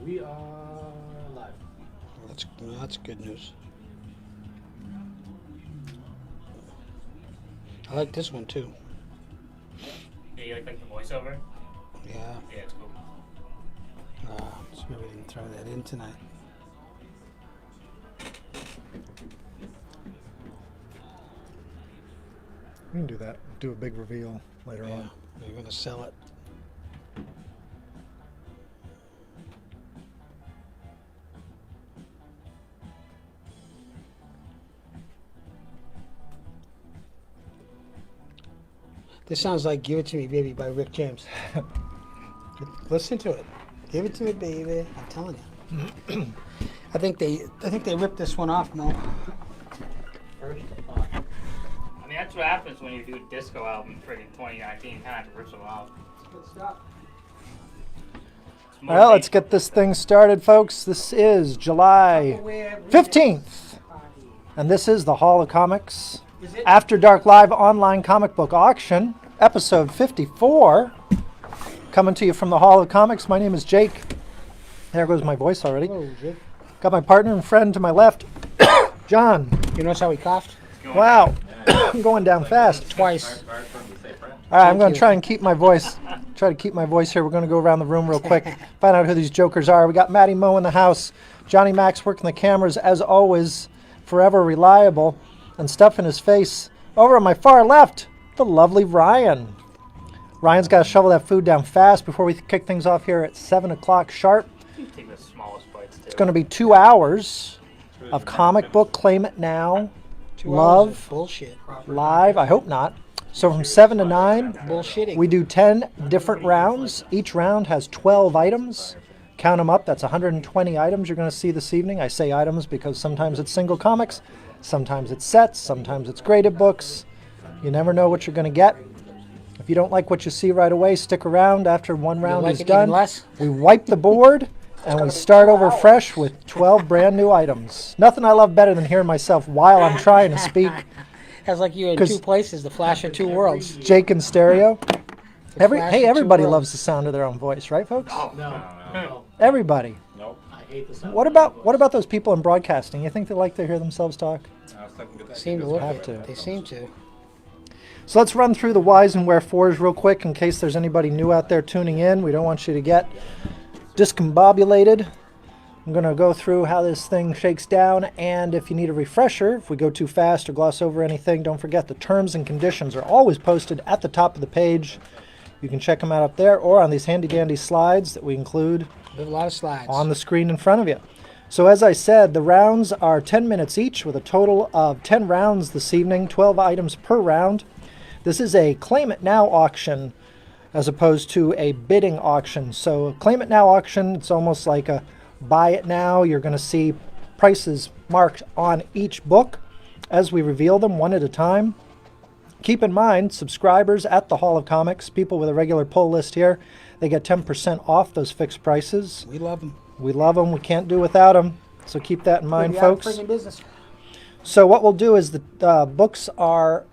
We are live. That's good news. I like this one too. Yeah, you like the voiceover? Yeah. Yeah, it's cool. So maybe we can throw that in tonight. We can do that. Do a big reveal later on. You're gonna sell it. This sounds like "Give It to Me, Baby" by Rick James. Listen to it. Give it to me, baby. I'm telling you. I think they ripped this one off, Mo. First of all. I mean, that's what happens when you do a disco album friggin' 2019. Kind of have to rip them off. Good stuff. All right, let's get this thing started, folks. This is July 15th, and this is the Hall of Comics After Dark Live Online Comic Book Auction, episode 54. Coming to you from the Hall of Comics. My name is Jake. There goes my voice already. Hello, Jake. Got my partner and friend to my left, John. You notice how he coughed? Wow, I'm going down fast. Twice. All right, I'm going to try and keep my voice. Try to keep my voice here. We're going to go around the room real quick, find out who these jokers are. We got Matty Moe in the house, Johnny Max working the cameras as always, forever reliable, and stuff in his face. Over on my far left, the lovely Ryan. Ryan's got to shovel that food down fast before we kick things off here at 7 o'clock sharp. You take the smallest bites, too. It's going to be 2 hours of comic book Claim It Now, 2 Love, hours of bullshit. live. I hope not. So from 7 to 9, Bullshitting. we do 10 different rounds. Each round has 12 items. Count them up. That's 120 items you're going to see this evening. I say items because sometimes it's single comics, sometimes it's sets, sometimes it's graded books. You never know what you're going to get. If you don't like what you see right away, stick around after one round like is it even done. less? We wipe the board and we start over fresh with 12 brand new items. Nothing I love better than hearing myself while I'm trying to speak. Has like you're in 'Cause- two places, the flash of two worlds. Jake in stereo. flash of two Everybody worlds. loves the sound of their own voice, right, folks? No. Everybody. I hate the sound. What about those people in broadcasting? You think they like to hear themselves talk? Seem to look Have it. to. They seem to. So let's run through the whys and wherefores real quick in case there's anybody new out there tuning in. We don't want you to get discombobulated. I'm going to go through how this thing shakes down, and if you need a refresher, if we go too fast or gloss over anything, don't forget the terms and conditions are always posted at the top of the page. You can check them out up there or on these handy-dandy slides that we include We have a lot of slides. on the screen in front of you. So as I said, the rounds are 10 minutes each with a total of 10 rounds this evening, 12 items per round. This is a Claim It Now auction as opposed to a bidding auction. So a Claim It Now auction, it's almost like a buy it now. You're going to see prices marked on each book as we reveal them one at a time. Keep in mind, subscribers at the Hall of Comics, people with a regular pull list here, they get 10% off those fixed prices. We love them. We love them. We can't do without them. So keep that in mind, folks. Friggin' business. So what we'll do is the books are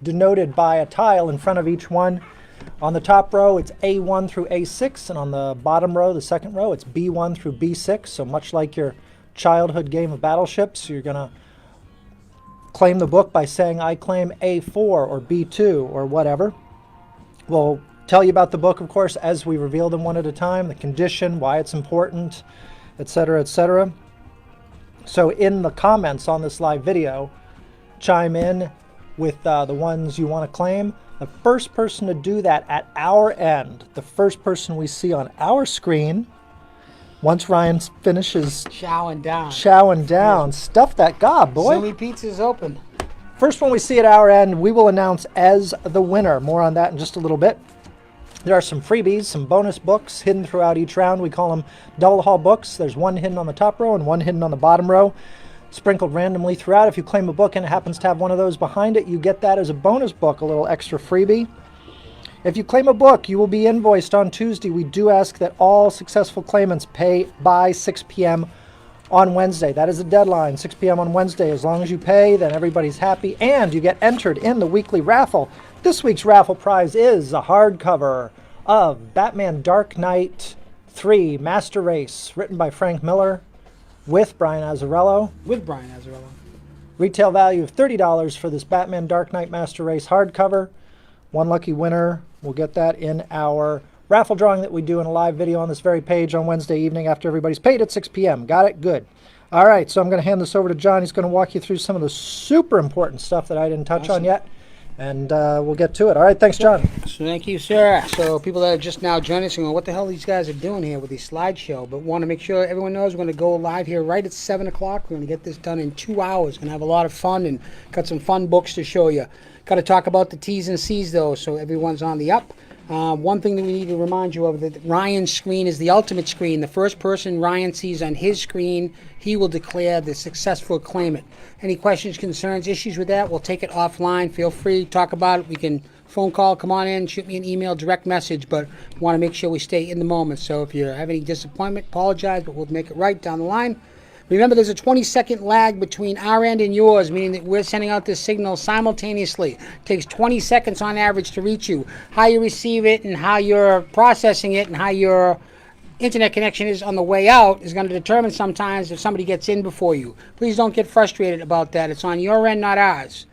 denoted by a tile in front of each one. On the top row, it's A1 through A6, and on the bottom row, the second row, it's B1 through B6. So much like your childhood game of battleships, you're going to claim the book by saying, I claim A4 or B2 or whatever. We'll tell you about the book, of course, as we reveal them one at a time, the condition, why it's important, etc., etc. So in the comments on this live video, chime in with the ones you want to claim. The first person to do that at our end, the first person we see on our screen, once Ryan finishes Chowing down, stuff that gob, boy. Zoomy Pizza's open. First one we see at our end, we will announce as the winner. More on that in just a little bit. There are some freebies, some bonus books hidden throughout each round. We call them double haul books. There's one hidden on the top row and one hidden on the bottom row, sprinkled randomly throughout. If you claim a book and it happens to have one of those behind it, you get that as a bonus book, a little extra freebie. If you claim a book, you will be invoiced on Tuesday. We do ask that all successful claimants pay by 6 p.m. on Wednesday. That is the deadline, 6 p.m. on Wednesday. As long as you pay, then everybody's happy, and you get entered in the weekly raffle. This week's raffle prize is a hardcover of Batman Dark Knight 3, Master Race, written by Frank Miller with Brian Azzarello. With Brian Azzarello. Retail value of $30 for this Batman Dark Knight Master Race hardcover. One lucky winner will get that in our raffle drawing that we do in a live video on this very page on Wednesday evening after everybody's paid at 6 p.m. Got it? Good. All right, so I'm going to hand this over to John. He's going to walk you through some of the super important stuff that I didn't touch on yet, and we'll get to it. All right, thanks, John. So thank you, sir. So people that are just now joining us and going, what the hell these guys are doing here with these slideshow? But want to make sure everyone knows we're going to go live here right at 7 o'clock. We're going to get this done in 2 hours. Going to have a lot of fun and got some fun books to show you. Got to talk about the T's and C's, though, so everyone's on the up. One thing that we need to remind you of, that Ryan's screen is the ultimate screen. The first person Ryan sees on his screen, he will declare the successful claimant. Any questions, concerns, issues with that, we'll take it offline. Feel free to talk about it. We can phone call, come on in, shoot me an email, direct message, but want to make sure we stay in the moment. So if you have any disappointment, apologize, but we'll make it right down the line. Remember, there's a 20-second lag between our end and yours, meaning that we're sending out this signal simultaneously. It takes 20 seconds on average to reach you. How you receive it and how you're processing it and how your internet connection is on the way out is going to determine sometimes if somebody gets in before you. Please don't get frustrated about that. It's on your end, not ours.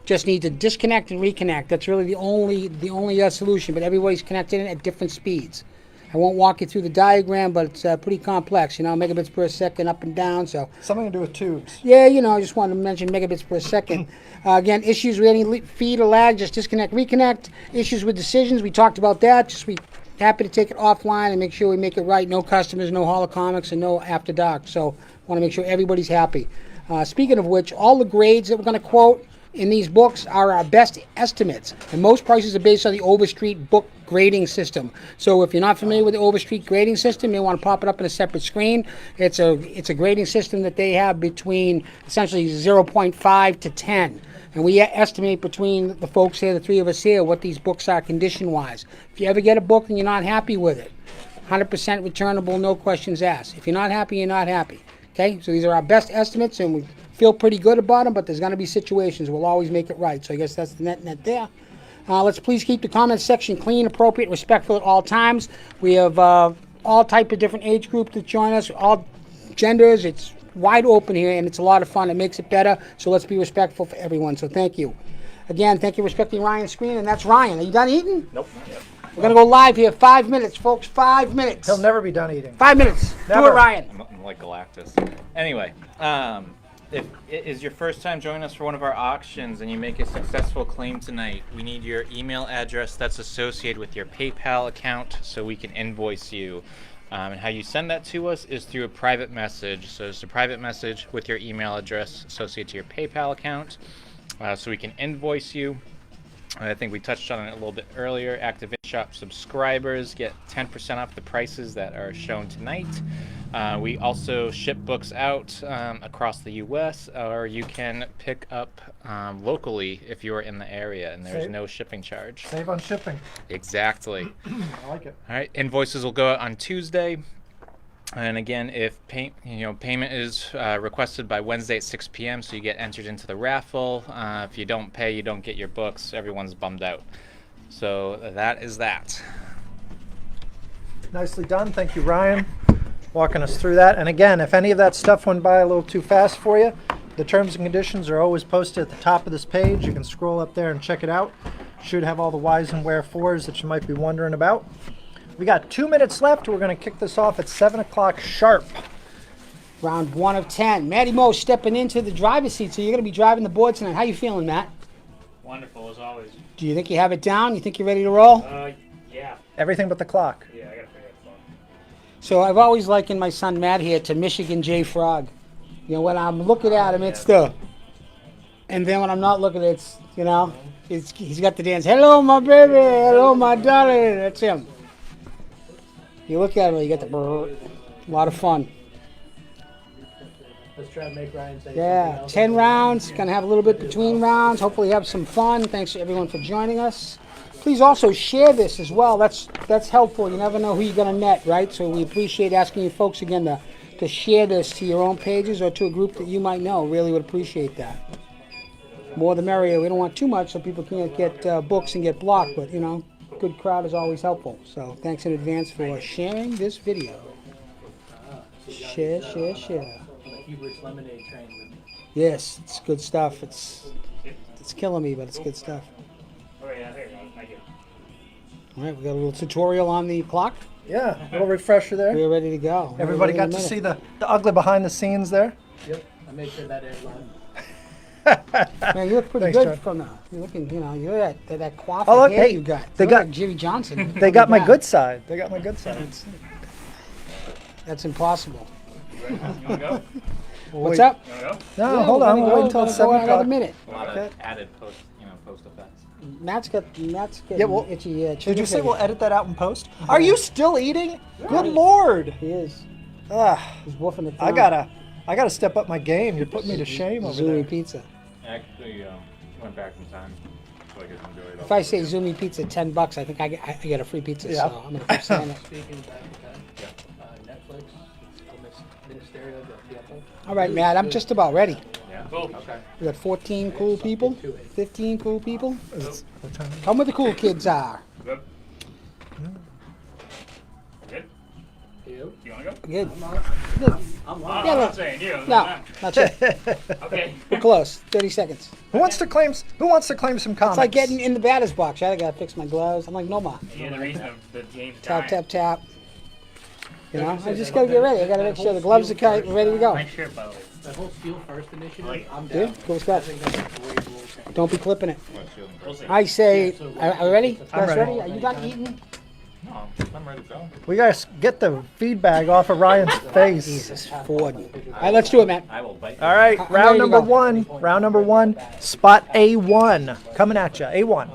Just need to disconnect and reconnect. That's really the only solution, but everybody's connected in at different speeds. I won't walk you through the diagram, but it's pretty complex, you know, megabits per second up and down. So Something to do with tubes. yeah, you know, I just wanted to mention megabits per second. Again, issues with any feed or lag, just disconnect, reconnect. Issues with decisions, we talked about that. Just be happy to take it offline and make sure we make it right. No customers, no holocomics, and no after dark. So want to make sure everybody's happy. Speaking of which, all the grades that we're going to quote in these books are our best estimates, and most prices are based on the Overstreet book grading system. So if you're not familiar with the Overstreet grading system, you want to pop it up in a separate screen. It's a grading system that they have between essentially 0.5 to 10. And we estimate between the folks here, the three of us here, what these books are condition-wise. If you ever get a book and you're not happy with it, 100% returnable, no questions asked. If you're not happy, you're not happy. Okay, so these are our best estimates, and we feel pretty good about them, but there's going to be situations. We'll always make it right. So I guess that's the net there. Let's please keep the comment section clean, appropriate, respectful at all times. We have all type of different age groups that join us, all genders. It's wide open here, and it's a lot of fun. It makes it better, so let's be respectful for everyone. So thank you. Again, thank you for respecting Ryan's screen, and that's Ryan. Are you done eating? Nope, not yet. We're going to go live here. 5 minutes, folks. 5 minutes. He'll never be done eating. 5 minutes. Never. Do it, Ryan. I'm like Galactus. Anyway, if it is your first time joining us for one of our auctions and you make a successful claim tonight, we need your email address that's associated with your PayPal account so we can invoice you. And how you send that to us is through a private message. So it's a private message with your email address associated to your PayPal account so we can invoice you. I think we touched on it a little bit earlier. Active Shop subscribers get 10% off the prices that are shown tonight. We also ship books out across the U.S., or you can pick up locally if you're in the area, and there's no shipping charge. Save on shipping. Exactly. I like it. All right, invoices will go out on Tuesday. And again, if payment is requested by Wednesday at 6 p.m., so you get entered into the raffle. If you don't pay, you don't get your books. Everyone's bummed out. So that is that. Nicely done. Thank you, Ryan, walking us through that. And again, if any of that stuff went by a little too fast for you, the terms and conditions are always posted at the top of this page. You can scroll up there and check it out. Should have all the whys and wherefores that you might be wondering about. We got 2 minutes left. We're going to kick this off at 7 o'clock sharp. Round 1 of 10. Matty Moe stepping into the driver's seat, so you're going to be driving the board tonight. How you feeling, Matt? Wonderful, as always. Do you think you have it down? You think you're ready to roll? Yeah. Everything but the clock. Yeah, I got to figure it out. So I've always likened my son Matt here to Michigan J. Frog. You know, when I'm looking at him, it's the... And then when I'm not looking, it's, you know, he's got the dance. Hello, my baby. Hello, my darling. That's him. You look at him, you get the brrr. A lot of fun. Let's try to make Ryan say Yeah, something else. 10 rounds. Gonna have a little bit between rounds. Hopefully have some fun. Thanks to everyone for joining us. Please also share this as well. That's helpful. You never know who you're gonna net, right? So we appreciate asking you folks again to share this to your own pages or to a group that you might know. Really would appreciate that. More the merrier. We don't want too much so people can't get books and get blocked, but you know, good crowd is always helpful. So thanks in advance for sharing this video. Share. The Hubert's lemonade train with me. Yes, it's good stuff. It's killing me, but it's good stuff. Oh, yeah, there you go. Thank you. All right, we got a little tutorial on the clock. Yeah, a little refresher there. We're ready to go. Everybody got to see the ugly behind the scenes there. Yep. I made sure that aired live. Man, you look pretty Thanks, good John. from the. You're looking, you know, you're that coiffed Oh, look, hair hey, you got. they You got- look like Jimmy Johnson. They got my Yeah. good side. They got my good side. That's impossible. You want to go? What's up? You want to go? No, Yeah, hold we're on. gonna We'll go wait until another- it's 7 another o'clock. minute. A lot Okay. of added post effects. Matt's getting Yeah, well, itchy. Did you say finger. we'll edit that out in post? Are you still eating? Good Lord. He is. Ugh, He's woofing it I down. gotta step up my game. You're putting me to shame over Zoomy there. Pizza. Actually, went back in time so I could enjoy it all. If I say Zoomy Pizza $10, I think I get a free pizza. Yeah. So I'm gonna keep saying it. Speaking of back to back, Netflix, Ministerio del Tiempo. All right, Matt. I'm just about ready. Yeah. Cool. Okay. We got 14 cool people, 15 cool people. What time? Come where the cool kids are. Good. Good? You? You want to go? Good. I'm Oh, live. Yeah, I'm look. not saying you. No, not yet. Okay. We're close. 30 seconds. Who wants to claim some comics? It's like getting in the batter's box. Right? I gotta fix my gloves. I'm like, no ma. You're the reason of the game's Tap, dying. tap, tap. You know, I just gotta get ready. I gotta make sure the gloves are tight and ready to go. Nice shirt, by the way. That whole Steel First initiative, Like, I'm Dude, down. cool I stuff. think that's a great rule change. Don't be clipping it. We'll see. I say, are we ready? I'm Guys ready. Are you done eating? No, I'm ready to go. We gotta get the feedback off of Ryan's face. Jesus, Ford. All right, let's do it, Matt. I will bite. All right, I'm ready round to number go. one. Round number one. Spot A1 coming at you. A1.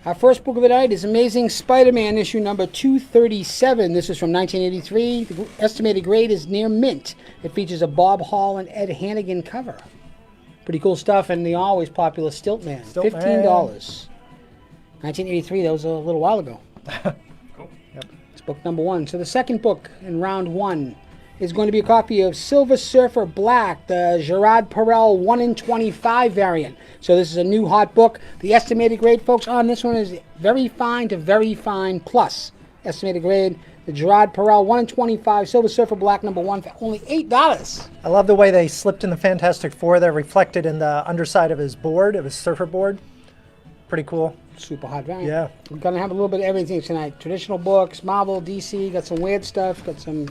Our first book of the night is Amazing Spider-Man, issue number 237. This is from 1983. The estimated grade is near mint. It features a Bob Hall and Ed Hannigan cover. Pretty cool stuff, and the always popular Stiltman. Stiltman. $15. 1983, that was a little while ago. Cool. It's book number one. So the second book in round one is going to be a copy of Silver Surfer Black, the Gerard Perel 1 in 25 variant. So this is a new hot book. The estimated grade, folks, on this one is very fine to very fine plus. Estimated grade, the Gerard Perel 1 in 25 Silver Surfer Black number one for only $8. I love the way they slipped in the Fantastic Four there, reflected in the underside of his board, of his surfer board. Pretty cool. Super hot variant. Yeah. We're going to have a little bit of everything tonight. Traditional books, Marvel, DC, got some weird stuff, got some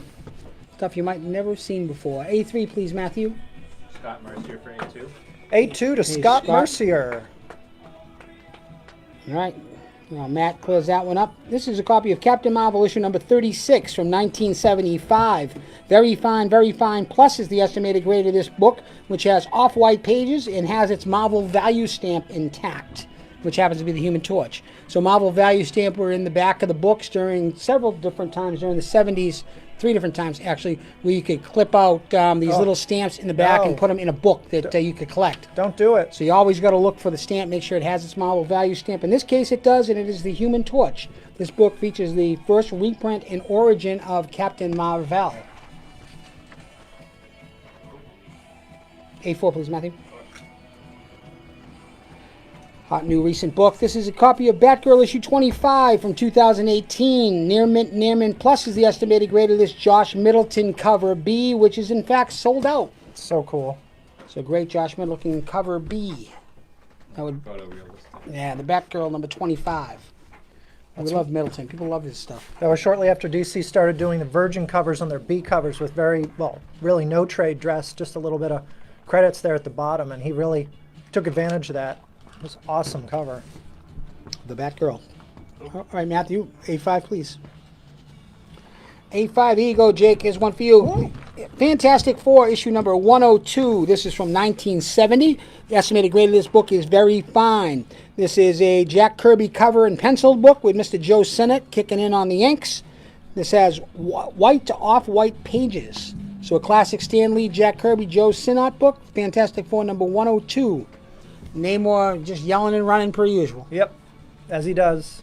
stuff you might never have seen before. A3, please, Matthew. Scott Mercier for A2. A2 to Scott Scott. Mercier. All right. Well, Matt clears that one up. This is a copy of Captain Marvel issue number 36 from 1975. Very fine plus is the estimated grade of this book, which has off-white pages and has its Marvel value stamp intact, which happens to be the Human Torch. So Marvel value stamp were in the back of the books during several different times during the 70s, 3 different times actually, where you could clip out these little stamps in the back and No. put them in a book that you could collect. Don't do it. So you always got to look for the stamp, make sure it has its Marvel value stamp. In this case it does, and it is the Human Torch. This book features the first reprint and origin of Captain Marvel. A4, please, Matthew. Hot new recent book. This is a copy of Batgirl issue 25 from 2018. Near mint plus is the estimated grade of this Josh Middleton cover B, which is in fact sold out. So cool. So great Josh Middleton cover B. That would, Photorealistic. yeah, the Batgirl number 25. We love Middleton. People love his stuff. That was shortly after DC started doing the Virgin covers on their B covers with really no trade dress, just a little bit of credits there at the bottom, and he really took advantage of that. It was an awesome cover. The Batgirl. All right, Matthew, A5, please. A5, here you go, Jake. Here's one for you. Fantastic Four, issue number 102. This is from 1970. The estimated grade of this book is very fine. This is a Jack Kirby cover and penciled book with Mr. Joe Sinnott kicking in on the inks. This has white to off-white pages. So a classic Stan Lee, Jack Kirby, Joe Sinnott book. Fantastic Four, number 102. Namor just yelling and running per usual. Yep, as he does.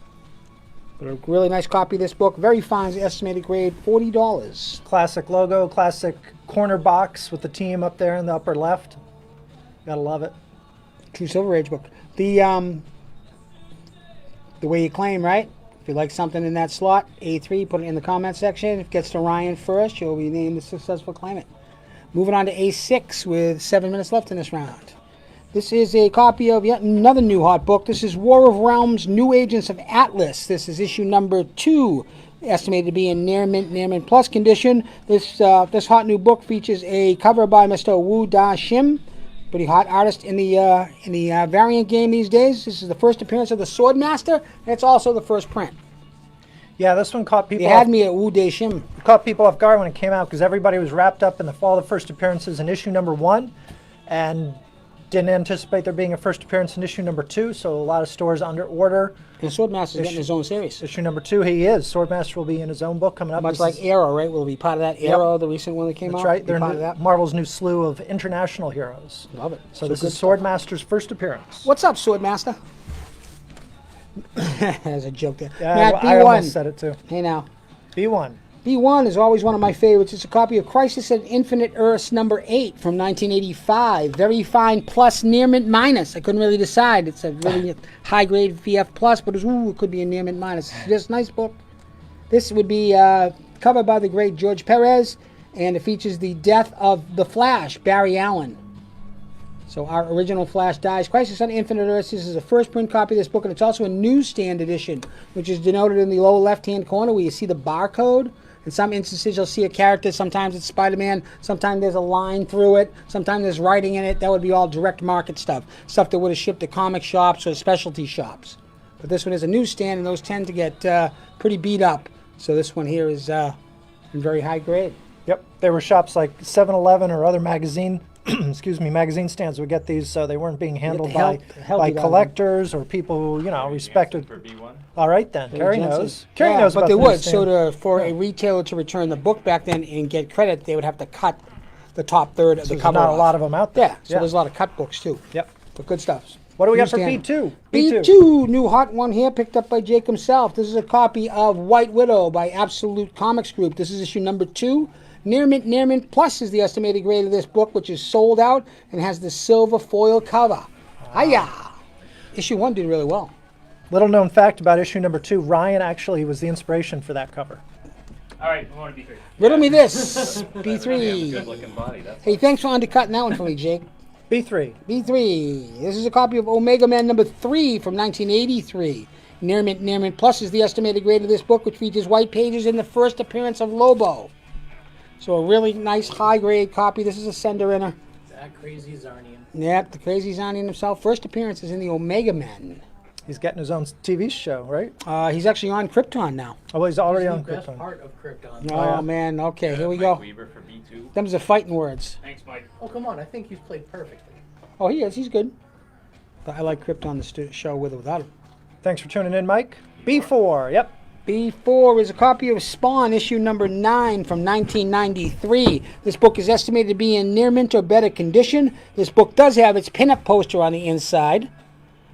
But a really nice copy of this book. Very fine. Estimated grade, $40. Classic logo, classic corner box with the team up there in the upper left. Gotta love it. True Silver Age book. The way you claim, right? you like something in that slot, A3, put it in the comment section. If it gets to Ryan first, you'll be named the successful claimant. Moving on to A6 with 7 minutes left in this round. This is a copy of yet another new hot book. This is War of Realms, New Agents of Atlas. This is issue number 2, estimated to be in near mint plus condition. This hot new book features a cover by Mr. Wu Da Shim, pretty hot artist in the variant game these days. This is the first appearance of the Swordmaster, and it's also the first print. Yeah, this one caught people. They had me at Wu Da Shim. Caught people off guard when it came out because everybody was wrapped up in all the first appearances in issue number 1, and didn't anticipate there being a first appearance in issue number 2. So a lot of stores under order. And Swordmaster's getting his own series. Issue number 2, he is. Swordmaster will be in his own book coming up. Much like Arrow, right? Will be part of that Arrow, the recent one that came out. That's right. They're part of that. Marvel's new slew of international heroes. Love it. So this is Swordmaster's first appearance. What's up, Swordmaster? There's a joke there. Yeah, Matt, I B1. almost said it too. Hey now. B1. B1 is always one of my favorites. It's a copy of Crisis at Infinite Earths number 8 from 1985. Very fine plus, near mint minus. I couldn't really decide. It's a really high grade VF plus, but it could be a near mint minus. It's just a nice book. This would be covered by the great George Perez, and it features the death of the Flash, Barry Allen. So our original Flash dies. Crisis on Infinite Earths. This is a first print copy of this book, and it's also a newsstand edition, which is denoted in the lower left-hand corner where you see the barcode. In some instances, you'll see a character. Sometimes it's Spider-Man. Sometimes there's a line through it. Sometimes there's writing in it. That would be all direct market stuff. Stuff that would have shipped to comic shops or specialty shops. But this one is a newsstand, and those tend to get pretty beat up. So this one here is in very high grade. Yep. There were shops like 7-Eleven or other magazine magazine stands would get these, so they weren't being handled by collectors or people who, respected. For B1? All right then, Carrie knows. Carrie Yeah, knows but about they the would. newsstand. So for a retailer to return the book back then and get credit, they would have to cut the top third of the There's cover not a off. lot of them out there. Yeah, so there's a lot of cut books too. Yep. But good stuff. What do we got for Newsstand. B2? B2, new hot one here, picked up by Jake himself. This is a copy of White Widow by Absolute Comics Group. This is issue number 2. Near mint plus is the estimated grade of this book, which is sold out and has the silver foil cover. Hiya! Issue 1 did really well. Little known fact about issue number 2, Ryan actually was the inspiration for that cover. All right, we want to be free. Riddle me this, B3. Good looking body. That's Hey, thanks for undercutting that one for me, Jake. B3. B3. This is a copy of Omega Man number 3 from 1983. Near mint plus is the estimated grade of this book, which features white pages in the first appearance of Lobo. So a really nice high-grade copy. This is a sender-inner. That crazy Zarnian. Yep, the crazy Zarnian himself. First appearance is in the Omega Men. He's getting his own TV show, right? He's actually on Krypton now. Oh, he's already He's on the best Krypton. part of Krypton. Oh, yeah. man. Okay, here we Mike go. Weaver for B2. Them's the fighting words. Thanks, Mike. Oh, come on. I think he's played perfectly. Oh, he is. He's good. But I like Krypton, the show, with or without him. Thanks for tuning in, Mike. B4, yep. B4 is a copy of Spawn, issue number 9 from 1993. This book is estimated to be in near mint or better condition. This book does have its pinup poster on the inside.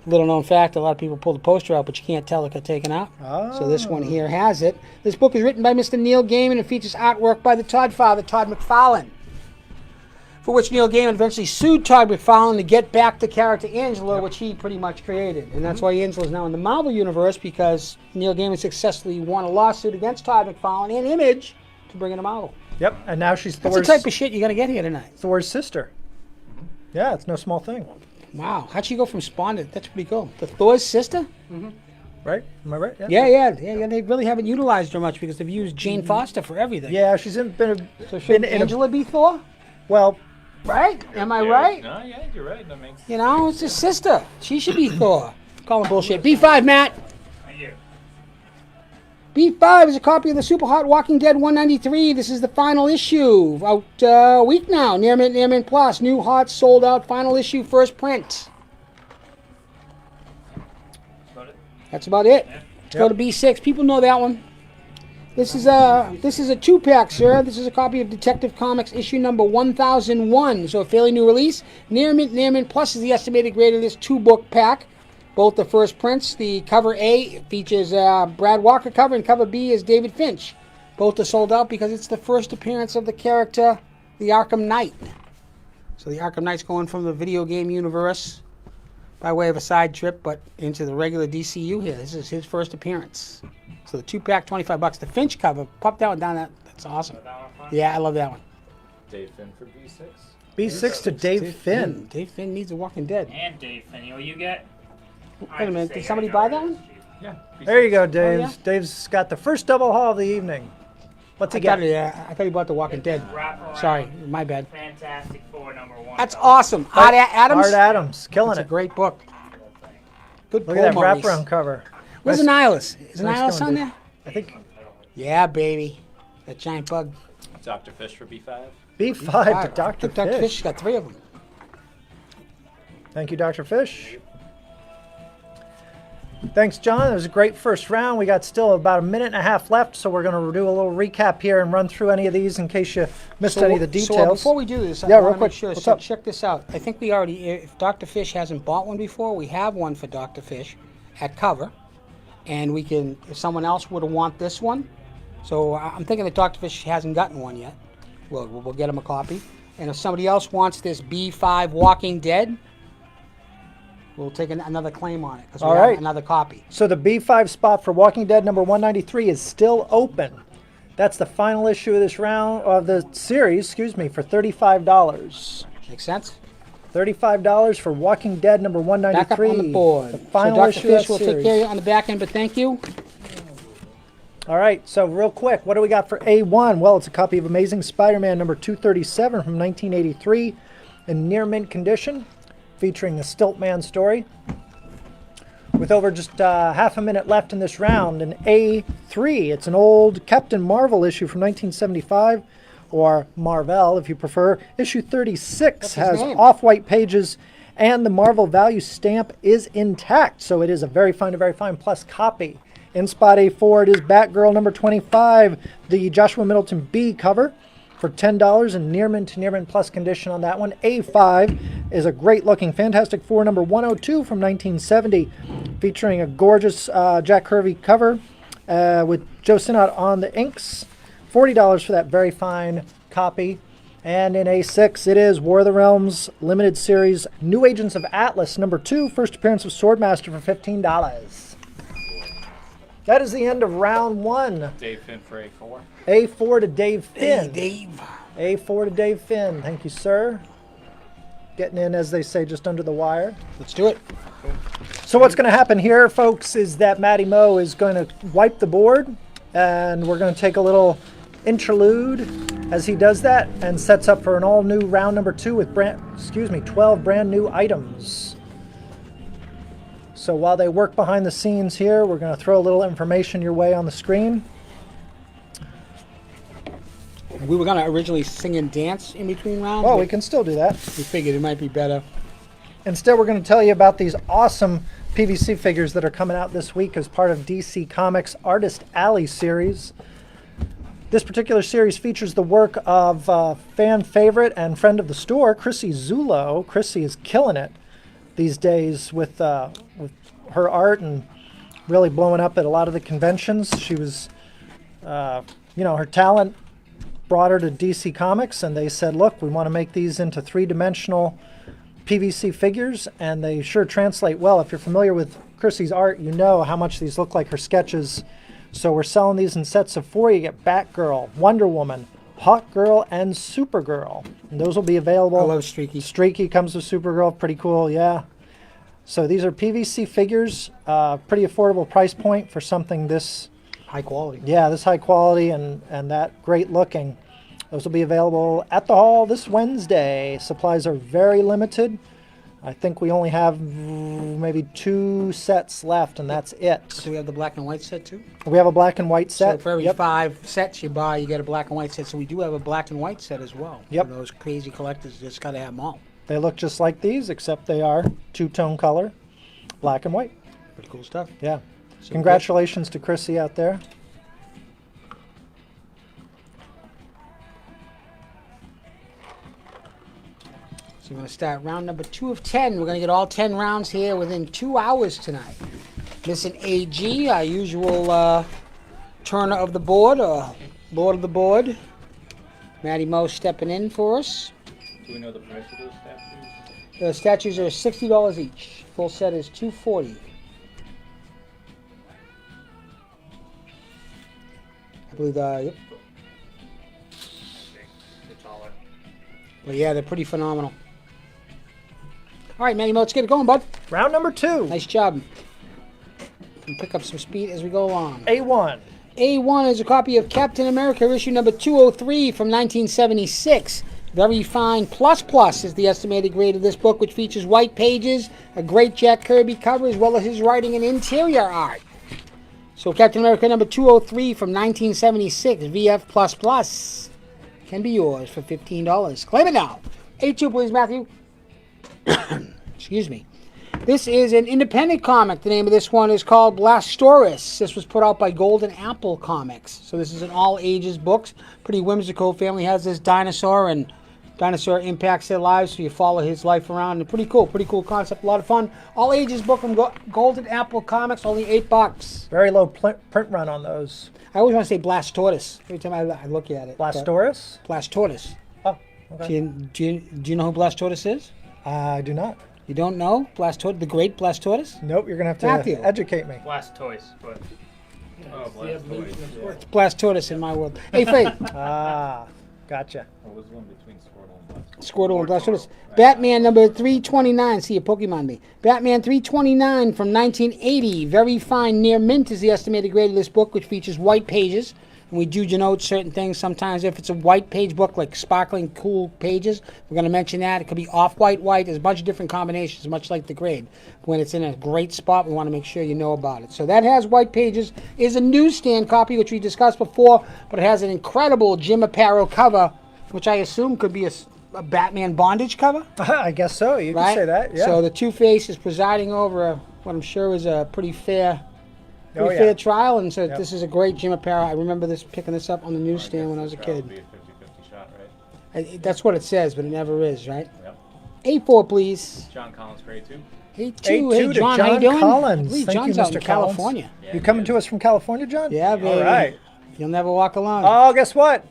Little known fact, a lot of people pull the poster out, but you can't tell it got taken out. So this one here has it. This book is written by Mr. Neil Gaiman and features artwork by the Todd father, Todd McFarlane, for which Neil Gaiman eventually sued Todd McFarlane to get back the character Angela, which he pretty much created. And that's why Angela is now in the Marvel Universe, because Neil Gaiman successfully won a lawsuit against Todd McFarlane and Image to bring in a Marvel. Yep, and now she's That's Thor's, the type of shit you're going to get here tonight. Thor's sister. Yeah, it's no small thing. Wow. How'd she go from Spawn to... That's pretty cool. The Thor's sister? Right? Am I right? Yeah. They really haven't utilized her much because they've used Jane Foster for everything. Yeah, she's been So should in a, Angela be Thor? well, Right? Am I right? No, yeah, you're right. That makes You know, it's his sister. She should be Thor. Calling bullshit. B5, Matt. Thank you. B5 is a copy of the Super Hot Walking Dead 193. This is the final issue. Out a week now. Near mint plus. New hot, sold out, final issue, first print. Got it. That's about it. Yeah. Let's go to B6. People know that one. This is a 2-pack, sir. This is a copy of Detective Comics issue number 1001. So a fairly new release. Near mint plus is the estimated grade of this 2-book pack. Both the first prints. The cover A features Brad Walker cover, and cover B is David Finch. Both are sold out because it's the first appearance of the character, the Arkham Knight. So the Arkham Knight's going from the video game universe by way of a side trip, but into the regular DCU here. This is his first appearance. So the 2-pack, $25. The Finch cover, pop that one down. That's awesome. That one fun? Yeah, I love that one. Dave Finn for B6. B6 to Dave Finn. Dave Finn needs a Walking Dead. And Dave Finn, you know what you get? Wait a minute, did somebody buy that one? Yeah. There you go, Dave. yeah? Dave's got the first double haul of the evening. What's he got? I thought he bought the Walking Dead. Wraparound Sorry, my bad. Fantastic Four #1. That's awesome. Art Adams. Art Adams, killing That's a it. great book. Good Look pull, at that Maurice. wraparound cover. Where's Nice- Annihilus? Is nice Annihilus going, on Dave. there? I think Yeah, baby. That giant bug. Dr. Fish for B5. B5 to Dr. Dr. Fish. Fish got 3 of them. Thank you, Dr. Fish. Thanks, John. It was a great first round. We got still about a minute and a half left, so we're going to do a little recap here and run through any of these in case you missed any of the details. So before we do this, Yeah, I real want to quick. make sure. What's So up? check this out. I think we already, if Dr. Fish hasn't bought one before, we have one for Dr. Fish at cover. And we can, if someone else would want this one. So I'm thinking that Dr. Fish hasn't gotten one yet. We'll get him a copy. And if somebody else wants this B5 Walking Dead, we'll take another claim on it because we All have right. another copy. So the B5 spot for Walking Dead number 193 is still open. That's the final issue of this round of the series, for $35. Make sense? $35 for Walking Dead number 193. Back up on the board. The final so Dr. issue of Fish that will take series. care of you on the back end, but thank you. All right, so real quick, what do we got for A1? Well, it's a copy of Amazing Spider-Man number 237 from 1983 in near mint condition, featuring the Stiltman story. With over just half a minute left in this round, an A3. It's an old Captain Marvel issue from 1975, or Marvel if you prefer. Issue 36 What's his has name? off-white pages, and the Marvel value stamp is intact, so it is a very fine plus copy. In spot A4, it is Batgirl number 25, the Joshua Middleton B cover for $10 in near mint plus condition on that one. A5 is a great looking Fantastic Four number 102 from 1970, featuring a gorgeous Jack Kirby cover with Joe Sinnott on the inks. $40 for that very fine copy. And in A6, it is War of the Realms limited series New Agents of Atlas number 2, first appearance of Swordmaster for $15. That is the end of round 1. Dave Finn for A4. A4 to Dave Hey, Finn. Dave. A4 to Dave Finn. Thank you, sir. Getting in, as they say, just under the wire. Let's do it. So what's going to happen here, folks, is that Matty Mo is going to wipe the board, and we're going to take a little interlude as he does that and sets up for an all-new round number 2 with 12 brand new items. So while they work behind the scenes here, we're going to throw a little information your way on the screen. We were going to originally sing and dance in between rounds. Well, but we can still do that. we figured it might be better. Instead, we're going to tell you about these awesome PVC figures that are coming out this week as part of DC Comics Artist Alley series. This particular series features the work of fan favorite and friend of the store, Chrissy Zullo. Chrissy is killing it these days with her art and really blowing up at a lot of the conventions. She was, her talent brought her to DC Comics, and they said, look, we want to make these into 3-dimensional PVC figures, and they sure translate well. If you're familiar with Chrissy's art, you know how much these look like her sketches. So we're selling these in sets of 4. You get Batgirl, Wonder Woman, Hawkgirl, and Supergirl. And those will be available. I love Streaky. Streaky comes with Supergirl. Pretty cool, yeah. So these are PVC figures. Pretty affordable price point for something this... High quality. Yeah, this high quality and that great looking. Those will be available at the hall this Wednesday. Supplies are very limited. I think we only have maybe 2 sets left, and that's it. Do we have the black and white set too? We have a black and white set. So for every Yep. 5 sets you buy, you get a black and white set. So we do have a black and white set as well. Yep. For those crazy collectors, just got to have them all. They look just like these, except they are 2-tone color, black and white. Pretty cool stuff. Yeah. So Congratulations to Chrissy out there. So we're going to start round number 2 of 10. We're going to get all 10 rounds here within 2 hours tonight. Missing AG, our usual turner of the board, lord of the board. Matty Mo stepping in for us. Do we know the price of those statues? The statues are $60 each. Full set is $240. I believe, yep. They're taller. But yeah, they're pretty phenomenal. All right, Manny Mo, let's get it going, bud. Round number 2. Nice job. And pick up some speed as we go along. A1. A1 is a copy of Captain America issue number 203 from 1976. Very fine plus is the estimated grade of this book, which features white pages, a great Jack Kirby cover, as well as his writing and interior art. So Captain America number 203 from 1976, VF++, can be yours for $15. Claim it now. A2, please, Matthew. Excuse me. This is an independent comic. The name of this one is called Blastoris. This was put out by Golden Apple Comics. So this is an all-ages book. Pretty whimsical. Family has this dinosaur, and dinosaur impacts their lives, so you follow his life around. And pretty cool concept. A lot of fun. All-ages book from Golden Apple Comics, only $8. Very low print run on those. I always want to say Blastoris every time I look at it. Blastoris? Blastoris. Oh, okay. Do you know who Blastoris is? I do not. You don't know Blastoris, the great Blastoris? Nope, you're going to have to Matthew. educate me. Blastoise, but It's the evolution of sports. It's Blastoris in my world. Hey, Faith. Ah, gotcha. What was the one between Squirtle and Blastoise? Squirtle and Blastoris. Batman number 329. See a Pokemon me. Batman 329 from 1980. Very fine. Near mint is the estimated grade of this book, which features white pages. And we do denote certain things sometimes. If it's a white page book, like sparkling, cool pages, we're going to mention that. It could be off-white, white. There's a bunch of different combinations, much like the grade. When it's in a great spot, we want to make sure you know about it. So that has white pages. Is a newsstand copy, which we discussed before, but it has an incredible Jim Aparo cover, which I assume could be a Batman bondage cover. I guess so. You Right? can say that. Yeah. So the Two-Face is presiding over what I'm sure is a pretty fair yeah. trial, and so Yep. this is a great Jim Aparo. I remember picking this up on the newsstand when I was a That kid. would be a 50-50 shot, right? That's what it says, but it never is, right? Yep. A4, please. John Collins for A2. A2, A2 hey to John, how you John doing? Collins. I believe Thank you, John's out Mr. in Collins. California. You coming to us from California, John? Yeah, baby. All right. You'll never walk alone. Oh, guess what?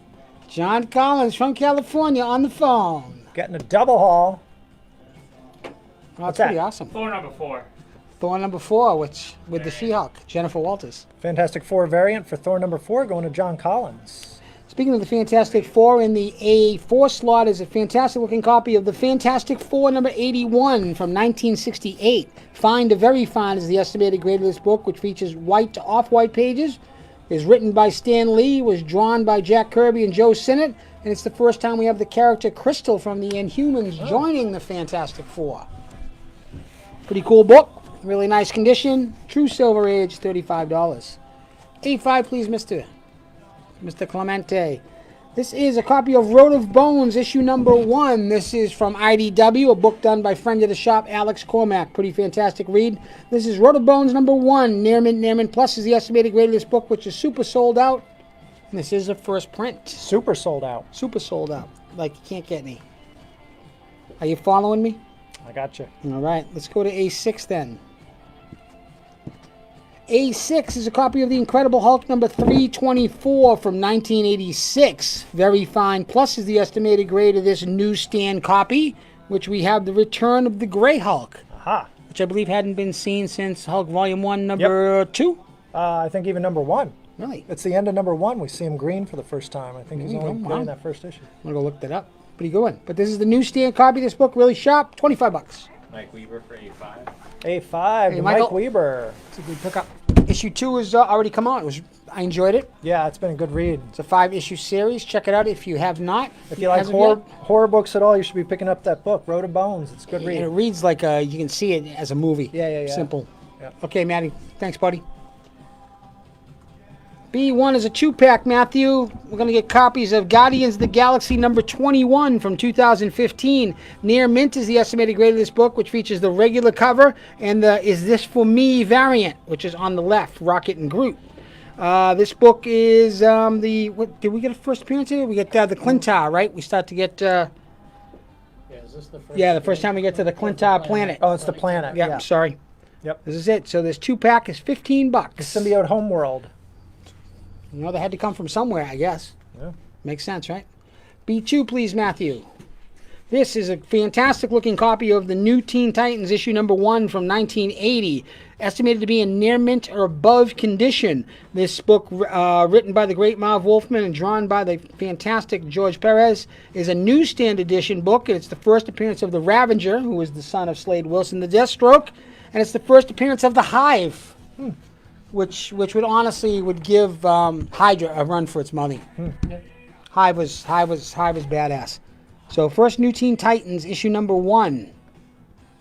John Collins from California on the phone. Getting a double haul. Oh, What's that's that? pretty awesome. Thor number 4. Thor number 4, which with the She-Hulk, Jennifer Walters. Fantastic Four variant for Thor number 4 going to John Collins. Speaking of the Fantastic Four, in the A4 slot is a fantastic-looking copy of the Fantastic Four number 81 from 1968. Fine to very fine is the estimated grade of this book, which features white to off-white pages. Is written by Stan Lee, was drawn by Jack Kirby and Joe Sinnott, and it's the first time we have the character Crystal from the Inhumans joining the Fantastic Four. Pretty cool book. Really nice condition. True Silver Age, $35. A5, please, Mr. Clemente. This is a copy of Road of Bones, issue number 1. This is from IDW, a book done by friend of the shop, Alex Cormack. Pretty fantastic read. This is Road of Bones number 1. Near mint plus is the estimated grade of this book, which is super sold out. And this is a first print. Super sold out. Super sold out. Like you can't get any. Are you following me? I got you. All right, let's go to A6 then. A6 is a copy of the Incredible Hulk number 324 from 1986. Very fine. Plus is the estimated grade of this newsstand copy, which we have the return of the Grey Hulk, Aha. which I believe hadn't been seen since Hulk Volume 1, number 2. I think even number 1. Really? It's the end of number 1. We see him green for the first time. I think he's only wow. good in that first issue. I'm going to go look that up. Pretty good one. But this is the newsstand copy of this book, really sharp, $25. Mike Weaver for A5. A5, Hey, to Michael. Mike Weber. It's a good pickup. Issue 2 has already come out. I enjoyed it. Yeah, it's been a good read. It's a 5-issue series. Check it out if you have not. If you like As of horror books at all, you should be picking up that book, Road of Bones. It's a good yet. read. And it reads like you can see it as a movie. Yeah. Simple. Yeah. Okay, Maddie. Thanks, buddy. B1 is a 2-pack, Matthew. We're going to get copies of Guardians of the Galaxy number 21 from 2015. Near mint is the estimated grade of this book, which features the regular cover and the Is This For Me variant, which is on the left, Rocket and Groot. This book is did we get a first appearance here? We get the Clintar, right? We start to get... Yeah, is this the first? the first time we get to the Clintar planet. Oh, it's the planet. Yeah, sorry. Yep. This is it. So this 2-pack is $15. Symbiote Homeworld. You know, they had to come from somewhere, I guess. Yeah. Makes sense, right? B2, please, Matthew. This is a fantastic looking copy of the New Teen Titans issue number 1 from 1980. Estimated to be in near mint or above condition. This book, written by the great Marv Wolfman and drawn by the fantastic George Perez, is a newsstand edition book. It's the first appearance of the Ravager, who is the son of Slade Wilson, the Deathstroke, and it's the first appearance of the Hive, which would honestly give Hydra a run for its money. Hive was badass. So first New Teen Titans issue number 1.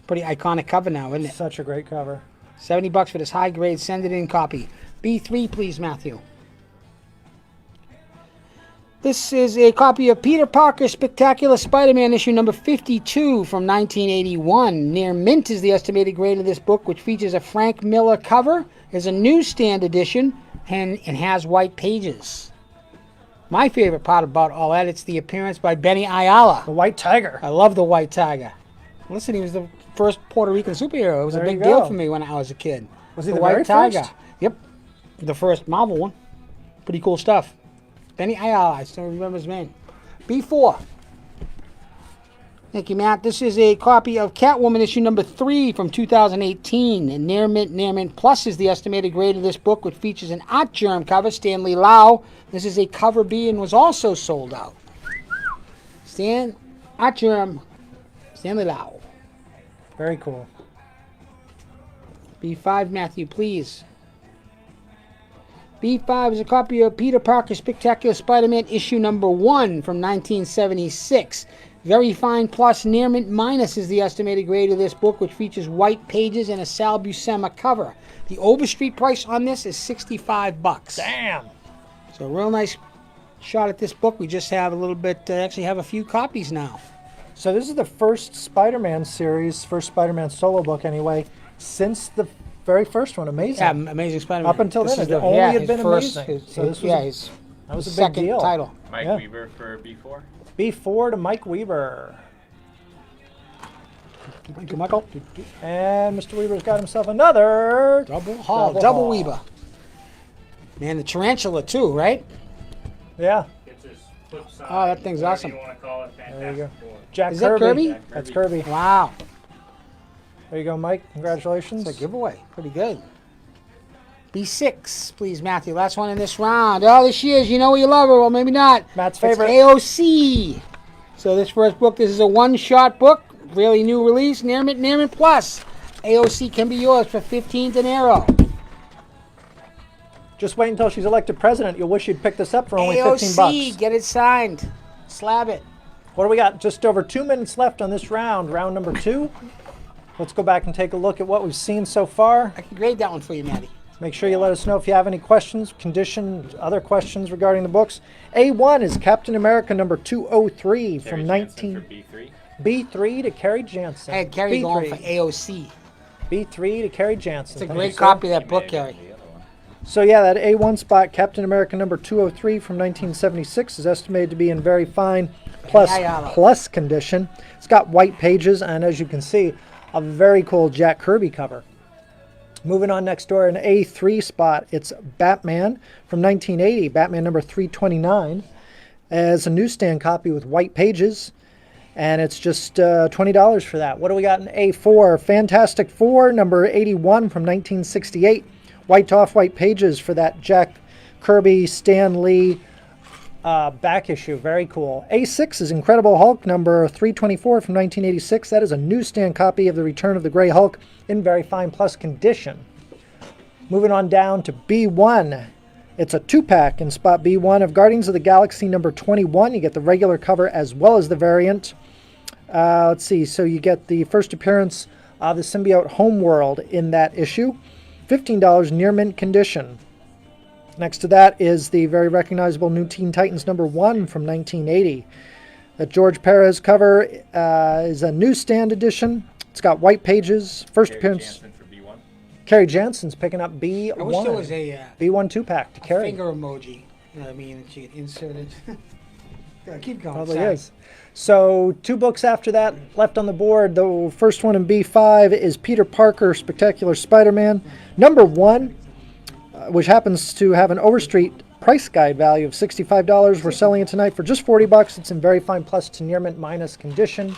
Pretty iconic cover now, isn't it? Such a great cover. $70 for this high grade send it in copy. B3, please, Matthew. This is a copy of Peter Parker Spectacular Spider-Man issue number 52 from 1981. Near mint is the estimated grade of this book, which features a Frank Miller cover. There's a newsstand edition and has white pages. My favorite part about all that, it's the appearance by Benny Ayala. The White Tiger. I love the White Tiger. Listen, he was the first Puerto Rican superhero. It was There a you big deal go. for me when I was a kid. Was he the White very Tiger? first? Yep. The first Marvel one. Pretty cool stuff. Benny Ayala, I still remember his name. B4. Thank you, Matt. This is a copy of Catwoman issue number 3 from 2018. And Near Mint Plus is the estimated grade of this book, which features an Art Germ cover, Stanley Lau. This is a cover B and was also sold out. Art Germ, Stanley Lau. Very cool. B5, Matthew, please. B5 is a copy of Peter Parker Spectacular Spider-Man issue number 1 from 1976. Very Fine Plus Near Mint Minus is the estimated grade of this book, which features white pages and a Sal Buscema cover. The Overstreet price on this is $65. Damn. So a real nice shot at this book. We just have a little bit, actually have a few copies now. So this is the first Spider-Man series, first Spider-Man solo book anyway, since the very first one. Amazing. Yeah, Amazing Spider-Man. Up until This then, is it only had his been first- Amazing. his- So this was yeah, a- his that was a big second deal. title. Mike Yeah. Weaver for B4. B4 to Mike Weaver. Thank you, Michael. And Mr. Weaver's got himself another Double Weaver. Man, the tarantula too, right? Yeah. It's his flip side. Oh, that thing's whatever awesome. You want to call it, There you go. Fantastic Four. Jack Is that Kirby. Kirby? That's Kirby. Wow. There you go, Mike. Congratulations. It's a giveaway. Pretty good. B6, please, Matthew. Last one in this round. Oh, there she is. You know you love her. Well, maybe not. Matt's It's favorite. AOC. So this first book, this is a one-shot book. Really new release. Near Mint Plus. AOC can be yours for 15 dinero. Just wait until she's elected president. You'll wish you'd pick this up for only $15. AOC, get it signed. Slab it. What do we got? Just over 2 minutes left on this round number 2. Let's go back and take a look at what we've seen so far. I can grade that one for you, Maddie. Make sure you let us know if you have any questions, other questions regarding the books. A1 is Captain America number 203 from Terry 19... Jansen for B3. B3 to Carrie Jansen. I had Carrie going for B3. AOC. B3 to Carrie Jansen. It's a Thank great you, sir. copy of that He book, may have Carrie. gotten the other one. So yeah, that A1 spot, Captain America number 203 from 1976, is estimated to be in very fine plus condition. It's got white pages, and as you can see, a very cool Jack Kirby cover. Moving on next door, an A3 spot, it's Batman from 1980, Batman number 329, as a newsstand copy with white pages, and it's just $20 for that. What do we got in A4? Fantastic Four number 81 from 1968, white to off-white pages for that Jack Kirby, Stan Lee back issue. Very cool. A6 is Incredible Hulk number 324 from 1986. That is a newsstand copy of The Return of the Grey Hulk in very fine plus condition. Moving on down to B1. It's a 2-pack in spot B1 of Guardians of the Galaxy number 21. You get the regular cover as well as the variant. Let's see. So you get the first appearance of the symbiote Homeworld in that issue. $15 near mint condition. Next to that is the very recognizable New Teen Titans number 1 from 1980. That George Perez cover is a newsstand edition. It's got white pages. First Terry appearance. Jansen for B1. Carrie Jansen's picking up B1. I wish there was a B1 2-pack to carry. finger emoji. You know what I mean? That you could insert it. Yeah, keep going. Probably Sorry. is. So 2 books after that left on the board. The first one in B5 is Peter Parker Spectacular Spider-Man number 1, which happens to have an Overstreet price guide value of $65. We're selling it tonight for just $40. It's in very fine plus to near mint minus condition.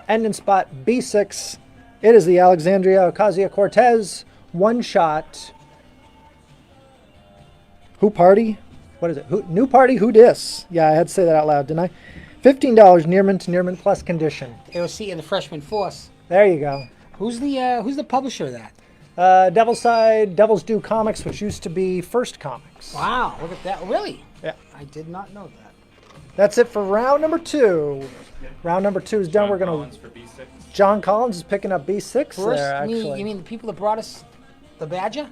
And in spot B6, it is the Alexandria Ocasio-Cortez one-shot. Who Party? What is it? New Party Who Dis? Yeah, I had to say that out loud, didn't I? $15 near mint to near mint plus condition. AOC and the Freshman Force. There you go. Who's the publisher of that? Devil's Due Comics, which used to be First Comics. Wow, look at that. Really? Yeah. I did not know that. That's it for round number 2. Round number 2 is done. We're going to... John Collins is picking up B6 First, there, actually. you mean the people that brought us the Badger?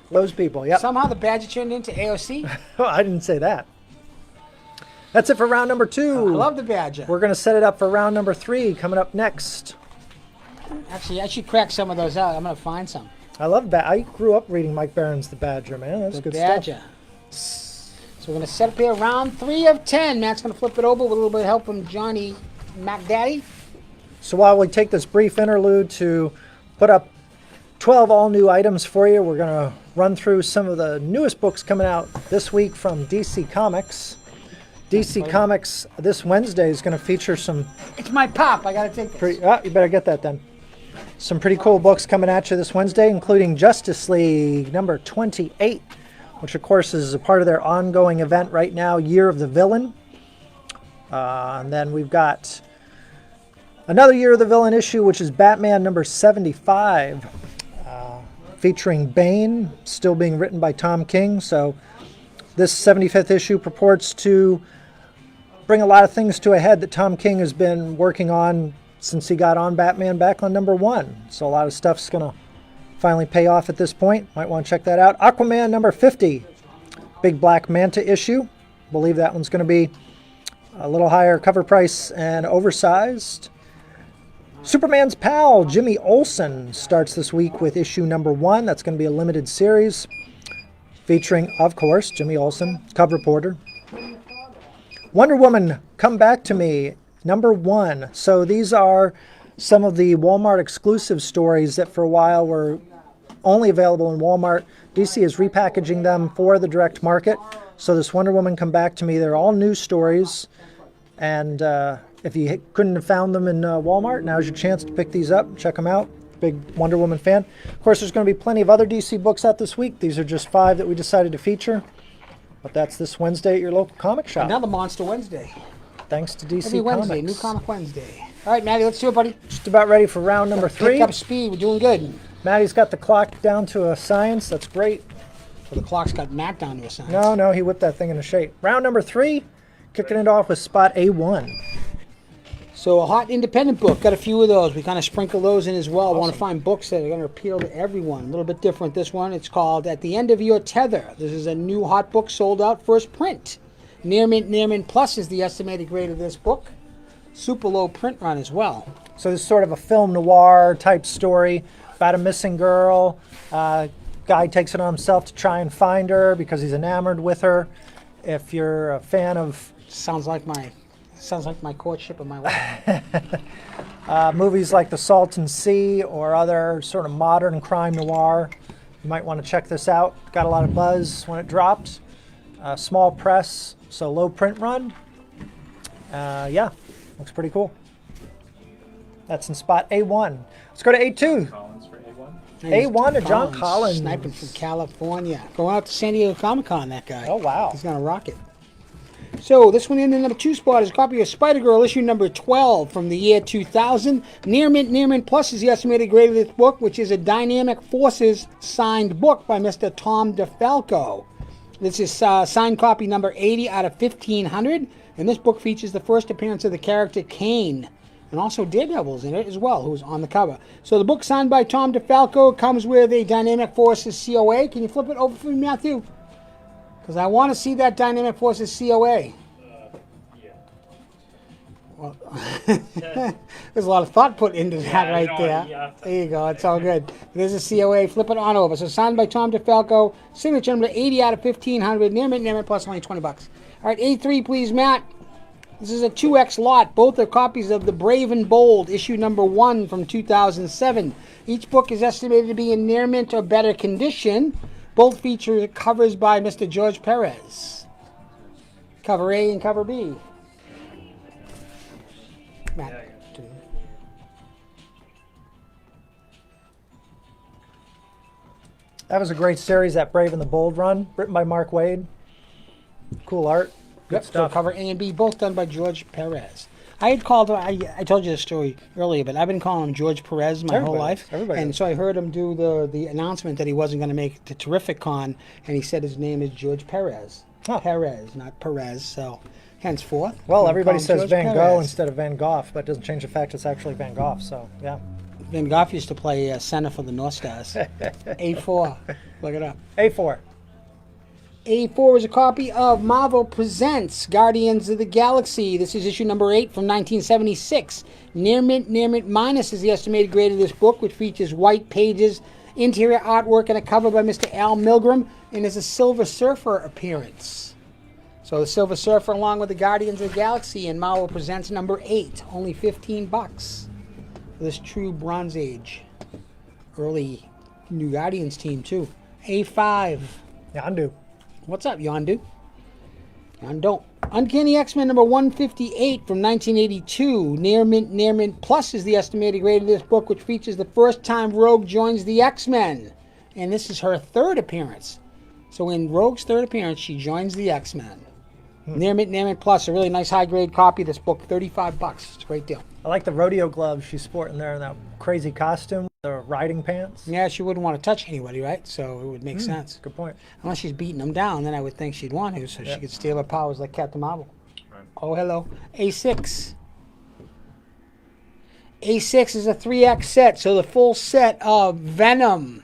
Those people, yep. Somehow the Badger turned into AOC? I didn't say that. That's it for round number 2. I love the Badger. We're going to set it up for round number 3 coming up next. Actually, I should crack some of those out. I'm going to find some. I love that. I grew up reading Mike Barron's The Badger, man. That's good Badger. stuff. So we're going to set up here round 3 of 10. Matt's going to flip it over with a little bit of help from Johnny MacDaddy. So while we take this brief interlude to put up 12 all-new items for you, we're going to run through some of the newest books coming out this week from DC Comics. DC Comics this Wednesday is going to feature some... It's my pop. I got to take this. you better get that then. Some pretty cool books coming at you this Wednesday, including Justice League number 28, which of course is a part of their ongoing event right now, Year of the Villain. And then we've got another Year of the Villain issue, which is Batman number 75, featuring Bane, still being written by Tom King. So this 75th issue purports to bring a lot of things to a head that Tom King has been working on since he got on Batman back on number 1. So a lot of stuff's going to finally pay off at this point. Might want to check that out. Aquaman number 50, Big Black Manta issue. Believe that one's going to be a little higher cover price and oversized. Superman's pal, Jimmy Olsen, starts this week with issue number 1. That's going to be a limited series featuring, of course, Jimmy Olsen, cub reporter. Wonder Woman, Come Back to Me, number 1. So these are some of the Walmart exclusive stories that for a while were only available in Walmart. DC is repackaging them for the direct market. So this Wonder Woman, Come Back to Me, they're all new stories. And if you couldn't have found them in Walmart, now's your chance to pick these up. Check them out. Big Wonder Woman fan. Of course, there's going to be plenty of other DC books out this week. These are just 5 that we decided to feature. But that's this Wednesday at your local comic shop. Another Monster Wednesday. Thanks to DC Every Wednesday, Comics. New Comic Wednesday. All right, Maddie, let's do it, buddy. Just about ready for round number 3. Pick up speed. We're doing good. Maddie's got the clock down to a science. That's great. So the clock's got Matt down to a science. No, he whipped that thing into shape. Round number 3, kicking it off with spot A1. So a hot independent book. Got a few of those. We kind of sprinkle those in as well. I want to find books that are going to appeal to everyone. A little bit different. This one, it's called At the End of Your Tether. This is a new hot book sold out first print. Near Mint Plus is the estimated grade of this book. Super low print run as well. So this is sort of a film noir type story about a missing girl. Guy takes it on himself to try and find her because he's enamored with her. If you're a fan of... Sounds like my courtship of my wife. movies like The Salton Sea or other sort of modern crime noir, you might want to check this out. Got a lot of buzz when it dropped. Small press, so low print run. Yeah, looks pretty cool. That's in spot A1. Let's go to A2. Collins for A1. A1 to John Collins. Sniping from California. Going out to San Diego Comic-Con, that guy. Oh, wow. He's going to rock it. So this one in the number 2 spot is a copy of Spider-Girl, issue number 12 from the year 2000. Near Mint Plus is the estimated grade of this book, which is a Dynamic Forces signed book by Mr. Tom DeFalco. This is signed copy number 80 out of 1,500, and this book features the first appearance of the character Kane, and also Daredevil's in it as well, who's on the cover. So the book signed by Tom DeFalco comes with a Dynamic Forces COA. Can you flip it over for me, Matthew? Because I want to see that Dynamic Forces COA. Yeah. Well, there's a lot of thought put into that right you know, there. yeah. There you go. It's all good. There's a COA. Flip it on over. So signed by Tom DeFalco. Signature number 80 out of 1,500. Near Mint Plus, only $20. All right, A3, please, Matt. This is a 2X lot. Both are copies of The Brave and Bold, issue number 1 from 2007. Each book is estimated to be in near mint or better condition. Both feature covers by Mr. George Perez. Cover A and cover B. Matt. That was a great series, that Brave and the Bold run, written by Mark Waid. Cool art. Good Yep, so stuff. cover A and B, both done by George Perez. I had called, I told you the story earlier, but I've been calling him George Perez my whole life. Everybody And does. so I heard him do the announcement that he wasn't going to make the Terrific Con, and he said his name is George Perez. Huh. Perez, not Perez, so henceforth. Well, we'll everybody call him says George Van Gogh Perez. instead of Van Gogh, but it doesn't change the fact it's actually Van Gogh, so yeah. Van Gogh used to play center for the North Stars. A4, look it up. A4. A4 is a copy of Marvel Presents Guardians of the Galaxy. This is issue number 8 from 1976. Near mint minus is the estimated grade of this book, which features white pages, interior artwork, and a cover by Mr. Al Milgrom, and is a Silver Surfer appearance. So the Silver Surfer along with the Guardians of the Galaxy in Marvel Presents number 8. Only 15 bucks for this true Bronze Age. Early New Guardians team, too. A5. Yandu. What's up, Yondu? Yondu. Uncanny X-Men number 158 from 1982. Near mint plus is the estimated grade of this book, which features the first time Rogue joins the X-Men. And this is her third appearance. So in Rogue's third appearance, she joins the X-Men. Near mint plus, a really nice high-grade copy of this book, 35 bucks. It's a great deal. I like the rodeo gloves she's sporting there in that crazy costume, the riding pants. Yeah, she wouldn't want to touch anybody, right? So it would make sense. Good point. Unless she's beating them down, then I would think she'd want to, so she could steal her powers like Captain Marvel. Right. Oh, hello. A6. A6 is a 3X set, so the full set of Venom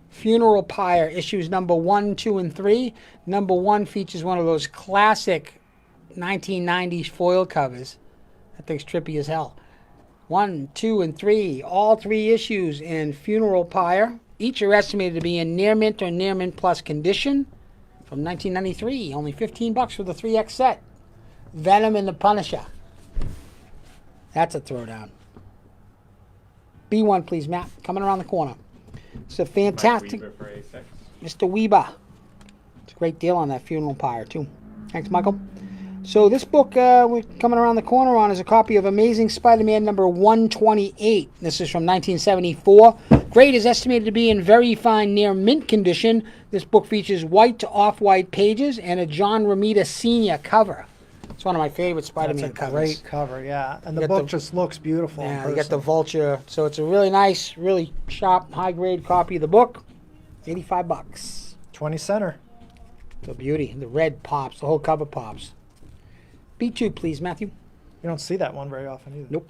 Funeral Pyre issues number 1, 2, and 3. Number 1 features one of those classic 1990s foil covers. That thing's trippy as hell. 1, 2, and 3. All 3 issues in Funeral Pyre. Each are estimated to be in near mint or near mint plus condition. From 1993. Only 15 bucks for the 3X set. Venom and the Punisher. That's a throwdown. B1, please, Matt. Coming around the corner. It's a fantastic... Mike Weaver for A6. Mr. Weber. It's a great deal on that Funeral Pyre, too. Thanks, Michael. So this book we're coming around the corner on is a copy of Amazing Spider-Man number 128. This is from 1974. Grade is estimated to be in very fine near mint condition. This book features white to off-white pages and a John Romita Sr. cover. It's one of my favorite Spider-Man That's a covers. great cover, yeah. And the You got book the- just looks beautiful in Yeah, you person. got the Vulture. So it's a really nice, really sharp, high-grade copy of the book. 85 bucks. 20 center. The beauty. The red pops. The whole cover pops. B2, please, Matthew. You don't see that one very often either. Nope.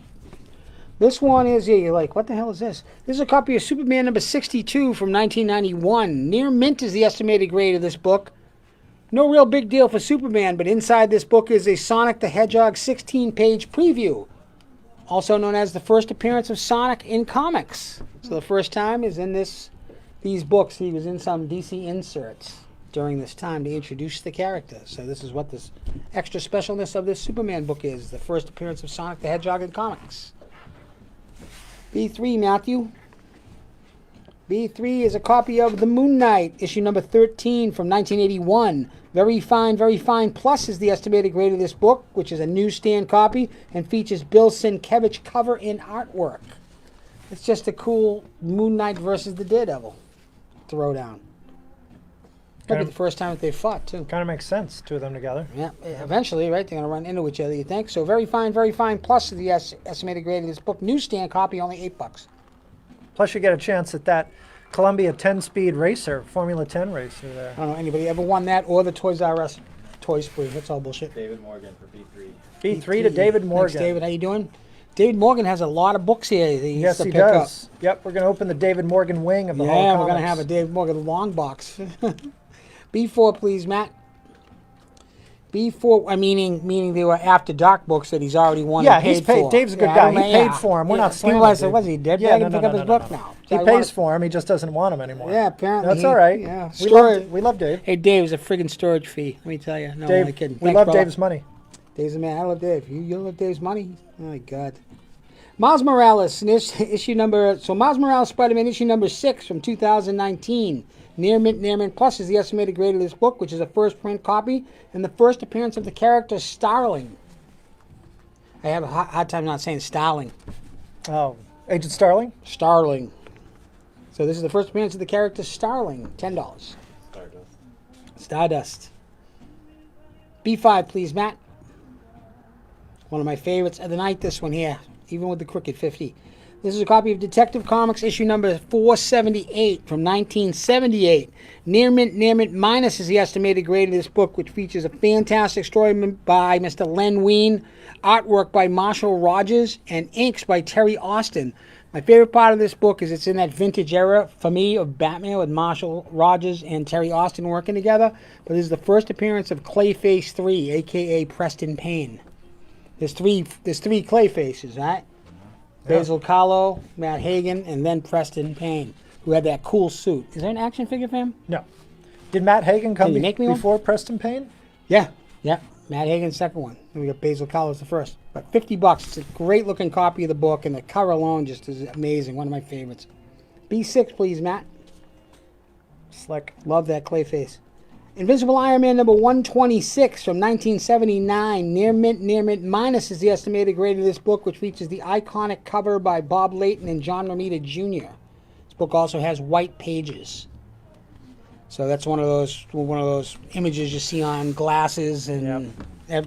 This one is, yeah, you're like, what the hell is this? This is a copy of Superman number 62 from 1991. Near mint is the estimated grade of this book. No real big deal for Superman, but inside this book is a Sonic the Hedgehog 16-page preview, also known as the first appearance of Sonic in comics. So the first time is in these books. He was in some DC inserts during this time to introduce the character. So this is what this extra specialness of this Superman book is, the first appearance of Sonic the Hedgehog in comics. B3, Matthew. B3 is a copy of The Moon Knight, issue number 13 from 1981. Very fine plus is the estimated grade of this book, which is a newsstand copy and features Bill Sienkiewicz cover and artwork. It's just a cool Moon Knight versus the Daredevil throwdown. That'll be the first time that they fought, too. Kind of makes sense, two of them together. Yeah, eventually, right? They're going to run into each other, you think? So very fine plus is the estimated grade of this book. Newsstand copy, only 8 bucks. Plus you get a chance at that Columbia 10-speed racer, Formula 10 racer there. I don't know anybody ever won that or the Toys R Us Toy Spree. That's all bullshit. David Morgan for B3. B3 to David Morgan. Thanks, David. How you doing? David Morgan has a lot of books here that he Yes, used to he pick does. up. Yep, we're going to open the David Morgan wing of the whole Yeah, comics. we're going to have a David Morgan long box. B4, please, Matt. B4, meaning they were after dark books that he's already won Yeah, and he's paid paid. for. Dave's a good Yeah, I guy. don't He know, paid for him. We're not People slamming might say, Dave. was he dead? Yeah, I can pick up his book now. He I pays want- for him. He just doesn't want him anymore. Yeah, apparently. That's all right. Yeah. We love Dave. Hey, Dave, it's a friggin' storage fee. Let me tell you. No, I'm Dave, only kidding. we Thanks, love brother. Dave's money. Dave's a man. I love Dave. You love Dave's money? Oh, my God. Miles Morales, issue number, so Miles Morales Spider-Man issue number 6 from 2019. Near mint plus is the estimated grade of this book, which is a first print copy, and the first appearance of the character Starling. I have a hard time not saying Starling. Oh, Agent Starling? Starling. So this is the first appearance of the character Starling. $10. Stardust. B5, please, Matt. One of my favorites of the night, this one here, even with the crooked 50. This is a copy of Detective Comics issue number 478 from 1978. Near mint minus is the estimated grade of this book, which features a fantastic story by Mr. Len Wein, artwork by Marshall Rogers, and inks by Terry Austin. My favorite part of this book is it's in that vintage era for me of Batman with Marshall Rogers and Terry Austin working together. But this is the first appearance of Clayface 3, a.k.a. Preston Payne. There's three Clayfaces, right? Yeah. Basil Kahlo, Matt Hagen, and then Preston Payne, who had that cool suit. Is there an action figure for him? No. Did Matt Hagen come Can you make me one? before Preston Payne? Yeah. Matt Hagen's second one. And we got Basil Kahlo's the first. But $50. It's a great looking copy of the book, and the cover alone just is amazing. One of my favorites. B6, please, Matt. Slick. Love that Clayface. Invincible Iron Man number 126 from 1979. Near mint minus is the estimated grade of this book, which features the iconic cover by Bob Layton and John Romita Jr. This book also has white pages. So that's one of those images you see on glasses and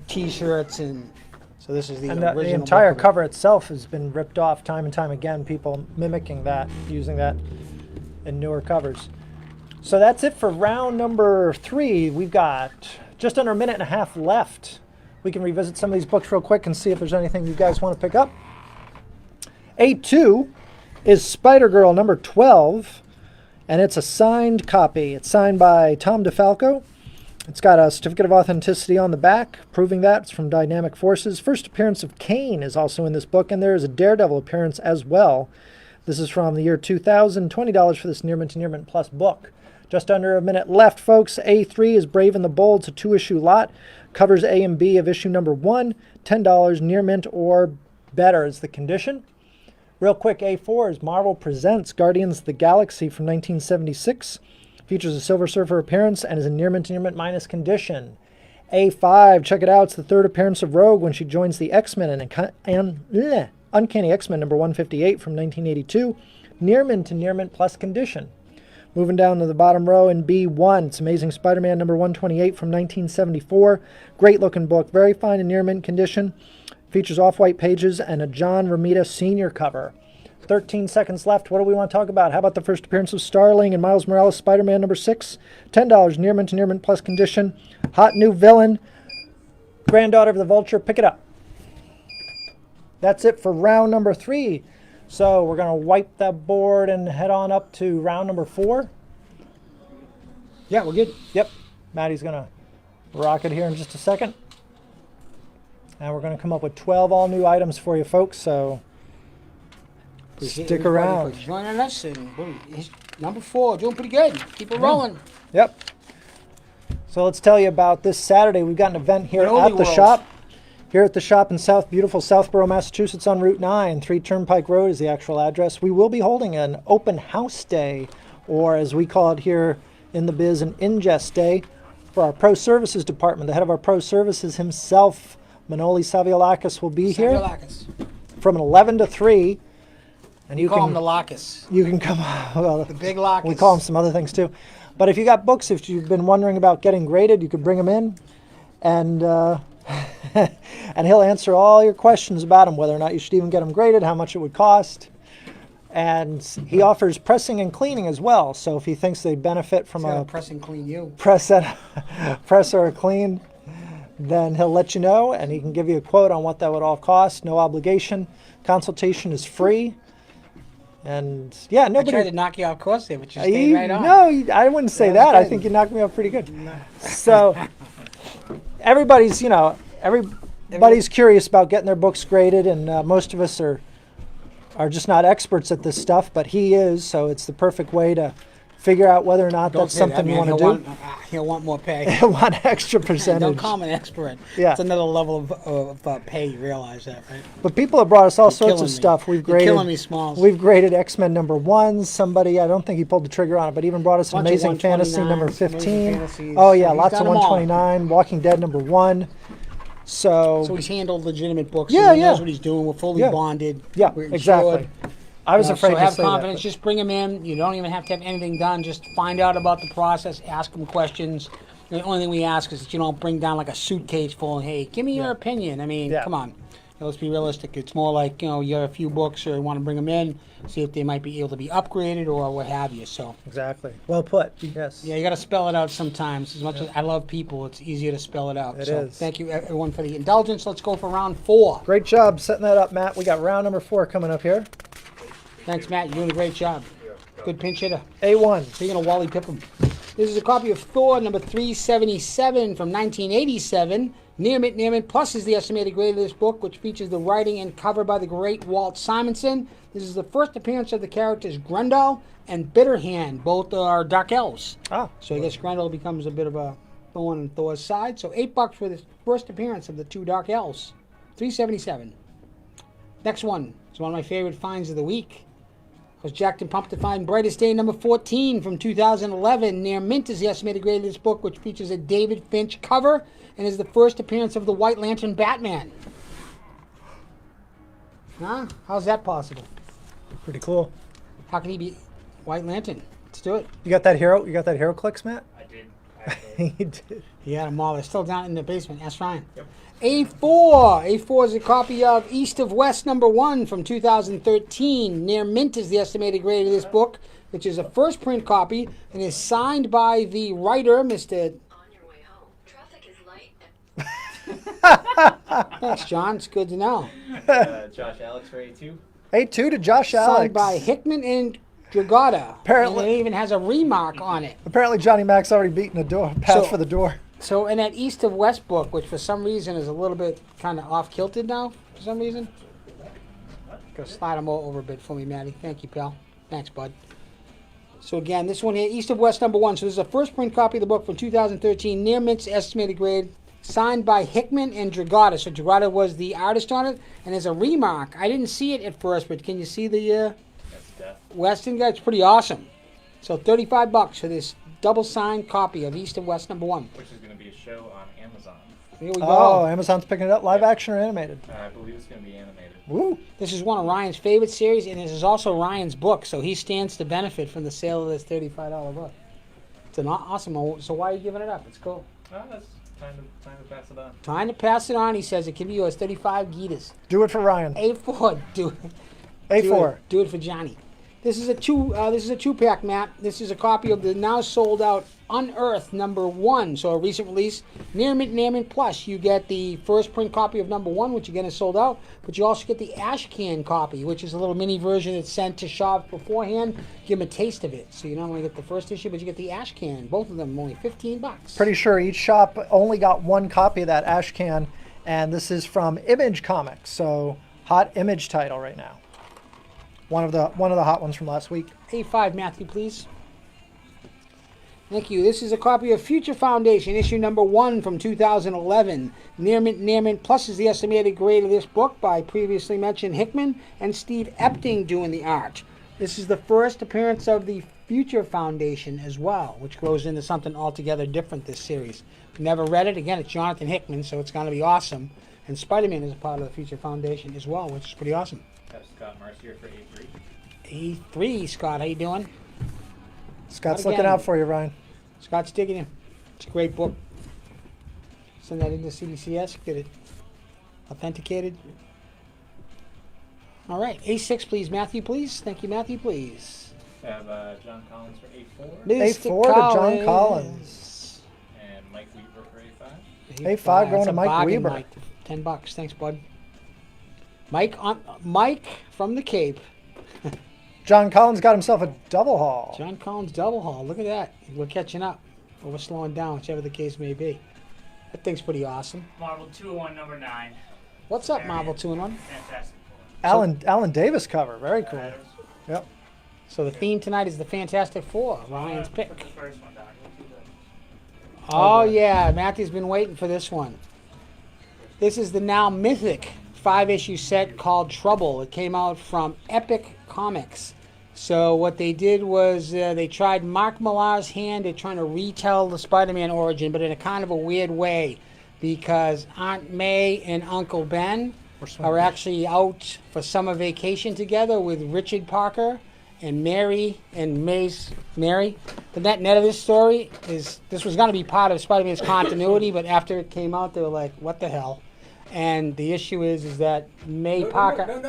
T-shirts, and so this is the And original the entire book of it. cover itself has been ripped off time and time again, people mimicking that, using that in newer covers. So that's it for round number 3. We've got just under a minute and a half left. We can revisit some of these books real quick and see if there's anything you guys want to pick up. A2 is Spider-Girl number 12, and it's a signed copy. It's signed by Tom DeFalco. It's got a certificate of authenticity on the back, proving that it's from Dynamic Forces. First appearance of Kane is also in this book, and there is a Daredevil appearance as well. This is from the year 2000. $20 for this Near Mint Plus book. Just under a minute left, folks. A3 is Brave and the Bold. It's a 2-issue lot. Covers A and B of issue number 1. $10, near mint or better is the condition. Real quick, A4 is Marvel Presents Guardians of the Galaxy from 1976. Features a Silver Surfer appearance and is a near mint minus condition. A5, check it out. It's the third appearance of Rogue when she joins the X-Men and Uncanny X-Men number 158 from 1982. Near mint plus condition. Moving down to the bottom row in B1, it's Amazing Spider-Man number 128 from 1974. Great looking book, very fine in near mint condition. Features off-white pages and a John Romita Sr. cover. 13 seconds left. What do we want to talk about? How about the first appearance of Starling and Miles Morales Spider-Man number 6? $10, near mint plus condition. Hot new villain. Granddaughter of the Vulture, pick it up. That's it for round number 3. So we're going to wipe that board and head on up to round number 4. Yeah, we're good. Yep. Maddie's going to rock it here in just a second. And we're going to come up with 12 all new items for you folks, so Appreciate stick everybody around. for joining us, and number 4, doing pretty good. Keep it rolling. Yep. So let's tell you about this Saturday. We've got an event here Holy at the Worlds. shop. Here at the shop in beautiful Southborough, Massachusetts on Route 9. 3 Turnpike Road is the actual address. We will be holding an open house day, or as we call it here in the biz, an ingest day, for our pro services department. The head of our pro services himself, Manoli Saviolakis, will be here Saviolakis. from 11 to 3. And you Call him can the Lacus. you can come. Well, The big Lacus. we call them some other things too. But if you got books, if you've been wondering about getting graded, you could bring them in, and and he'll answer all your questions about them, whether or not you should even get them graded, how much it would cost. And he offers pressing and cleaning as well. So if he thinks they'd benefit from He's a gotta press and clean you. press or a clean, then he'll let you know, and he can give you a quote on what that would all cost. No obligation. Consultation is free. And yeah, I nobody. tried to knock you off course there, but you stayed right on. No, I wouldn't say Yeah, that. I good. think you knocked me off pretty good. So everybody's curious about getting their books graded, and most of us are just not experts at this stuff, but he is, so it's the perfect way to figure out whether or not Don't that's say that, something you man. want to He'll do. He'll want more pay. Want extra percentage. Don't call him an expert. Yeah. It's another level of pay. You realize that, right? But people have brought us all You're sorts killing of me. stuff. We've You're graded. killing me, Smalls. We've graded X-Men #1. Somebody, I don't think he pulled the trigger on it, but even brought us Bunch of Amazing Fantasy 129s, number Amazing 15. Fantasies. Oh yeah, He's lots done of them all. 129. Walking Dead #1. So So he's handled legitimate books. Yeah, He knows yeah. what he's doing. We're fully Yeah. bonded. yeah, We're exactly. insured. I was You know, afraid so to have say confidence. that. Just bring him in. You don't even have to have anything done. Just find out about the process. Ask him questions. The only thing we ask is that you don't bring down like a suitcase full and, hey, give me your opinion. I mean, Yeah. come on. Let's be realistic. It's more like, you have a few books or you want to bring them in, see if they might be able to be upgraded or what have you. So, Exactly. Well put. Yes. yeah, you got to spell it out sometimes. As much as I love people, it's easier to spell it out. It so is. Thank you, everyone, for the indulgence. Let's go for round 4. Great job setting that up, Matt. We got round number 4 coming up here. Thanks, Matt. You're doing a great job. Good pinch hitter. A1. Speaking of Wally Pippin, this is a copy of Thor number 377 from 1987. Near Mint Plus is the estimated grade of this book, which features the writing and cover by the great Walt Simonson. This is the first appearance of the characters Grendel and Bitterhand. Both are Dark Elves. Ah. So I guess Grendel becomes a bit of a thorn in Thor's side. So $8 for the first appearance of the 2 Dark Elves. 377. Next one is one of my favorite finds of the week. I was jacked and pumped to find Brightest Day number 14 from 2011. Near Mint is the estimated grade of this book, which features a David Finch cover and is the first appearance of the White Lantern Batman. Huh? How's that possible? Pretty cool. How can he be White Lantern? Let's do it. You got that hero? You got that hero clicks, Matt? I did. Actually. He did. He had them all. They're still down in the basement. That's fine. Yep. A4. A4 is a copy of East of West number 1 from 2013. Near Mint is the estimated grade of this book, which is a first print copy and is signed by the writer, Mr. On your way home, traffic is light. Thanks, John. It's good to know. Josh Alex for A2. A2 to Josh Alex. Signed by Hickman and Dragata. Apparently- And it even has a remark on it. Apparently Johnny Mac's already beaten the door path So- for the door. So in that East of West book, which for some reason is a little bit kind of off-kilted now, for some reason. Go slide them over a bit for me, Maddie. Thank you, pal. Thanks, bud. So again, this one here, East of West number 1. So this is a first print copy of the book from 2013. Near Mint's estimated grade, signed by Hickman and Dragata. So Dragata was the artist on it, and there's a remark. I didn't see it at first, but can you see the That's death. Weston guy? It's pretty awesome. So $35 for this double-signed copy of East of West number 1. Which is going to be a show on Amazon. Here we go. Oh, Amazon's picking it up. Live action or animated? I believe it's going to be animated. Woo. This is one of Ryan's favorite series, and this is also Ryan's book, so he stands to benefit from the sale of this $35 book. It's an awesome one. So why are you giving it up? It's cool. Oh, that's time to pass it on. Time to pass it on, he says. It can be yours. 35 Gitas. Do it for Ryan. A4. Do it. A4. Do it for Johnny. This is a two-pack, Matt. This is a copy of the now sold out Unearthed number 1, so a recent release. Near Mint Plus, you get the first print copy of number 1, which again is sold out, but you also get the ash can copy, which is a little mini version that's sent to Shav beforehand. Give him a taste of it. So you not only get the first issue, but you get the ash can. Both of them only $15. Pretty sure each shop only got one copy of that ash can, and this is from Image Comics, so hot Image title right now. One of the hot ones from last week. A5, Matthew, please. Thank you. This is a copy of Future Foundation, issue number 1 from 2011. Near Mint Plus is the estimated grade of this book by previously mentioned Hickman and Steve Epting doing the art. This is the first appearance of the Future Foundation as well, which goes into something altogether different this series. Never read it. Again, it's Jonathan Hickman, so it's going to be awesome. And Spider-Man is a part of the Future Foundation as well, which is pretty awesome. Have Scott Mercier for A3. A3, Scott, how you doing? Scott's Not looking again. out for you, Ryan. Scott's digging in. It's a great book. Send that into CBCS, get it authenticated. All right, A6, please. Matthew, please. Thank you, Matthew, please. Have John Collins for A4. Mr. A4 to John Collins. And Mike Weaver for A5. A5 going That's to a Mike bargain, Weber. Mike. $10. Thanks, bud. Mike from the Cape. John Collins got himself a double haul. John Collins double haul. Look at that. We're catching up. Or we're slowing down, whichever the case may be. That thing's pretty awesome. Marvel 201 number 9. What's up, Marvel 2-in-1? Fantastic. Alan Davis cover. Very cool. Yep. So the theme tonight is the Fantastic Four, Ryan's pick. What's the first one, Doc? Let's do that. Oh yeah, Matthew's been waiting for this one. This is the now mythic 5-issue set called Trouble. It came out from Epic Comics. So what they did was they tried Mark Millar's hand at trying to retell the Spider-Man origin, but in a kind of a weird way, because Aunt May and Uncle Ben are actually out for summer vacation together with Richard Parker and Mary and Mary. The net of this story is this was going to be part of Spider-Man's continuity, but after it came out, they were like, "What the hell?" And the issue is that May Parker. No.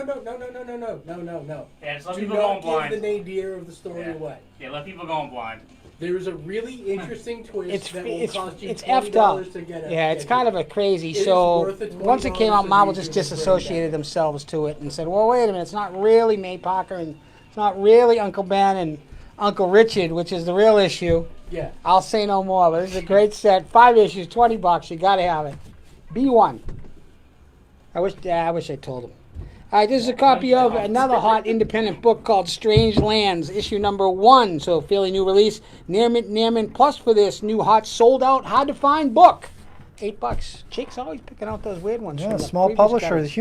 Yeah, just let Do people go in not blind. give the nadir of the story Yeah. away. Yeah, let people go in blind. There is a really interesting twist that will cost you It's $20 effed up. to get it. Yeah, it's kind of a crazy. It is So worth the once it came out, $20 Marvel to just read it. disassociated themselves to it and said, "Well, wait a minute, it's not really May Parker and it's not really Uncle Ben and Uncle Richard, which is the real issue." Yeah. I'll say no more. But this is a great set. 5 issues, $20. You got to have it. B1. I wish I told him. All right, this is a copy of another hot independent book called Strange Lands, issue number 1. So fairly new release. Near mint plus for this new hot sold out, hard to find book. $8. Jake's always picking out those weird ones. Yeah, from the small previous publisher. guys.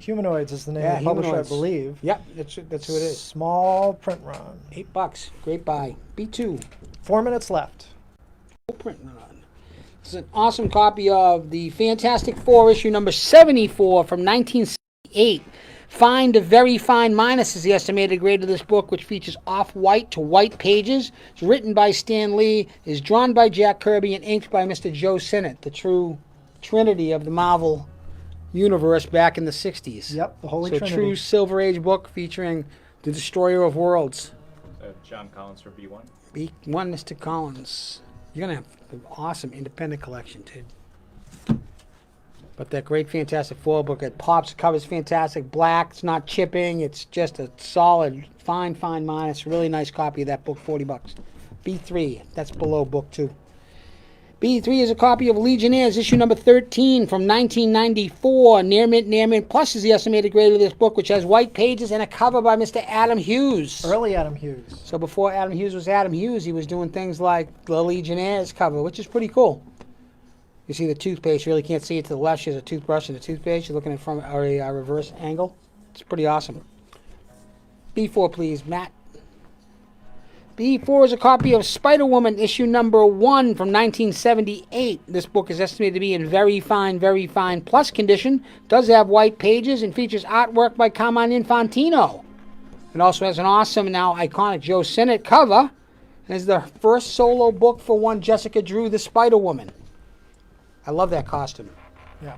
Humanoids is the name Yeah, of the publisher, Humanoids. I believe. Yep, that's who it is. Small print run. $8. Great buy. B2. 4 minutes left. Print run. This is an awesome copy of the Fantastic Four issue number 74 from 1968. Fine to very fine minus is the estimated grade of this book, which features off-white to white pages. It's written by Stan Lee, is drawn by Jack Kirby, and inked by Mr. Joe Sinnott, the true trinity of the Marvel universe back in the 60s. Yep, the Holy So Trinity. true Silver Age book featuring the Destroyer of Worlds. John Collins for B1. B1, Mr. Collins. You're going to have an awesome independent collection, too. But that great Fantastic Four book, it pops, covers fantastic, black, it's not chipping, it's just a solid, fine minus, really nice copy of that book, $40. B3, that's below book 2. B3 is a copy of Legionnaires, issue number 13 from 1994. Near mint plus is the estimated grade of this book, which has white pages and a cover by Mr. Adam Hughes. Early Adam Hughes. So before Adam Hughes was Adam Hughes, he was doing things like the Legionnaires cover, which is pretty cool. You see the toothpaste, you really can't see it to the left. She has a toothbrush and a toothpaste. You're looking at it from a reverse angle. It's pretty awesome. B4, please, Matt. B4 is a copy of Spider-Woman, issue number 1 from 1978. This book is estimated to be in very fine plus condition. Does have white pages and features artwork by Carmine Infantino. It also has an awesome, now iconic Joe Sinnott cover. And is the first solo book for one Jessica Drew, the Spider-Woman. I love that costume. Yeah.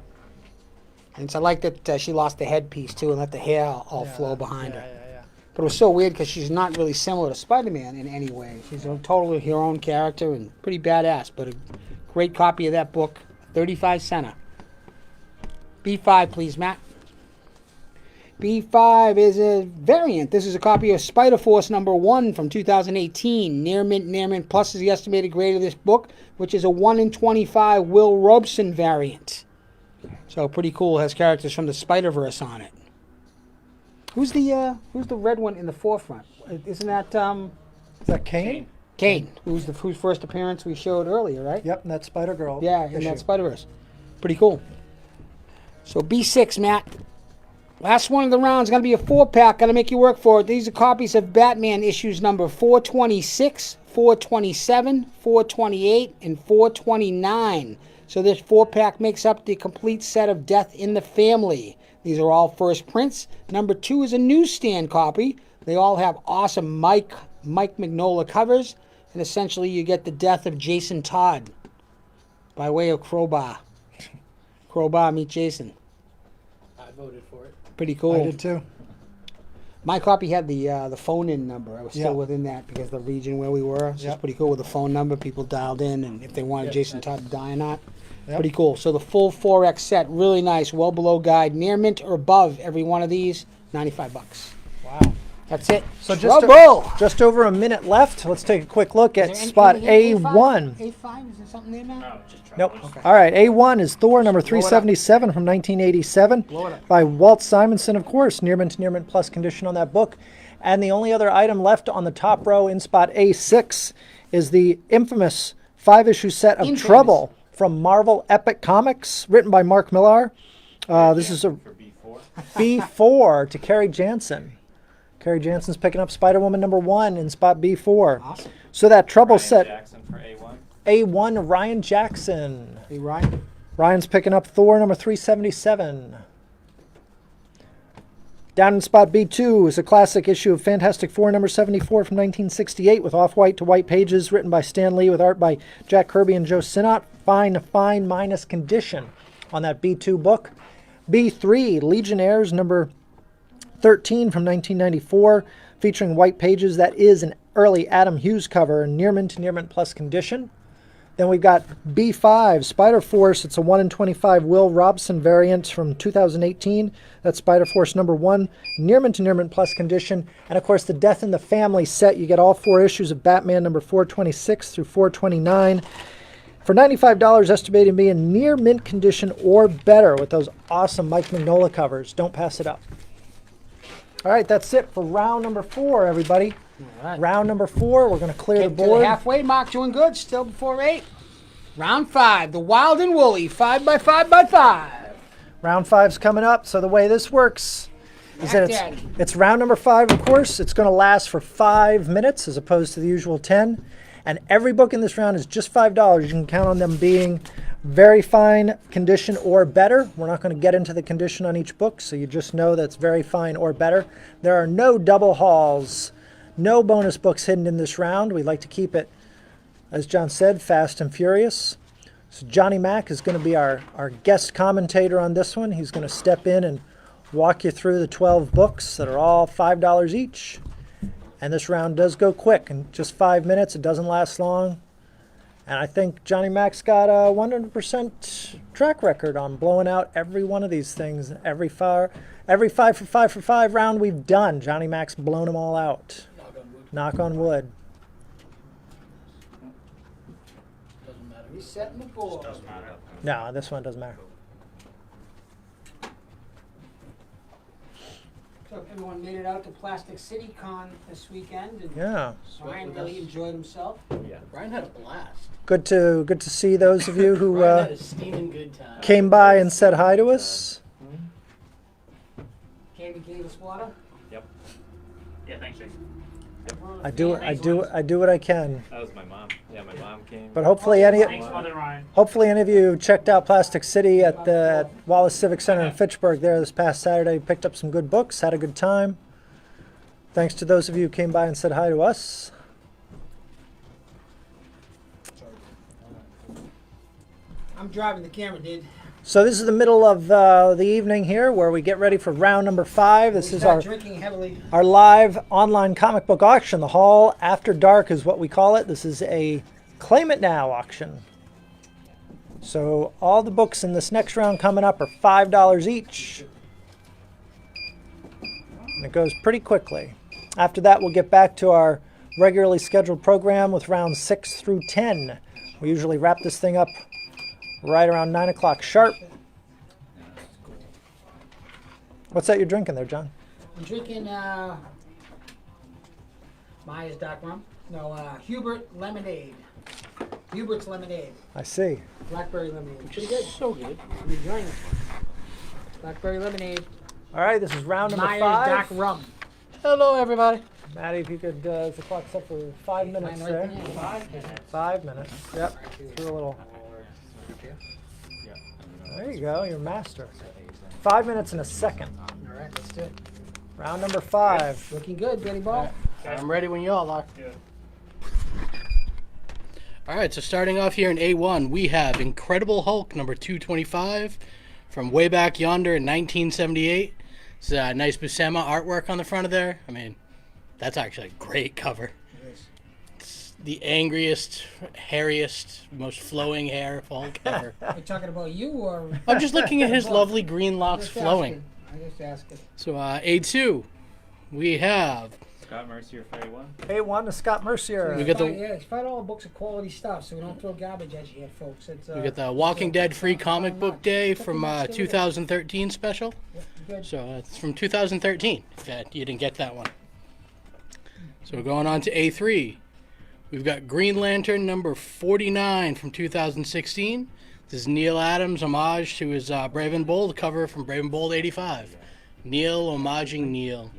And so I like that she lost the headpiece, too, and let the hair all flow behind her. Yeah. But it was so weird because she's not really similar to Spider-Man in any way. She's a totally her own character and pretty badass. But a great copy of that book, 35 cents. B5, please, Matt. B5 is a variant. This is a copy of Spider-Force number 1 from 2018. Near mint plus is the estimated grade of this book, which is a 1 in 25 Will Robson variant. So pretty cool. It has characters from the Spider-Verse on it. Who's the red one in the forefront? Isn't that Is that Kane? Kane? Whose first appearance we showed earlier, right? Yep, and that Spider-Girl. Yeah, in issue. that Spider-Verse. Pretty cool. So B6, Matt. Last one of the round is going to be a 4-pack. Got to make you work for it. These are copies of Batman issues number 426, 427, 428, and 429. So this 4-pack makes up the complete set of Death in the Family. These are all first prints. Number 2 is a newsstand copy. They all have awesome Mike Mignola covers. And essentially you get the death of Jason Todd by way of Crowbar. Crowbar meet Jason. I voted for it. Pretty cool. I did too. My copy had the phone-in number. I was Yeah. still within that because the region where we were. So Yep. it's pretty cool with the phone number. People dialed in, and if they wanted Yep. Jason Todd to die or not. Yep. Pretty cool. So the full 4X set, really nice, well below guide, near mint or above every one of these, $95. Wow. That's it. So Trouble! just over a minute left. Let's take a quick look Is at there spot anything A1. A5? Is there something there, man? No, just Nope. troubles. All right, A1 is Thor number Blow it up. 377 from 1987 Blow it up. by Walt Simonson, of course. Near mint plus condition on that book. And the only other item left on the top row in spot A6 is the infamous 5-issue set of Trouble from Marvel Epic Comics, written by Mark Millar. This is a For B4. B4 to Carrie Jansen. Carrie Jansen's picking up Spider-Woman #1 in spot B4. Awesome. So that Trouble Ryan set, Jackson for A1. A1 Ryan Jackson. Hey, Ryan. Ryan's picking up Thor #377. Down in spot B2 is a classic issue of Fantastic Four #74 from 1968 with off-white to white pages, written by Stan Lee with art by Jack Kirby and Joe Sinnott. Fine minus condition on that B2 book. B3, Legionnaires #13 from 1994, featuring white pages. That is an early Adam Hughes cover, Nearman to Nearman plus condition. Then we've got B5, Spider Force. It's a 1 in 25 Will Robson variant from 2018. That's Spider Force #1, Nearman to Nearman plus condition. And of course, the Death in the Family set. You get all 4 issues of Batman #426 through 429 for $95, estimated to be in near mint condition or better with those awesome Mike Mignola covers. Don't pass it up. All right, that's it for round number 4, everybody. All right. Round number 4, we're going to clear the Getting to the board. halfway mark, doing good. Still before 8. Round 5, the Wild and Woolly, 5x5x5. Round 5's coming up. So the way this works is that it's round number 5, of course. It's going to last for 5 minutes as opposed to the usual 10. And every book in this round is just $5. You can count on them being very fine condition or better. We're not going to get into the condition on each book, so you just know that's very fine or better. There are no double hauls, no bonus books hidden in this round. We like to keep it, as John said, fast and furious. So Johnny Mac is going to be our guest commentator on this one. He's going to step in and walk you through the 12 books that are all $5 each. And this round does go quick, in just 5 minutes. It doesn't last long. And I think Johnny Mac's got a 100% track record on blowing out every one of these things. Every 5 for 5 for 5 round we've done, Johnny Mac's blown them all out. Knock on wood. Doesn't matter. Resetting the board. Doesn't matter. No, this one doesn't matter. So everyone made it out to Plastic City Con this weekend, and Yeah. Ryan really enjoyed himself. Yeah. Brian had a blast. Good to see those of you who Brian had a steaming good time. came by and said hi to us. Candy gave us water. Yep. Yeah, thanks, Jason. I do what I can. That was my mom. Yeah, my mom came. But hopefully any of you checked out Plastic City at Wallace Civic Center in Fitchburg there this past Saturday. Picked up some good books, had a good time. Thanks to those of you who came by and said hi to us. I'm driving the camera, dude. So this is the middle of the evening here where we get ready for round number 5. This is our drinking heavily. live online comic book auction. The Hall After Dark is what we call it. This is a Claim It Now auction. So all the books in this next round coming up are $5 each. And it goes pretty quickly. After that, we'll get back to our regularly scheduled program with rounds 6 through 10. We usually wrap this thing up right around 9 o'clock sharp. What's that you're drinking there, John? I'm drinking Maya's Dark Rum. No, Hubert Lemonade. Hubert's Lemonade. I see. Blackberry Lemonade. Pretty good. So good. I'm enjoying it. Blackberry Lemonade. All right, this is round number Maya's 5. Dark Rum. Hello, everybody. Maddie, if you could, the clock's up for 5 minutes Mine there. right there. 5 minutes. 5 minutes. Yep. Through a little. There you go. You're a master. 5 minutes and a second. All right, let's do it. Round number 5. Looking good, Danny Ball. I'm ready when you all are. All right, so starting off here in A1, we have Incredible Hulk number 225 from way back yonder in 1978. It's a nice Buscema artwork on the front of there. I mean, that's actually a great cover. It's the angriest, hairiest, most flowing hair of Hulk ever. Are you talking about you or? I'm just looking at his lovely green locks flowing. I just asking. So A2, we have Scott Mercier for A1. A1 to Scott Mercier. We got the- Yeah, it's find all books of quality stuff, so we don't throw garbage at you here, folks. It's, we got the Walking Dead Free Comic Book Day from 2013 special. Good. So it's from 2013. If you didn't get that one. So going on to A3. We've got Green Lantern number 49 from 2016. This is Neil Adams' homage to his Brave and Bold cover from Brave and Bold 85. Neil homaging Neil.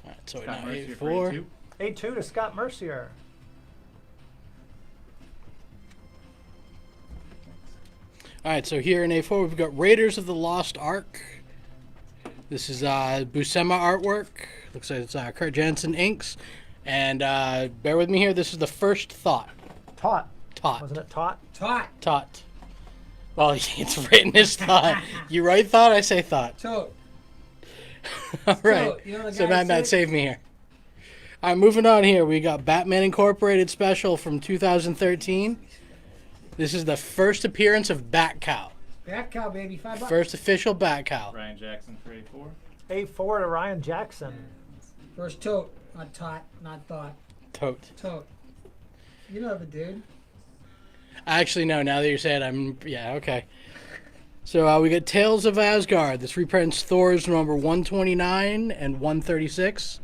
All right, so now A4. A2 to Scott Mercier. All right, so here in A4 we've got Raiders of the Lost Ark. This is Buscema artwork. Looks like it's Kurt Jansen inks. And bear with me here. This is the first thought. Taut. Taut. Wasn't it taut? Tot. Taut. Well, it's written as thought. You write thought, I say thought. Tote. All right. So, you know the So guy Matt, said- save me here. All right, moving on here. We got Batman Incorporated special from 2013. This is the first appearance of Bat Cow. Bat cow, baby. $5. First official Bat Cow. Ryan Jackson for A4. A4 to Ryan Jackson. First tote. Not tot. Not thought. Tote. Tote. You know the dude. I actually know now that you say it. Yeah, okay. So we got Tales of Asgard. This reprints Thor's number 129 and 136.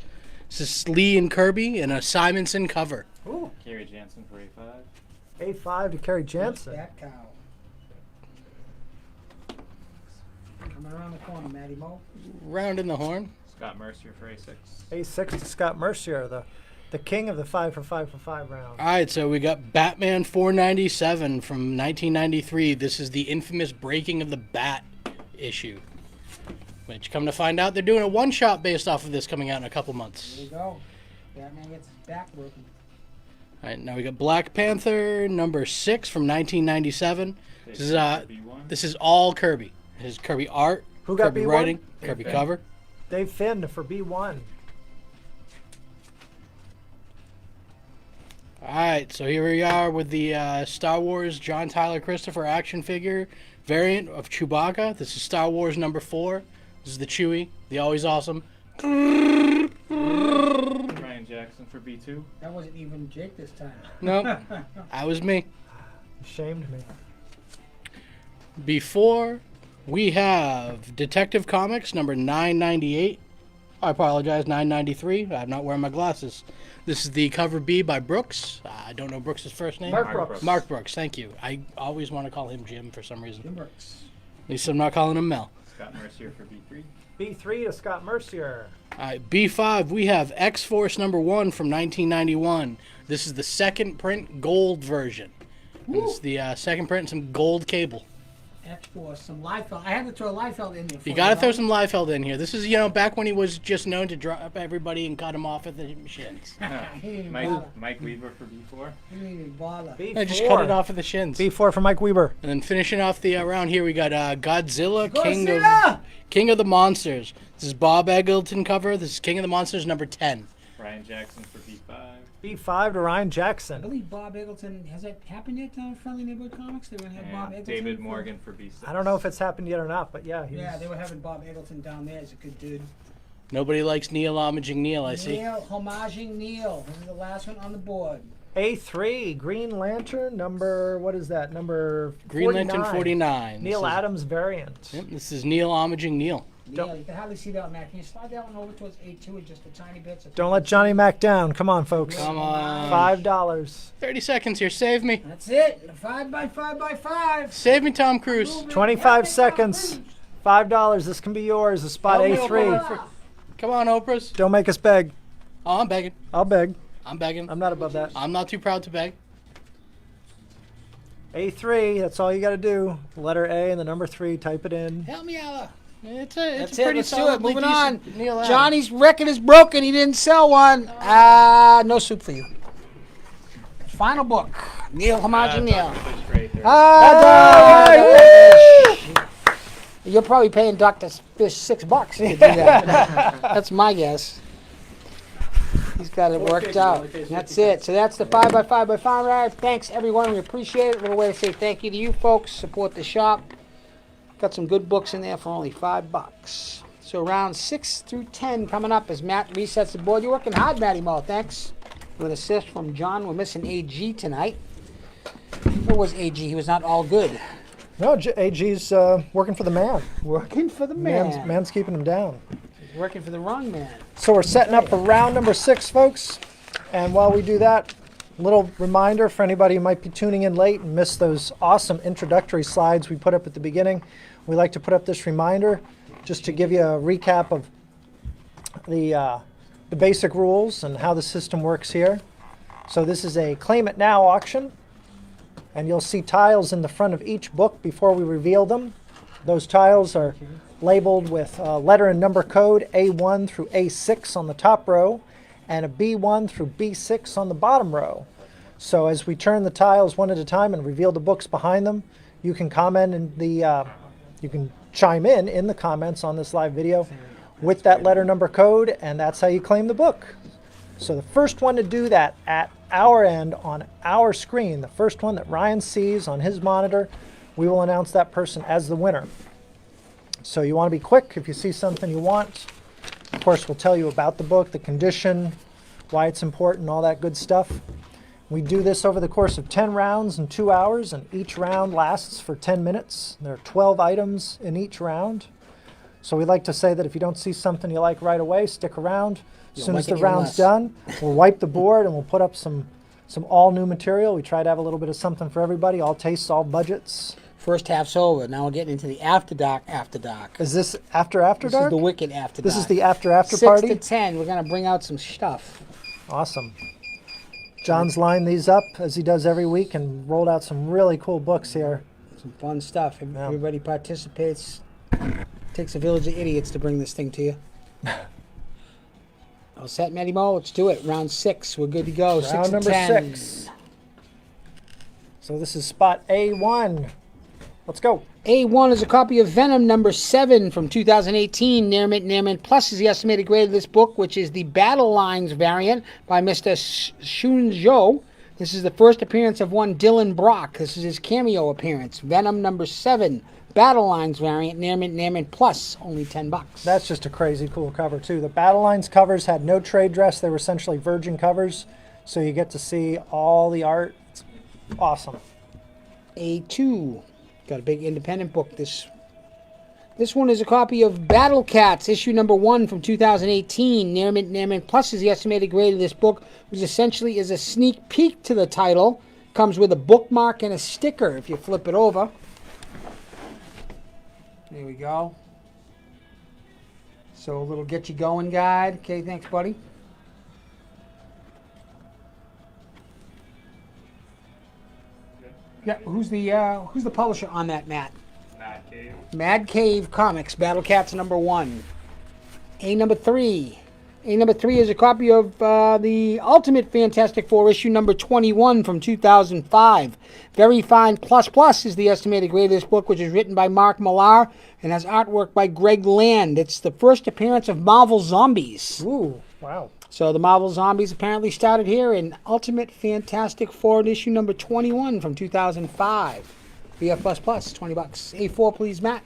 This is Lee and Kirby in a Simonson cover. Ooh. Kerry Jansen for A5. A5 to Kerry Jansen. Bat cow. Coming around the corner, Matty Mo. Round in the horn. Scott Mercier for A6. A6 to Scott Mercier, the king of the 5 for 5 for 5 round. All right, so we got Batman 497 from 1993. This is the infamous Breaking of the Bat issue. Which, come to find out, they're doing a one-shot based off of this coming out in a couple months. There you go. Batman gets his back broken. All right, now we got Black Panther number 6 from 1997. This is all Kirby. This is Kirby art, Who got Kirby B1? writing, Kirby cover. Dave Finn for B1. All right, so here we are with the Star Wars John Tyler Christopher action figure variant of Chewbacca. This is Star Wars number 4. This is the Chewie, the always awesome. Ryan Jackson for B2. That wasn't even Jake this time. Nope, that was me. Shamed me. Before we have Detective Comics number 998. I apologize, 993. I'm not wearing my glasses. This is the cover B by Brooks. I don't know Brooks' first name. Mark Brooks. Mark Brooks, thank you. I always want to call him Jim for some reason. Jim Brooks. At least I'm not calling him Mel. Scott Mercier for B3. B3 to Scott Mercier. All right, B5, we have X-Force number 1 from 1991. This is the second print gold version. And it's the second print, some gold cable. X-Force, some Liefeld. I had to throw Liefeld in there. You got to throw some Liefeld in here. This is, back when he was just known to drop everybody and cut him off at the shins. Mike Weaver for B4. He didn't even bother. B4. I just cut it off at the shins. B4 for Mike Weber. And then finishing off the round here, we got Godzilla, Godzilla! King of the Monsters. This is Bob Eggleton cover. This is King of the Monsters number 10. Ryan Jackson for B5. B5 to Ryan I Jackson. believe Bob Eggleton, has that happened yet down at Friendly Neighborhood Comics? They were going to have Bob And Eggleton. David Morgan for B6. I don't know if it's happened yet or not, but yeah. Yeah, they were having Bob Eggleton down there as a good dude. Nobody likes Neil homaging Neil, I see. Neil, homaging Neil. This is the last one on the board. A3, Green Lantern, number, what is that? Number 49. Green Lantern 49. Neil This is- Adams variant. Yep, this is Neil homaging Neil. Neil, you can hardly see that one, Matt. Can you slide that one over towards A2 with just a tiny bit? So Don't let Johnny Mac down. Come on, folks. Come on. $5. 30 seconds here. Save me. That's it. 5 by 5 by 5. Save me, Tom Cruise. 25 seconds. $5. This can be yours. The spot Help me, A3. Oprah. Come on, Oprah's. Don't make us beg. Oh, I'm begging. I'll beg. I'm begging. I'm not above that. I'm not too proud to beg. A3, that's all you got to do. Letter A and the number 3, type it in. Help me out. It's That's a it. pretty Let's do it. solidly Moving on. decent Neil Adams. Johnny's record is broken. He didn't sell one. No soup for you. Final book. Neil homaging Neil. You're probably paying Dr. Fish $6 to do that. That's my guess. He's got it worked out. That's it. So that's the 5 by 5 by 5 round. Thanks, everyone. We appreciate it. A little way to say thank you to you folks. Support the shop. Got some good books in there for only $5. So round 6 through 10 coming up as Matt resets the board. You're working hard, Matty Mo. Thanks. With an assist from John. We're missing AG tonight. Where was AG? He was not all good. No, AG's working for the man. Working for the man. Man's keeping him down. Working for the wrong man. So we're setting up for round number 6, folks. And while we do that, little reminder for anybody who might be tuning in late and missed those awesome introductory slides we put up at the beginning. We like to put up this reminder just to give you a recap of the basic rules and how the system works here. So this is a Claim It Now auction, and you'll see tiles in the front of each book before we reveal them. Those tiles are labeled with letter and number code A1 through A6 on the top row, and a B1 through B6 on the bottom row. So as we turn the tiles one at a time and reveal the books behind them, you can comment in the you can chime in the comments on this live video with that letter number code, and that's how you claim the book. So the first one to do that at our end on our screen, the first one that Ryan sees on his monitor, we will announce that person as the winner. So you want to be quick. If you see something you want, of course we'll tell you about the book, the condition, why it's important, all that good stuff. We do this over the course of 10 rounds in 2 hours, and each round lasts for 10 minutes. There are 12 items in each round. So we like to say that if you don't see something you like right away, stick around. As soon as the round's done, we'll wipe the board and we'll put up some all new material. We try to have a little bit of something for everybody, all tastes, all budgets. First half's over. Now we're getting into the after dark. Is this after dark? This is the wicked after dark. This is the after party? 6 to 10. We're going to bring out some stuff. Awesome. John's lined these up as he does every week and rolled out some really cool books here. Some fun stuff. Everybody participates. Takes a village of idiots to bring this thing to you. All set, Matty Mo? Let's do it. Round 6. We're good to go. Round 6 to number 10. 6. So this is spot A1. Let's go. A1 is a copy of Venom number 7 from 2018. Near mint plus is the estimated grade of this book, which is the Battle Lines variant by Mr. Shunzhou. This is the first appearance of one Dylan Brock. This is his cameo appearance. Venom number 7, Battle Lines variant, near mint plus, only $10. That's just a crazy cool cover too. The Battle Lines covers had no trade dress. They were essentially virgin covers, so you get to see all the art. It's awesome. A2. Got a big independent book. This one is a copy of Battle Cats, issue number 1 from 2018. Near mint plus is the estimated grade of this book, which essentially is a sneak peek to the title. Comes with a bookmark and a sticker if you flip it over. There we go. So a little get you going guide. Okay, thanks, buddy. Yeah, who's the publisher on that, Matt? Mad Cave. Mad Cave Comics, Battle Cats number 1. A number 3. A number 3 is a copy of the Ultimate Fantastic Four, issue number 21 from 2005. Very Fine Plus is the estimated grade of this book, which is written by Mark Millar and has artwork by Greg Land. It's the first appearance of Marvel Zombies. Ooh, wow. So the Marvel Zombies apparently started here in Ultimate Fantastic Four, issue number 21 from 2005. VF++, $20. A4, please, Matt.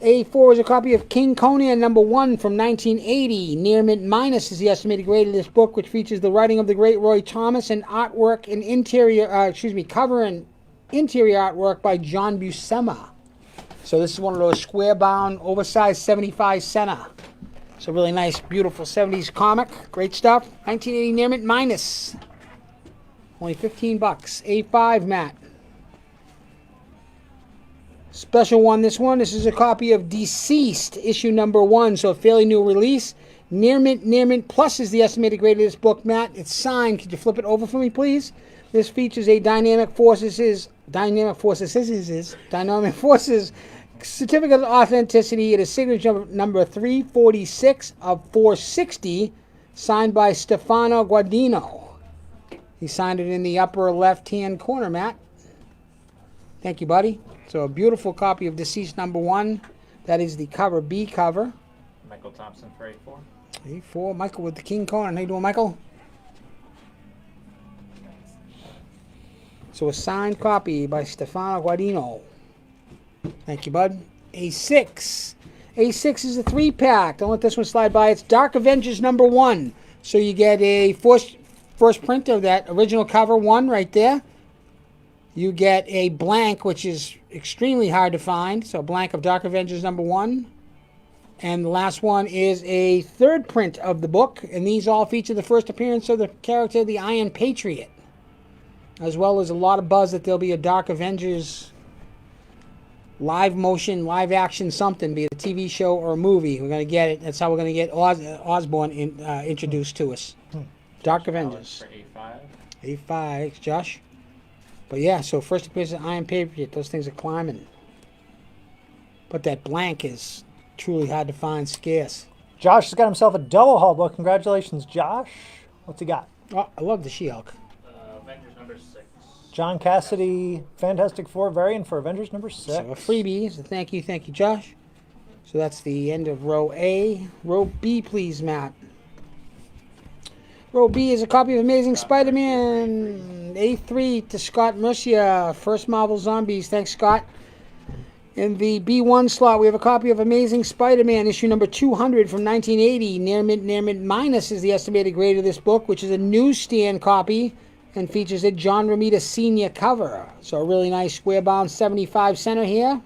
A4 is a copy of King Conan number 1 from 1980. Near mint minus is the estimated grade of this book, which features the writing of the great Roy Thomas and artwork and cover and interior artwork by John Buscema. So this is one of those square-bound, oversized 75 center. So really nice, beautiful 70s comic. Great stuff. 1980 near mint minus. Only $15. A5, Matt. Special one, this one. This is a copy of Deceased, issue number 1, so a fairly new release. Near mint plus is the estimated grade of this book, Matt. It's signed. Could you flip it over for me, please? This features a Dynamic Forces certificate of authenticity. It is signature number 346 of 460, signed by Stefano Guardino. He signed it in the upper left-hand corner, Matt. Thank you, buddy. So a beautiful copy of Deceased number 1. That is the cover B cover. Michael Thompson for A4. A4, Michael with the King Conan. How you doing, Michael? So a signed copy by Stefano Guardino. Thank you, bud. A6. A6 is a 3-pack. Don't let this one slide by. It's Dark Avengers number 1. So you get a first print of that original cover 1 right there. You get a blank, which is extremely hard to find. So a blank of Dark Avengers number 1. And the last one is a third print of the book, and these all feature the first appearance of the character, the Iron Patriot, as well as a lot of buzz that there'll be a Dark Avengers live motion, live action something, be it a TV show or a movie. We're going to get it. That's how we're going to get Osborn introduced to us. Dark Avengers. For A5. A5, thanks, Josh. But yeah, so first appearance of Iron Patriot. Those things are climbing. But that blank is truly hard to find, scarce. Josh has got himself a double haul book. Congratulations, Josh. What's he got? Oh, I love the She-Hulk. Avengers number 6. John Cassidy, Fantastic Four variant for Avengers number 6. So a freebie. So thank you, Josh. So that's the end of row A. Row B, please, Matt. Row B is a copy of Amazing Spider-Man. A3 to Scott Mercier. First Marvel Zombies. Thanks, Scott. In the B1 slot, we have a copy of Amazing Spider-Man, issue number 200 from 1980. Near mint minus is the estimated grade of this book, which is a newsstand copy and features a John Romita Sr. cover. So a really nice square-bound 75 center here.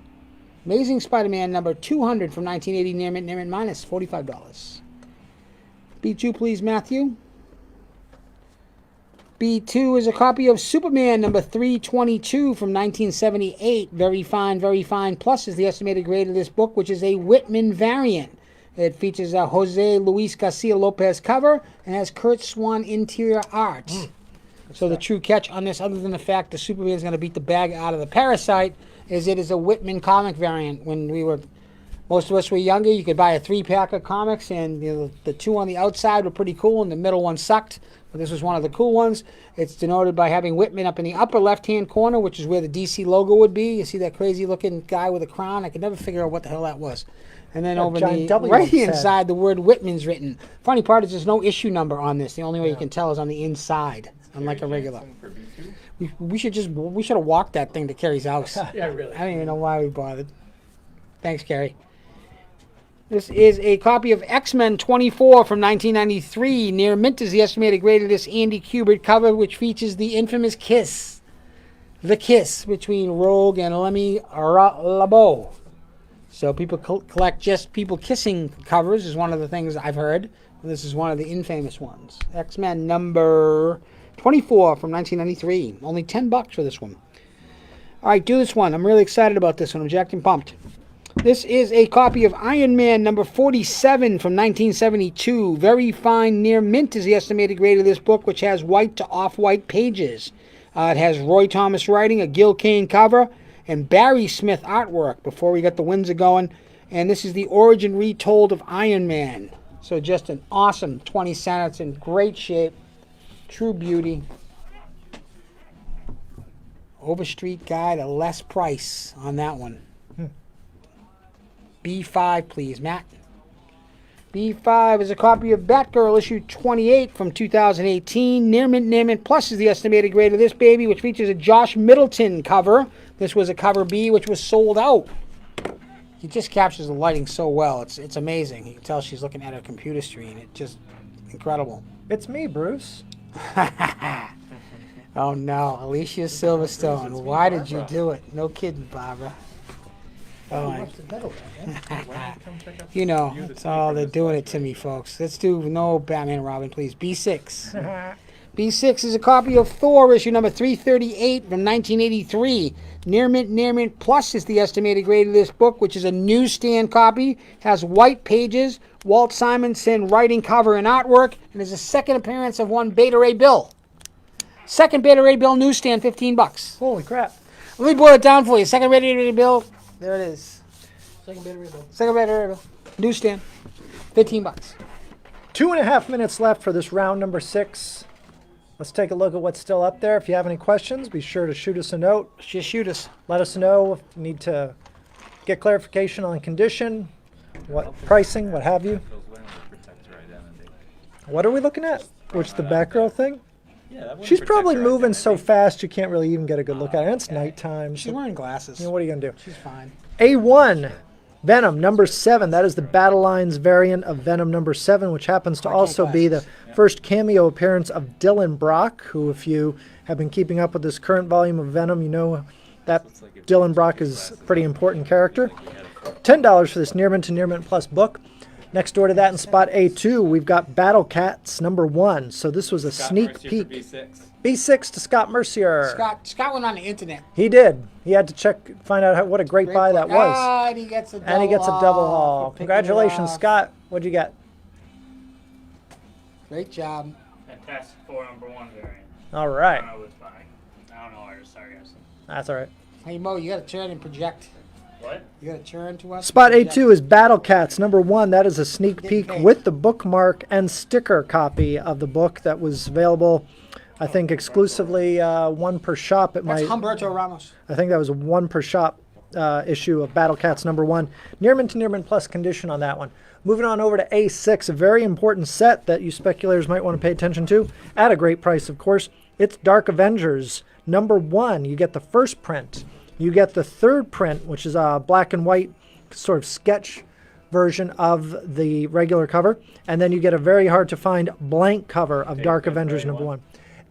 Amazing Spider-Man number 200 from 1980, near mint minus, $45. B2, please, Matthew. B2 is a copy of Superman number 322 from 1978. Very fine, plus is the estimated grade of this book, which is a Whitman variant. It features a Jose Luis Garcia Lopez cover and has Kurt Swan interior art. So the true catch on this, other than the fact that Superman is going to beat the bag out of the Parasite, is it is a Whitman comic variant. When most of us were younger, you could buy a 3-pack of comics, and the two on the outside were pretty cool, and the middle one sucked. But this was one of the cool ones. It's denoted by having Whitman up in the upper left-hand corner, which is where the DC logo would be. You see that crazy-looking guy with a crown? I could never figure out what the hell that was. And then over the right-hand side, the word Whitman's written. Funny part is there's no issue number on this. The only way you can tell is on the inside, unlike a regular. We should have walked that thing to Kerry's house. Yeah, really. I don't even know why we bothered. Thanks, Kerry. This is a copy of X-Men 24 from 1993. Near mint is the estimated grade of this Andy Kubert cover, which features the infamous kiss. The kiss between Rogue and Lemmy LeBeau. So people collect just people kissing covers is one of the things I've heard. This is one of the infamous ones. X-Men number 24 from 1993. Only $10 for this one. All right, do this one. I'm really excited about this one. I'm jacked and pumped. This is a copy of Iron Man number 47 from 1972. Very fine near mint is the estimated grade of this book, which has white to off-white pages. It has Roy Thomas writing, a Gil Kane cover, and Barry Smith artwork before we got the Windsor going. And this is the origin retold of Iron Man. So just an awesome 20 cent. It's in great shape. True beauty. Overstreet Guide, a less price on that one. B5, please, Matt. B5 is a copy of Batgirl issue 28 from 2018. Near mint plus is the estimated grade of this baby, which features a Josh Middleton cover. This was a cover B, which was sold out. He just captures the lighting so well. It's amazing. You can tell she's looking at her computer screen. It's just incredible. It's me, Bruce. Oh no, Alicia Silverstone. Why did you do it? No kidding, Barbara. Oh my. You know, that's all they're doing it to me, folks. Let's do no Batman and Robin, please. B6. B6 is a copy of Thor issue number 338 from 1983. Near mint plus is the estimated grade of this book, which is a newsstand copy. Has white pages, Walt Simonson writing cover and artwork, and is a second appearance of one Beta Ray Bill. Second Beta Ray Bill newsstand, $15. Holy crap. Let me boil it down for you. Second Beta Ray Bill. There it is. Second Beta Ray Bill. Second Beta Ray Bill. Newsstand. $15. 2.5 minutes left for this round number 6. Let's take a look at what's still up there. If you have any questions, be sure to shoot us a note. Just shoot us. Let us know if you need to get clarification on condition, what pricing, what have you. What are we looking at? Which the Batgirl thing? Yeah, She's probably moving so fast you can't really even get a good look at her. And it's nighttime. She's So, wearing glasses. what are you going to do? She's fine. A1, Venom number 7. That is the Battle Lines variant of Venom number 7, which happens to also be the first cameo appearance of Dylan Brock, who, if you have been keeping up with this current volume of Venom, you know that Dylan Brock is a pretty important character. $10 for this Near Mint to Near Mint Plus book. Next door to that in spot A2, we've got Battle Cats #1. So this was a Scott sneak Mercier peek. for B6. B6 to Scott Mercier. Scott went on the internet. He did. He had to find out what a great buy that was. Ah, and he gets a double And he gets a double haul. for picking it Congratulations, off. Scott. What'd you get? Great job. Fantastic Four #1 variant. All I right. don't know what's buying. I don't know artists, sorry guys. That's all right. Hey, Mo, you got to turn and project. What? You got to turn to us. Spot Project. A2 is Battle Cats #1. That is a sneak Getting peek paid. with the bookmark and sticker copy of the book that was available, I think, exclusively one per shop. That's I Humberto Ramos. think that was a one per shop issue of Battle Cats #1. Near Mint to Near Mint Plus condition on that one. Moving on over to A6, a very important set that you speculators might want to pay attention to, at a great price, of course. It's Dark Avengers #1. You get the first print. You get the third print, which is a black and white sort of sketch version of the regular cover. And then you get a very hard to find blank cover of Dark Avengers #1.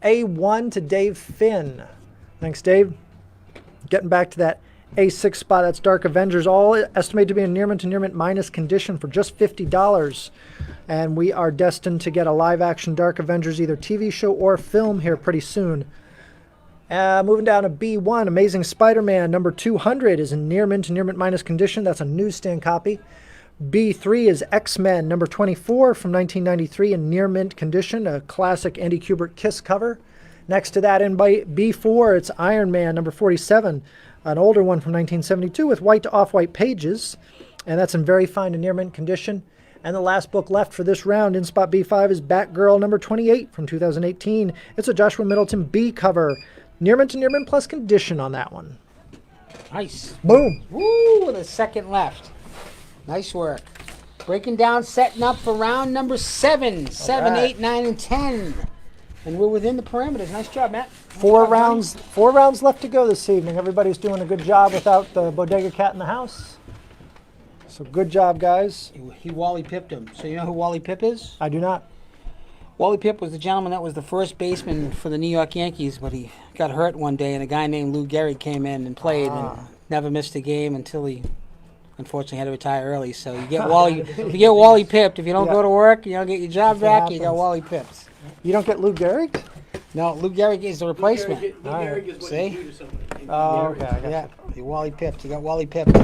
A1 to Dave Finn. Thanks, Dave. Getting back to that A6 spot, that's Dark Avengers, all estimated to be in Near Mint to Near Mint minus condition for just $50. And we are destined to get a live action Dark Avengers, either TV show or film, here pretty soon. Moving down to B1, Amazing Spider-Man #200 is in Near Mint to Near Mint minus condition. That's a newsstand copy. B3 is X-Men #24 from 1993 in Near Mint condition, a classic Andy Kubert Kiss cover. Next to that in B4, it's Iron Man #47, an older one from 1972 with white to off-white pages, and that's in very fine and Near Mint condition. And the last book left for this round in spot B5 is Batgirl #28 from 2018. It's a Joshua Middleton B cover. Near Mint to Near Mint Plus condition on that one. Nice. Boom. Woo, with a second left. Nice work. Breaking down, setting up for round number 7. 7, right. 8, 9, and 10. And we're within the parameters. Nice job, Matt. Nice Four job, Johnny. rounds left to go this evening. Everybody's doing a good job without the bodega cat in the house. So good job, guys. He Wally Pipped him. So you know who Wally Pipp is? I do not. Wally Pipp was the gentleman that was the first baseman for the New York Yankees, but he got hurt one day, and a guy named Lou Gehrig came in and played and never missed a game until he unfortunately had to retire early. So you get Wally, you get Wally Pipped. If you don't Yeah. go to work, you don't get your job That's what back. You got happens. Wally Pipped. You don't get Lou Gehrig? No, Lou Gehrig is the replacement. See? Oh, okay. I got Yeah, you Wally Pipped. You got Wally Pipped.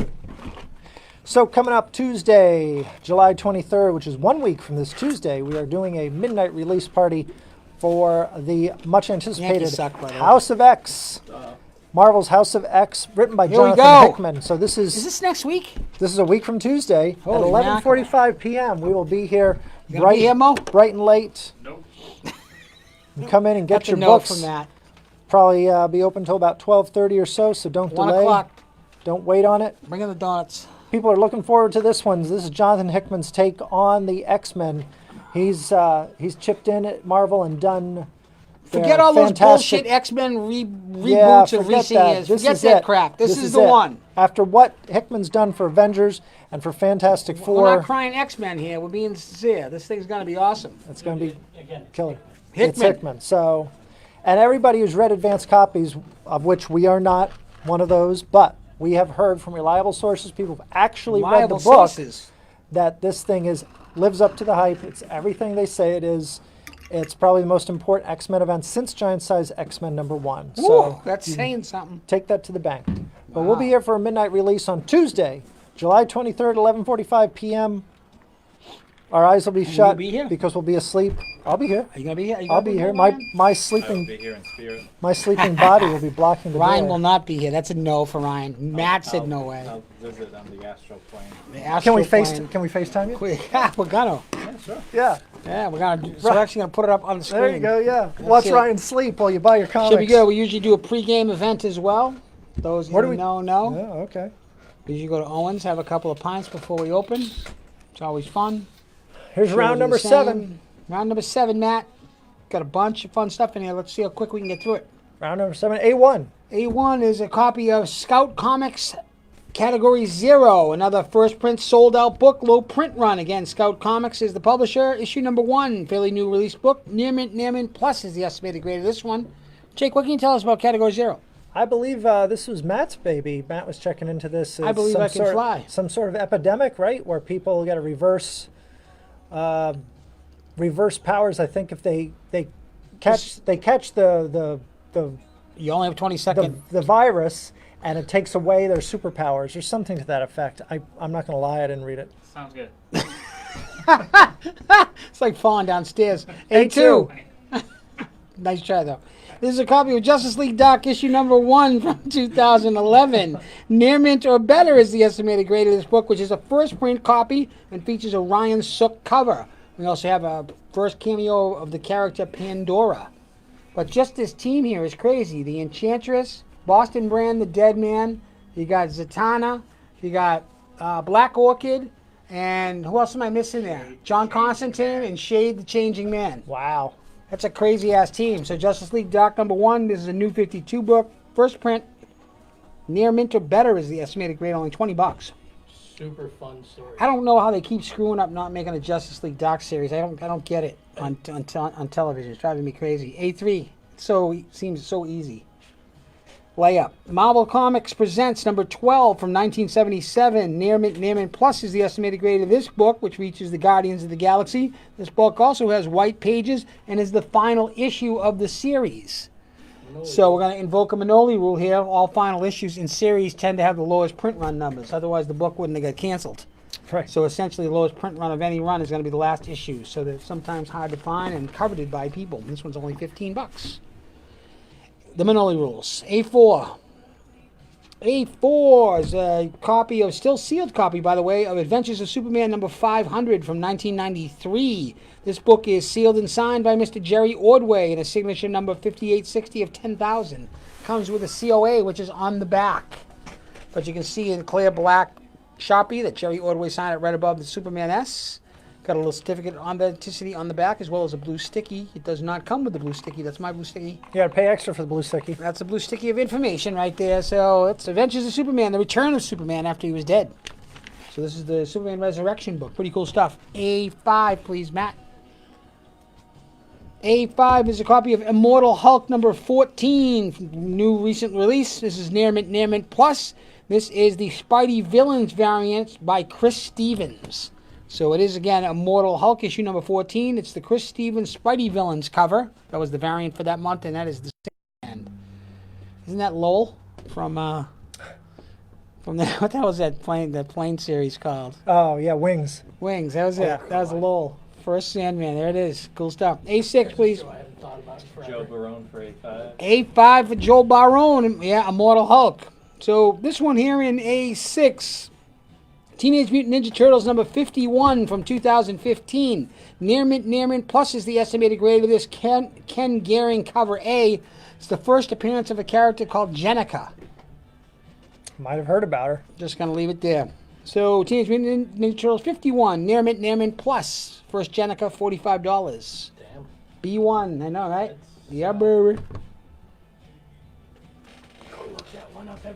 So coming up Tuesday, July 23rd, which is 1 week from this Tuesday, we are doing a midnight release party for the much anticipated Yankees suck, by the way. House of X. Marvel's House of X, written by Here we Jonathan go. Hickman. So this Is is this next week? a week from Tuesday at Holy 11:45 p.m. We will be here You gonna be here, Mo? bright and late. Nope. You come in and get That's your a no books. from that. Probably be open till about 12:30 or so. So don't 1 delay. o'clock. Don't wait on it. Bring in the donuts. People are looking forward to this one. This is Jonathan Hickman's take on the X-Men. He's chipped in at Marvel and done. their Forget all those fantastic- bullshit X-Men Yeah, reboots of forget recent that. years. This Forget is that it. crap. This is the it. one. After what Hickman's done for Avengers and for Fantastic We're Four, not crying X-Men here. We're being sincere. This thing's going to be awesome. it's going to be killer. It's Hickman. Hickman. So, and everybody who's read advanced copies, of which we are not one of those, but we have heard from reliable sources, people who've actually read the Reliable book, sources. that this thing lives up to the hype. It's everything they say it is. It's probably the most important X-Men event since Giant Size X-Men #1. Woo, So that's saying something. take that to the bank. But we'll be here for a midnight release on Tuesday, July 23rd, 11:45 p.m. Our eyes will be shut be here? because we'll be asleep. I'll be here. Are you going to be here? Are you I'll gonna be here. Ryan? My I will sleeping be here in spirit. my sleeping body will be blocking the Ryan door. will not be here. That's a no for Ryan. Matt said no way. I'll visit on the astral plane. The Can we astral plane. FaceTime you? Yeah, we're gonna. Yeah. Yeah, we're gonna. So we're actually gonna put it up on the screen. There you go. Yeah. Watch it. Ryan sleep while you buy your comics. Should be good. We usually do a pre-game event as well. Those Where do who we- know. Oh, okay. We usually go to Owens, have a couple of pints before we open. It's always fun. Here's Sure round we'll do number the same. 7. Round number 7, Matt. Got a bunch of fun stuff in here. Let's see how quick we can get through it. Round number 7. A1. A1 is a copy of Scout Comics Category 0, another first print sold out book, low print run. Again, Scout Comics is the publisher. Issue number 1, fairly new release book. Near Mint Plus is the estimated grade of this one. Jake, what can you tell us about Category 0? I believe this was Matt's baby. Matt was checking into this. I It's believe some I can fly. Some sort of epidemic, right? Where people get a reverse powers. I think if they catch the You only have 20 seconds. the virus and it takes away their superpowers or something to that effect. I'm not going to lie, I didn't read it. Sounds good. It's like falling downstairs. A2. Nice try, though. This is a copy of Justice League Doc issue number 1 from 2011. Near mint or better is the estimated grade of this book, which is a first print copy and features a Ryan Sook cover. We also have a first cameo of the character Pandora. But just this team here is crazy. The Enchantress, Boston Brand, the Dead Man. You got Zatanna. You got Black Orchid. And who else am I missing there? John Constantine and Shade the Changing Man. Wow. That's a crazy-ass team. So Justice League Doc number 1, this is a new 52 book. First print, near mint or better is the estimated grade, only $20. Super fun story. I don't know how they keep screwing up not making a Justice League Doc series. I don't get it on television. It's driving me crazy. A3, seems so easy. Layup. Marvel Comics presents number 12 from 1977. Near mint plus is the estimated grade of this book, which features the Guardians of the Galaxy. This book also has white pages and is the final issue of the series. So we're going to invoke a Manoli rule here. All final issues in series tend to have the lowest print run numbers. Otherwise, the book wouldn't have got canceled. Right. So essentially, the lowest print run of any run is going to be the last issue. So they're sometimes hard to find and coveted by people. This one's only $15. The Manoli rules. A4. A4 is a copy of, still sealed copy, by the way, of Adventures of Superman number 500 from 1993. This book is sealed and signed by Mr. Jerry Ordway and a signature number 5860 of 10,000. Comes with a COA, which is on the back. But you can see in clear black Sharpie that Jerry Ordway signed it right above the Superman S. Got a little certificate of authenticity on the back, as well as a blue sticky. It does not come with the blue sticky. That's my blue sticky. You got to pay extra for the blue sticky. That's a blue sticky of information right there. So it's Adventures of Superman, the return of Superman after he was dead. So this is the Superman Resurrection book. Pretty cool stuff. A5, please, Matt. A5 is a copy of Immortal Hulk number 14, new recent release. This is Near Mint Plus. This is the Spidey Villains variant by Chris Stevens. So it is, again, Immortal Hulk issue number 14. It's the Chris Stevens Spidey Villains cover. That was the variant for that month, and that is the stand. Isn't that Lowell from the, what the hell was that plane series called? Oh, yeah, Wings. Wings, that was it. That was Lowell. First Sandman, there it is. Cool stuff. A6, please. I haven't thought about it forever. Joe Barone for A5. A5 for Joe Barone. Yeah, Immortal Hulk. So this one here in A6, Teenage Mutant Ninja Turtles number 51 from 2015. Near mint plus is the estimated grade of this. Ken Garing cover A. It's the first appearance of a character called Jenica. Might have heard about her. Just going to leave it there. So Teenage Mutant Ninja Turtles 51. Near mint plus. First Jenica, $45. Damn. B1, I know, right? Yeah, baby.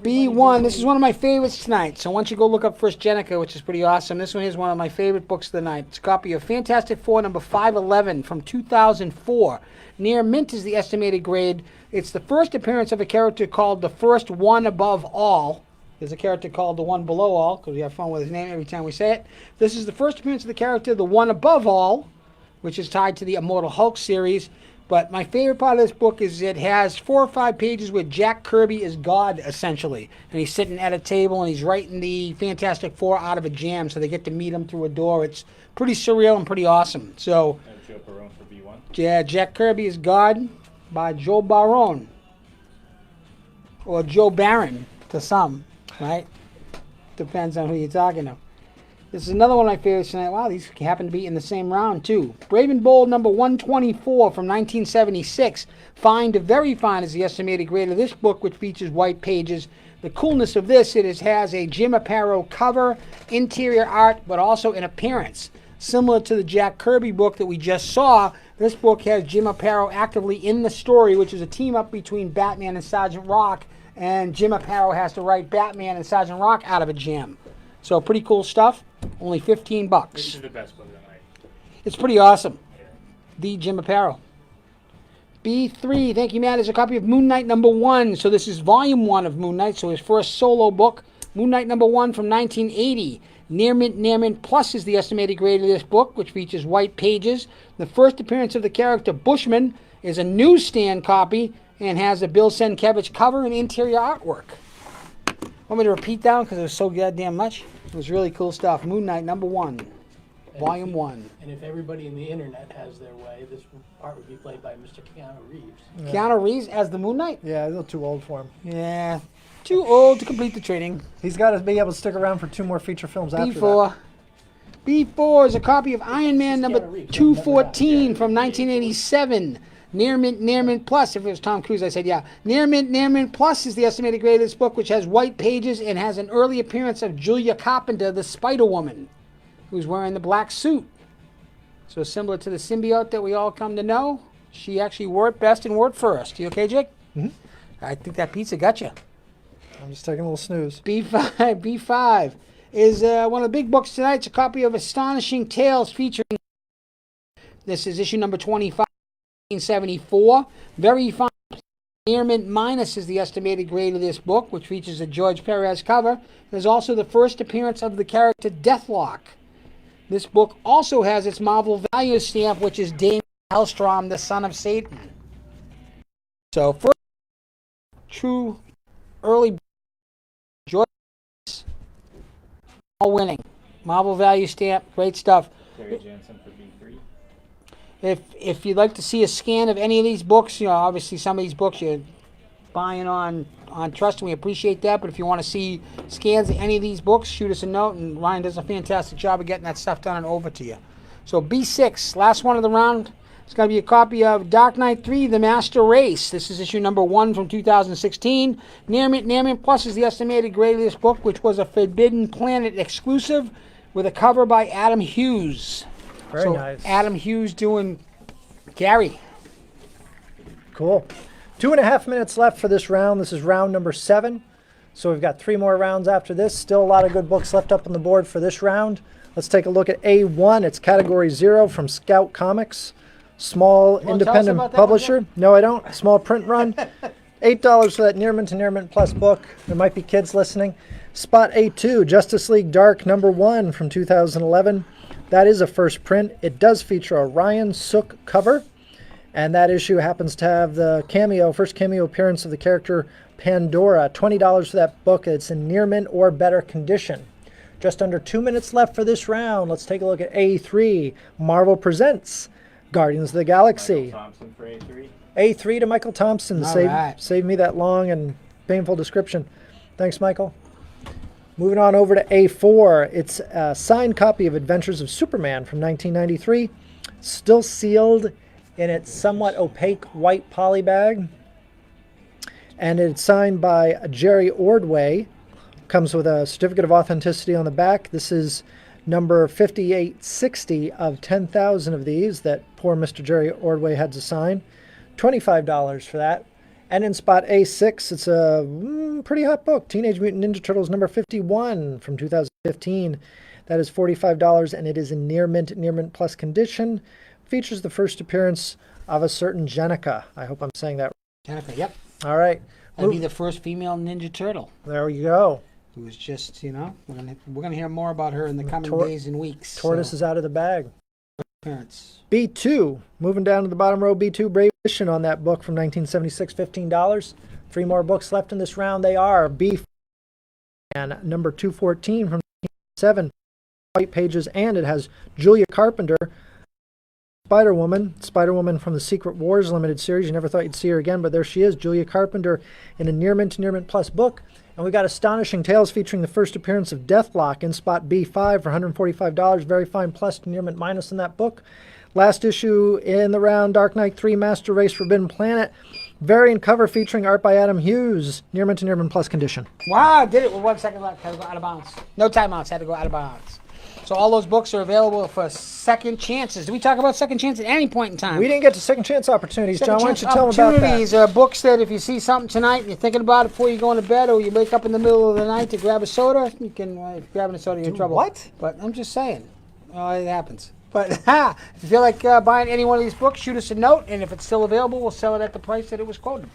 B1, this is one of my favorites tonight. So once you go look up First Jenica, which is pretty awesome, this one is one of my favorite books of the night. It's a copy of Fantastic Four number 511 from 2004. Near mint is the estimated grade. It's the first appearance of a character called the First One Above All. There's a character called the One Below All, because we have fun with his name every time we say it. This is the first appearance of the character, the One Above All, which is tied to the Immortal Hulk series. But my favorite part of this book is it has 4 or 5 pages where Jack Kirby is God, essentially. And he's sitting at a table and he's writing the Fantastic Four out of a jam, so they get to meet him through a door. It's pretty surreal and pretty awesome. So, Joe Barone for B1. yeah, Jack Kirby is God by Joe Barone. Or Joe Barron to some, right? Depends on who you're talking to. This is another one of my favorites tonight. Wow, these happen to be in the same round, too. Brave and Bold number 124 from 1976. Fine to very fine is the estimated grade of this book, which features white pages. The coolness of this, has a Jim Aparo cover, interior art, but also an appearance. Similar to the Jack Kirby book that we just saw, this book has Jim Aparo actively in the story, which is a team-up between Batman and Sergeant Rock, and Jim Aparo has to write Batman and Sergeant Rock out of a jam. So pretty cool stuff. Only $15. This is the best book of the night. It's pretty awesome. Yeah. The Jim Aparo. B3, thank you, Matt, is a copy of Moon Knight #1. So this is volume 1 of Moon Knight, so his first solo book. Moon Knight #1 from 1980. Near Mint Plus is the estimated grade of this book, which features white pages. The first appearance of the character Bushman is a newsstand copy and has a Bill Sienkiewicz cover and interior artwork. Want me to repeat that because it was so goddamn much? It was really cool stuff. Moon Knight #1, volume 1. And if everybody in the internet has their way, this part would be played by Mr. Keanu Reeves. Yeah. Keanu Reeves as the Moon Knight? Yeah, a little too old for him. Yeah, too old to complete the training. He's got to be able to stick around for 2 more feature films after B4. B4 is a copy of Iron Man #214 from 1987. Near Mint Plus. If it was Tom Cruise, I said yeah. Near Mint Plus is the estimated grade of this book, which has white pages and has an early appearance of Julia Carpenter, the Spider-Woman, who's wearing the black suit. So similar to the symbiote that we all come to know, she actually wore it best and wore it first. You okay, Jake? Mm-hmm. I think that pizza got you. I'm just taking a little snooze. B5 is one of the big books tonight. It's a copy of Astonishing Tales featuring. This is issue number 25, 1974. Very fine. Near Mint Minus is the estimated grade of this book, which features a George Perez cover. There's also the first appearance of the character Deathlock. This book also has its Marvel value stamp, which is Damien Hellstrom, the son of Satan. So, first, true early George, all winning. Marvel value stamp, great stuff. Terry Jansen for B3. If you'd like to see a scan of any of these books, you know, obviously some of these books you're buying on trust, and we appreciate that. But if you want to see scans of any of these books, shoot us a note, and Ryan does a fantastic job of getting that stuff done and over to you. So B6, last one of the round. It's going to be a copy of Dark Knight 3, The Master Race. This is issue number 1 from 2016. Near Mint Plus is the estimated grade of this book, which was a Forbidden Planet exclusive with a cover by Adam Hughes. Very nice. Adam Hughes doing Gary. Cool. 2.5 minutes left for this round. This is round number 7. So we've got 3 more rounds after this. Still a lot of good books left up on the board for this round. Let's take a look at A1. It's category 0 from Scout Comics. Small independent publisher. No, I don't. Small print run. $8 for that Near Mint Plus book. There might be kids listening. Spot A2, Justice League Dark #1 from 2011. That is a first print. It does feature a Ryan Sook cover. And that issue happens to have the first cameo appearance of the character Pandora. $20 for that book. It's in near mint or better condition. Just under 2 minutes left for this round. Let's take a look at A3. Marvel Presents Guardians of the Galaxy. Michael Thompson for A3. A3 to Michael Thompson. All Save right. me that long and painful description. Thanks, Michael. Moving on over to A4. It's a signed copy of Adventures of Superman from 1993. Still sealed in its somewhat opaque white poly bag. And it's signed by Jerry Ordway. Comes with a certificate of authenticity on the back. This is number 5860 of 10,000 of these that poor Mr. Jerry Ordway had to sign. $25 for that. And in spot A6, it's a pretty hot book, Teenage Mutant Ninja Turtles number 51 from 2015. That is $45, and it is in near mint plus condition. Features the first appearance of a certain Jenica. I hope I'm saying that right. Jennifer, yep. All right. That'd be the first female Ninja Turtle. There you go. Who was just, you know, we're gonna hear more about her in the coming days and weeks. Tortoise is out of the bag. Appearance. B2, moving down to the bottom row, B2, Brave Edition on that book from 1976, $15. 3 more books left in this round. They are B4 and number 214 from 1977, white pages, and it has Julia Carpenter, Spider-Woman from the Secret Wars limited series. You never thought you'd see her again, but there she is, Julia Carpenter, in a near mint plus book. And we got Astonishing Tales featuring the first appearance of Deathlock in spot B5 for $145. Very fine plus to near mint minus in that book. Last issue in the round, Dark Knight 3 Master Race Forbidden Planet. Variant cover featuring art by Adam Hughes. Near mint plus condition. Wow, did it with 1 second left. Had to go out of bounds. No timeouts. Had to go out of bounds. So all those books are available for second chances. Do we talk about second chance at any point in time? We didn't get to second chance opportunities, John. Why don't you tell them about that? Opportunities are books that if you see something tonight and you're thinking about it before you go into bed, or you wake up in the middle of the night to grab a soda, you can, if you're grabbing a soda, you're in trouble. What? But I'm just saying. It happens. But if you feel like buying any one of these books, shoot us a note, and if it's still available, we'll sell it at the price that it was quoted.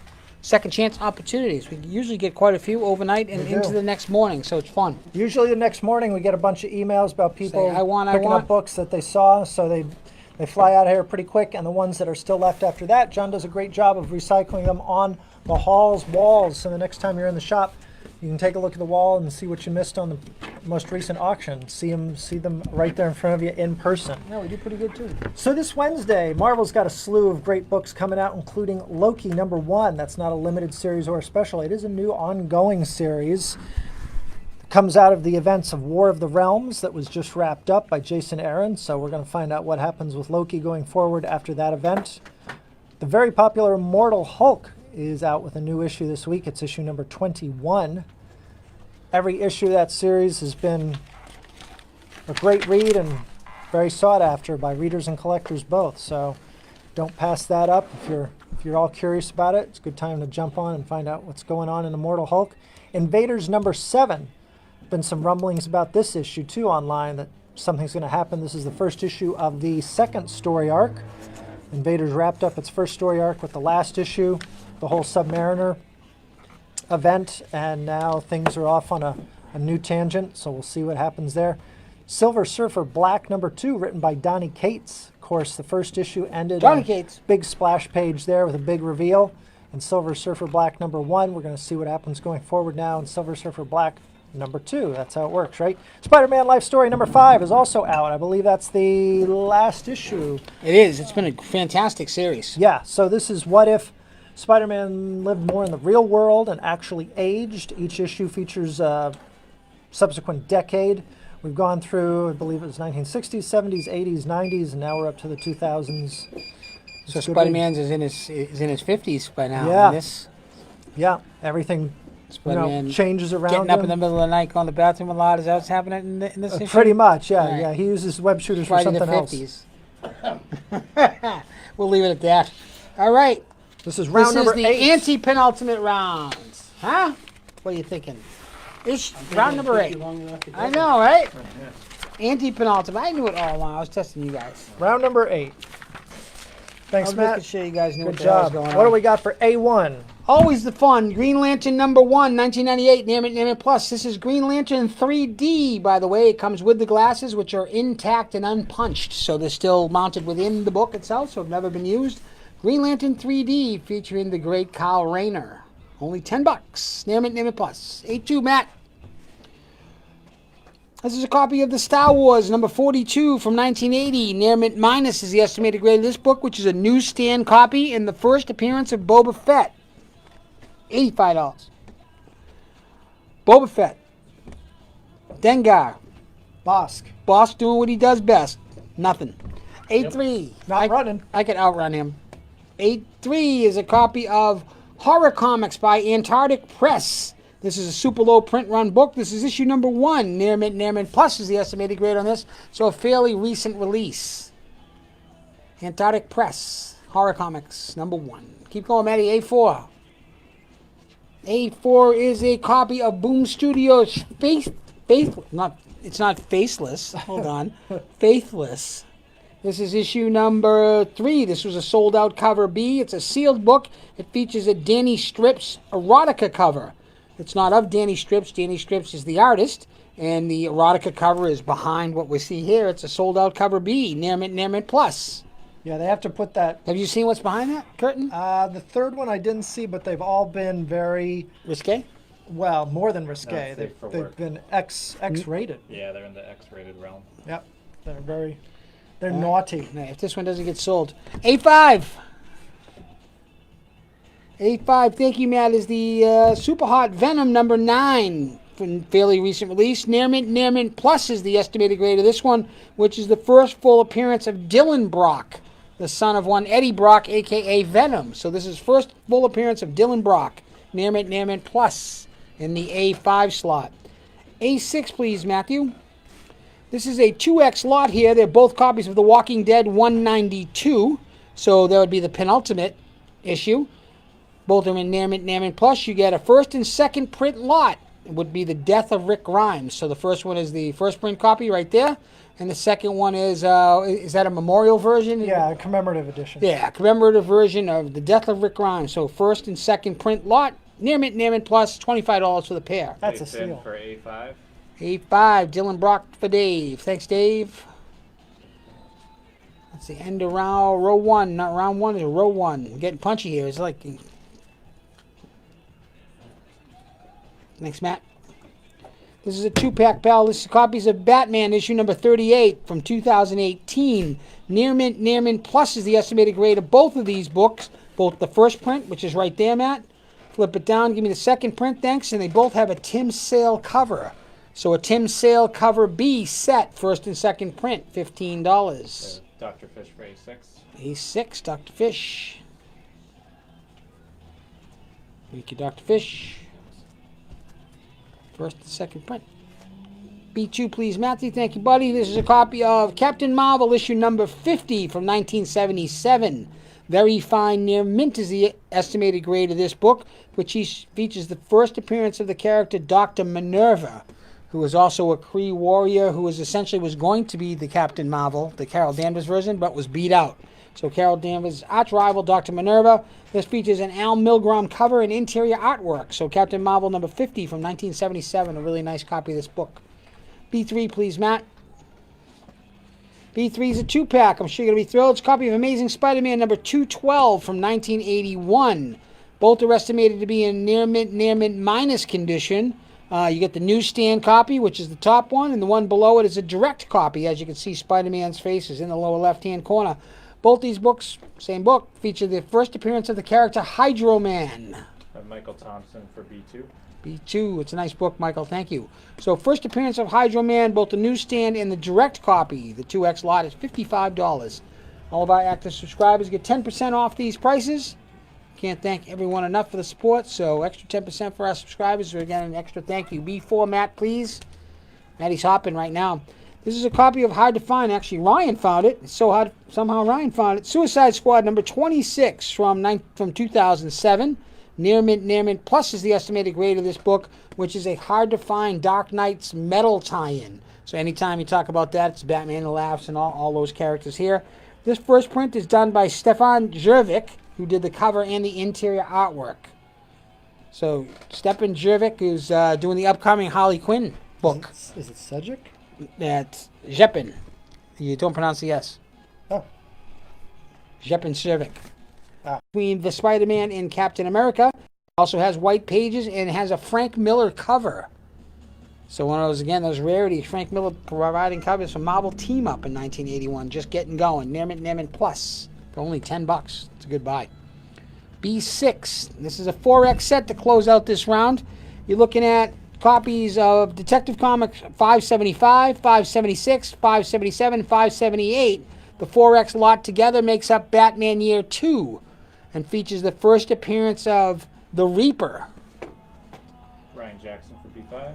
Second chance opportunities. We usually get quite a few overnight and We into do. the next morning, so it's fun. Usually the next morning we get a bunch of emails about people Say, I want. picking up books that they saw, so they fly out of here pretty quick, and the ones that are still left after that, John does a great job of recycling them on the hall's walls, so the next time you're in the shop, you can take a look at the wall and see what you missed on the most recent auction. See them right there in front of you in person. Yeah, we do pretty good too. So this Wednesday, Marvel's got a slew of great books coming out, including Loki #1. That's not a limited series or a special. It is a new ongoing series. It comes out of the events of War of the Realms that was just wrapped up by Jason Aaron. So we're going to find out what happens with Loki going forward after that event. The very popular Immortal Hulk is out with a new issue this week. It's issue number 21. Every issue of that series has been a great read and very sought after by readers and collectors both. So don't pass that up. If you're all curious about it, it's a good time to jump on and find out what's going on in Immortal Hulk. Invaders #7. Been some rumblings about this issue too online that something's going to happen. This is the first issue of the second story arc. Invaders wrapped up its first story arc with the last issue, the whole Submariner event, and now things are off on a new tangent, so we'll see what happens there. Silver Surfer Black #2, written by Donny Cates. Of course, the first issue ended Donny on Cates. big splash page there with a big reveal. And Silver Surfer Black #1, we're going to see what happens going forward now in Silver Surfer Black #2. That's how it works, right? Spider-Man Life Story #5 is also out. I believe that's the last issue. It is. It's been a fantastic series. Yeah, so this is what if Spider-Man lived more in the real world and actually aged. Each issue features a subsequent decade. We've gone through, I believe it was 1960s, 70s, 80s, 90s, and now we're up to the 2000s. So It's good Spider-Man's is in his 50s by now. Yeah. And this Yeah, everything Spider-Man changes around getting up him. in the middle of the night, going to the bathroom a lot. Is that what's happening in this issue? Pretty much, yeah. Right. Yeah, he uses web shooters for Right in the something else. 50s. We'll leave it at that. All right. This is round This number is the 8. anti-penultimate round. Huh? What are you thinking? Round number 8. I know, right? Anti-penultimate. I knew it all along. I was testing you guys. Round number 8. I Thanks, was making Matt. sure you guys knew Good what the hell was job. going What on. do we got for A1? Always the fun. Green Lantern #1, 1998. Name it plus. This is Green Lantern 3D, by the way. It comes with the glasses, which are intact and unpunched. So they're still mounted within the book itself, so have never been used. Green Lantern 3D, featuring the great Kyle Rayner. Only $10. Name it plus. 8-2, Matt. This is a copy of the Star Wars #42 from 1980. Name it minus is the estimated grade of this book, which is a newsstand copy in the first appearance of Boba Fett. $85. Boba Fett. Dengar. Bosk. Boss doing what he does best. Nothing. 8-3. Not running. I could outrun him. 8-3 is a copy of Horror Comics by Antarctic Press. This is a super low print run book. This is issue #1. Near mint plus is the estimated grade on this. So a fairly recent release. Antarctic Press. Horror Comics #1. Keep going, Maddie. A4. A4 is a copy of Boom Studios' it's not Faceless. Hold on. Faithless. This is issue #3. This was a sold-out cover B. It's a sealed book. It features a Danny Strips erotica cover. It's not of Danny Strips. Danny Strips is the artist, and the erotica cover is behind what we see here. It's a sold-out cover B. Near mint plus. Yeah, they have to put that. Have you seen what's behind that curtain? The third one I didn't see, but they've all been very, Risque? well, more than No, risque. safe for They've work. been X-rated. Yeah, they're in the X-rated realm. Yep, they're naughty. Right, if this one doesn't get sold. A5. A5, thank you, Matt, is the Super Hot Venom #9 from fairly recent release. Near mint plus is the estimated grade of this one, which is the first full appearance of Dylan Brock, the son of one Eddie Brock, a.k.a. Venom. So this is first full appearance of Dylan Brock. Near mint plus in the A5 slot. A6, please, Matthew. This is a 2X lot here. They're both copies of The Walking Dead 192. So that would be the penultimate issue. Both of them in Near Mint plus. You get a first and second print lot. would be The Death of Rick Grimes. So the first one is the first print copy right there. And the second one is that a memorial version? Yeah, a commemorative edition. Yeah, commemorative version of The Death of Rick Grimes. So first and second print lot, near mint plus, $25 for the pair. That's a Takes in steal. for A5. A5, Dylan Brock for Dave. Thanks, Dave. That's the end of row one. Not round one, it's row one. We're getting punchy here. It's like... Thanks, Matt. This is a two-pack, pal. This is copies of Batman issue number 38 from 2018. Near mint plus is the estimated grade of both of these books. Both the first print, which is right there, Matt. Flip it down, give me the second print, thanks. And they both have a Tim Sale cover. So a Tim Sale cover B set, first and second print, $15. Dr. Fish for A6. A6, Dr. Fish. Thank you, Dr. Fish. First and second print. B2, please, Matthew. Thank you, buddy. This is a copy of Captain Marvel, issue number 50 from 1977. Very fine near mint is the estimated grade of this book, which features the first appearance of the character Dr. Minerva, who was also a Kree warrior who was going to be the Captain Marvel, the Carol Danvers version, but was beat out. So Carol Danvers' arch rival, Dr. Minerva. This features an Al Milgrom cover and interior artwork. So Captain Marvel number 50 from 1977, a really nice copy of this book. B3, please, Matt. B3 is a two-pack. I'm sure you're going to be thrilled. It's a copy of Amazing Spider-Man number 212 from 1981. Both are estimated to be in near mint minus condition. You get the newsstand copy, which is the top one, and the one below it is a direct copy. As you can see, Spider-Man's face is in the lower left-hand corner. Both these books, same book, feature the first appearance of the character Hydro Man. Michael Thompson for B2. B2, it's a nice book, Michael, thank you. So first appearance of Hydro Man, both the newsstand and the direct copy, the 2X lot, is $55. All of our active subscribers get 10% off these prices. Can't thank everyone enough for the support, so extra 10% for our subscribers. So again, an extra thank you. B4, Matt, please. Matty's hopping right now. This is a copy of Hard to Find. Actually, Ryan found it. It's so hard, somehow Ryan found it. Suicide Squad number 26 from 2007. Near mint plus is the estimated grade of this book, which is a Hard to Find Dark Knight's metal tie-in. So anytime you talk about that, it's Batman and Laughs and all those characters here. This first print is done by Stefan Jervik, who did the cover and the interior artwork. So Stefan Jervik is doing the upcoming Harley Quinn book. Is it Cedric? That's Jepin. You don't pronounce the S. Oh. Jepin Jervik. Ah. Between the Spider-Man and Captain America. Also has white pages and has a Frank Miller cover. So one of those, again, those rarities. Frank Miller providing covers for Marvel Team Up in 1981. Just getting going. Near mint plus. For only $10. It's a good buy. B6. This is a 4X set to close out this round. You're looking at copies of Detective Comics 575, 576, 577, 578. The 4X lot together makes up Batman Year 2 and features the first appearance of the Reaper, Ryan Jackson for B5.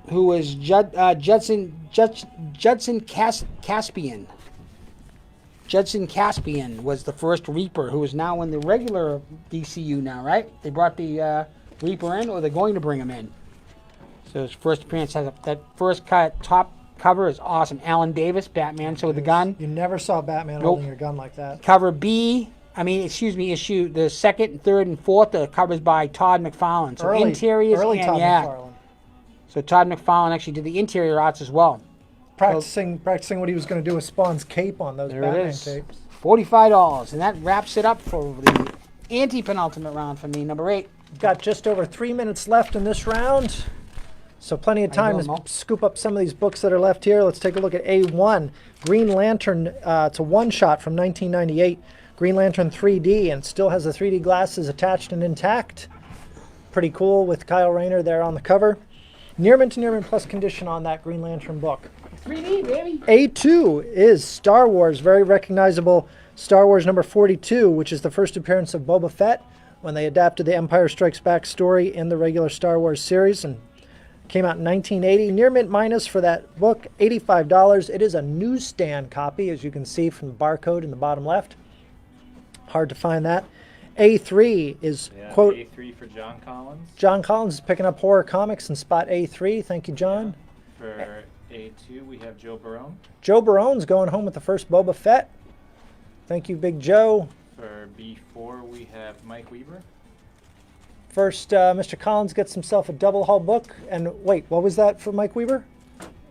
who was Judson Caspian. Judson Caspian was the first Reaper, who is now in the regular DCU now, right? They brought the Reaper in, or they're going to bring him in. So his first appearance has that first top cover is awesome. Alan Davis, Batman, so with the gun. You never saw Batman holding a gun like that. Cover B, issue the second, third, and fourth are covers by Todd McFarlane. So interiors early and Todd McFarlane. So Todd McFarlane actually did the interior arts as well. Practicing what he was going to do with Spawn's cape on those There Batman it is. tapes. $45, and that wraps it up for the anti-penultimate round for me, number 8. We've got just over 3 minutes left in this round. So plenty of time to scoop up some of these books that are left here. Let's take a look at A1. Green Lantern, it's a one-shot from 1998. Green Lantern 3D, and still has the 3D glasses attached and intact. Pretty cool with Kyle Rayner there on the cover. Near mint plus condition on that Green Lantern book. 3D, baby. A2 is Star Wars, very recognizable Star Wars number 42, which is the first appearance of Boba Fett when they adapted the Empire Strikes Back story in the regular Star Wars series, and came out in 1980. Near mint minus for that book, $85. It is a newsstand copy, as you can see from the barcode in the bottom left. Hard to find that. A3 is Yeah, quote. A3 for John Collins. John Collins is picking up horror comics in spot A3. Thank you, John. For A2, we have Joe Barone. Joe Barone's going home with the first Boba Fett. Thank you, Big Joe. For B4, we have Mike Weaver. First, Mr. Collins gets himself a double hull book. And wait, what was that for Mike Weaver?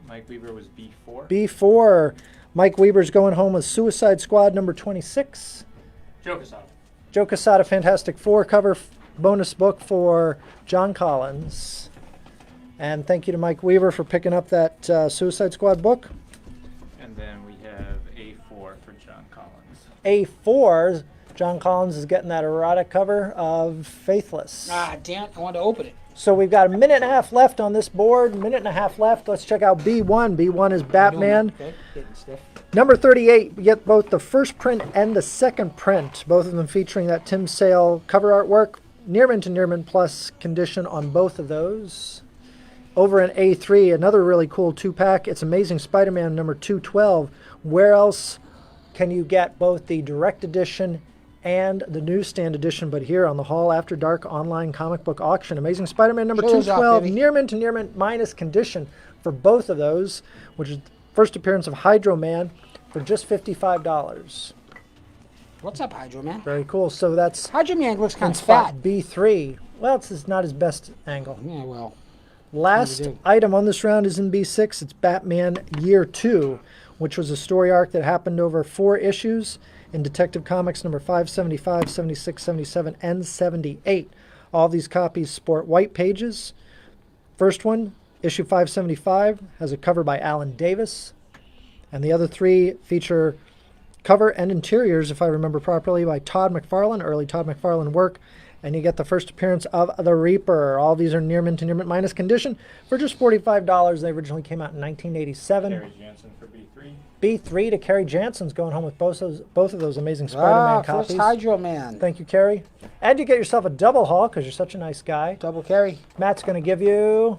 Mike Weaver was B4. B4. Mike Weaver's going home with Suicide Squad number 26. Joe Quesada. Joe Quesada, Fantastic Four cover bonus book for John Collins. And thank you to Mike Weaver for picking up that Suicide Squad book. And then we have A4 for John Collins. A4, John Collins is getting that erotic cover of Faithless. Ah, damn it. I wanted to open it. So we've got a minute and a half left on this board. Minute and a half left. Let's check out B1. B1 is Batman. Okay, getting stiff. Number 38, we get both the first print and the second print, both of them featuring that Tim Sale cover artwork. Near mint to near mint plus condition on both of those. Over in A3, another really cool 2-pack. It's Amazing Spider-Man number 212. Where else can you get both the direct edition and the newsstand edition, but here on the Hall After Dark online comic book auction? Amazing Spider-Man number Show those off, 212, baby. near mint minus condition for both of those, which is the first appearance of Hydro Man for just $55. What's up, Hydro Man? Very cool. So that's Hydro Man looks in kind of spot fat. B3. Well, it's not his best angle. Yeah, well. Last do. item on this round is in B6. It's Batman Year 2, which was a story arc that happened over 4 issues in Detective Comics number 575, 76, 77, and 78. All these copies sport white pages. First one, issue 575, has a cover by Alan Davis. And the other 3 feature cover and interiors, if I remember properly, by Todd McFarlane, early Todd McFarlane work. And you get the first appearance of the Reaper. All these are near mint to near mint minus condition for just $45. They originally came out in 1987. Terry Jansen for B3. B3 to Kerry Jansen's going home with both of those Amazing Spider-Man First copies. Hydro Man. Thank you, Kerry. And you get yourself a double haul because you're such a nice guy. Double carry. Matt's going to give you...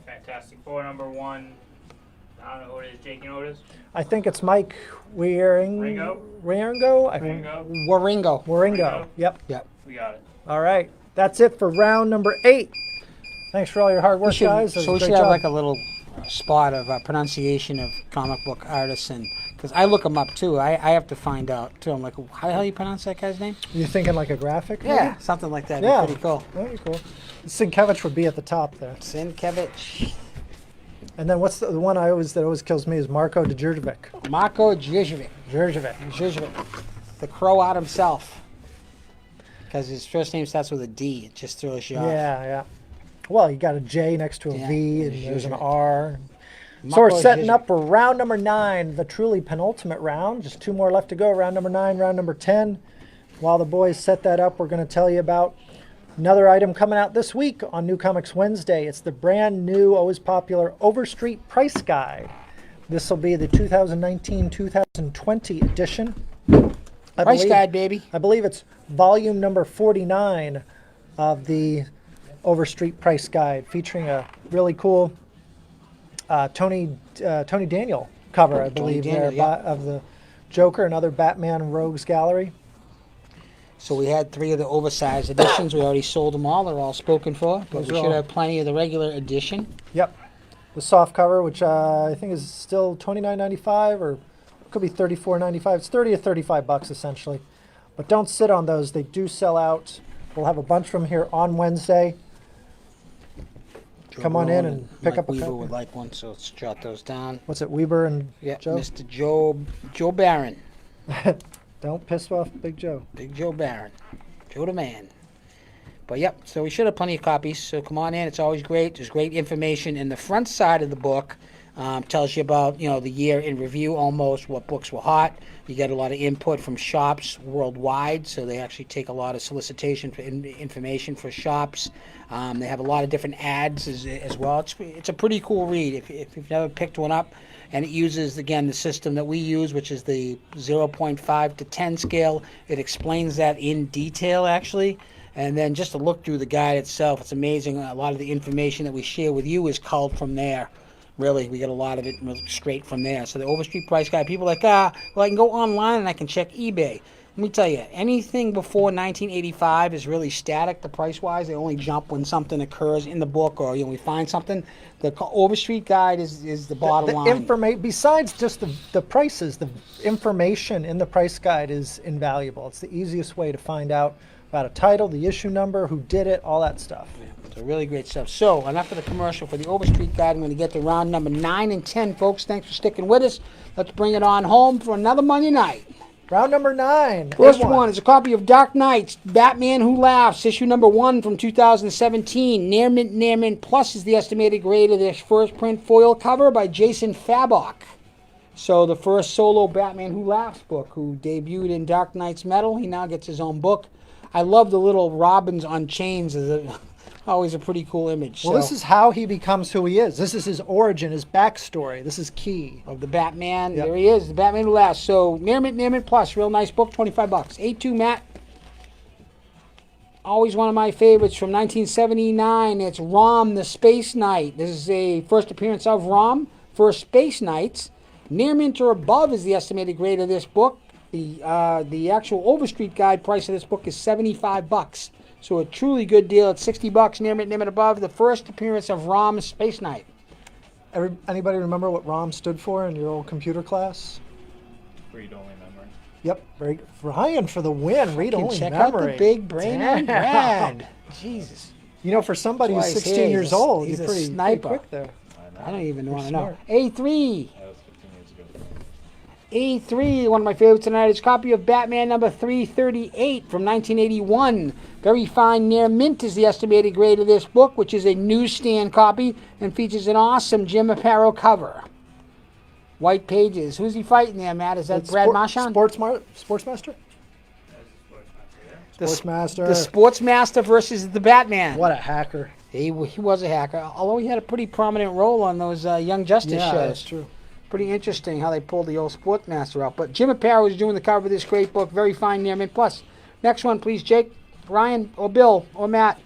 Fantastic Four number 1. I don't know who it is. Jake, you know who it is? I think it's Mike Wieringo. Ringo? Waringo? Waringo. Waringo. Yep. Yep. We got it. All right. That's it for round number 8. Thanks for all your hard work, guys. That was So a we great should have job. like a little spot of pronunciation of comic book artists, and because I look them up too, I have to find out too. I'm like, how the hell you pronounce that guy's name? You thinking like a graphic? maybe? Yeah, something like that. Yeah. Pretty cool. That'd be cool. Sienkiewicz would be at the top there. Sienkiewicz. And then what's the one that always kills me is Marko Djurjevic. Marko Djurjevic. Djurjevic. The Croat himself. Because his first name starts with a D. It just throws you off. Yeah. Well, you got a J next to a Yeah, V, and there's an Djurjevic. R. So Marko we're setting Djurjevic. up for round number 9, the truly penultimate round. Just 2 more left to go. Round number 9, round number 10. While the boys set that up, we're going to tell you about another item coming out this week on New Comics Wednesday. It's the brand new, always popular Overstreet Price Guide. This will be the 2019-2020 edition. Price guide, baby. I believe it's volume number 49 of the Overstreet Price Guide, featuring a really cool Tony Daniel cover, I believe, Daniel, there yeah. of the Joker and other Batman and Rogues gallery. So we had 3 of the oversized editions. We already sold them all. They're all spoken for. But Those we are should all- have plenty of the regular edition. Yep. The soft cover, which I think is still $29.95 or could be $34.95. It's 30 or 35 bucks essentially. But don't sit on those. They do sell out. We'll have a bunch from here on Wednesday. Come on in and pick Mike up a Weaver copy. would like one, so let's jot those down. What's it, Weber and Yeah, Joe? Mr. Joe Barron. Don't piss off Big Joe. Big Joe Barron. Joe the man. But yep, so we should have plenty of copies. So come on in. It's always great. There's great information. In the front side of the book tells you about, the year in review almost, what books were hot. You get a lot of input from shops worldwide. So they actually take a lot of solicitation for information for shops. They have a lot of different ads as well. It's a pretty cool read if you've never picked one up. And it uses, again, the system that we use, which is the 0.5 to 10 scale. It explains that in detail, actually. And then just to look through the guide itself, it's amazing. A lot of the information that we share with you is culled from there. Really, we get a lot of it straight from there. So the Overstreet Price Guide, people are like, well, I can go online and I can check eBay. Let me tell you, anything before 1985 is really static, the price-wise. They only jump when something occurs in the book or we find something. The Overstreet Guide is the bottom line. Besides just the prices, the information in the price guide is invaluable. It's the easiest way to find out about a title, the issue number, who did it, all that stuff. So really great stuff. So enough of the commercial for the Overstreet Guide. I'm going to get to round number 9 and 10, folks. Thanks for sticking with us. Let's bring it on home for another Monday night. Round number 9. First one is a copy of Dark Knights, Batman Who Laughs, issue number 1 from 2017. Near mint plus is the estimated grade of this first print foil cover by Jason Fabok. So the first solo Batman Who Laughs book, who debuted in Dark Knights Metal. He now gets his own book. I love the little robins on chains. Always a pretty cool image. Well, this is how he becomes who he is. This is his origin, his backstory. This is key. Of the Batman. Yep. There he is, the Batman Who Laughs. So Near Mint Plus, real nice book, $25. A2 Matt. Always one of my favorites from 1979. It's Rom the Space Knight. This is a first appearance of Rom for Space Knights. Near mint or above is the estimated grade of this book. The actual Overstreet Guide price of this book is $75. So a truly good deal at $60. Near mint above. The first appearance of Rom Space Knight. Anybody remember what ROM stood for in your old computer class? Read-only memory. Yep, very Ryan for the win. Read-only Check memory. out the big brain on Brad. Jesus. You know, for somebody That's who's why he's 16 here. years old, He's you're a pretty sniper. quick there. I don't even want to know. smart. A3. That was 15 years ago. A3, one of my favorites tonight, is a copy of Batman number 338 from 1981. Very fine near mint is the estimated grade of this book, which is a newsstand copy and features an awesome Jim Aparo cover. White pages. Who's he fighting there, Matt? Is that It's Brad Marchand? Sportsmaster? The Sportsmaster. The Sportsmaster versus the Batman. What a hacker. He was a hacker, although he had a pretty prominent role on those Young Justice Yeah, shows. that's true. Pretty interesting how they pulled the old Sportsmaster out. But Jim Aparo is doing the cover of this great book. Very fine near mint plus. Next one, please, Jake, Ryan, or Bill, or Matt.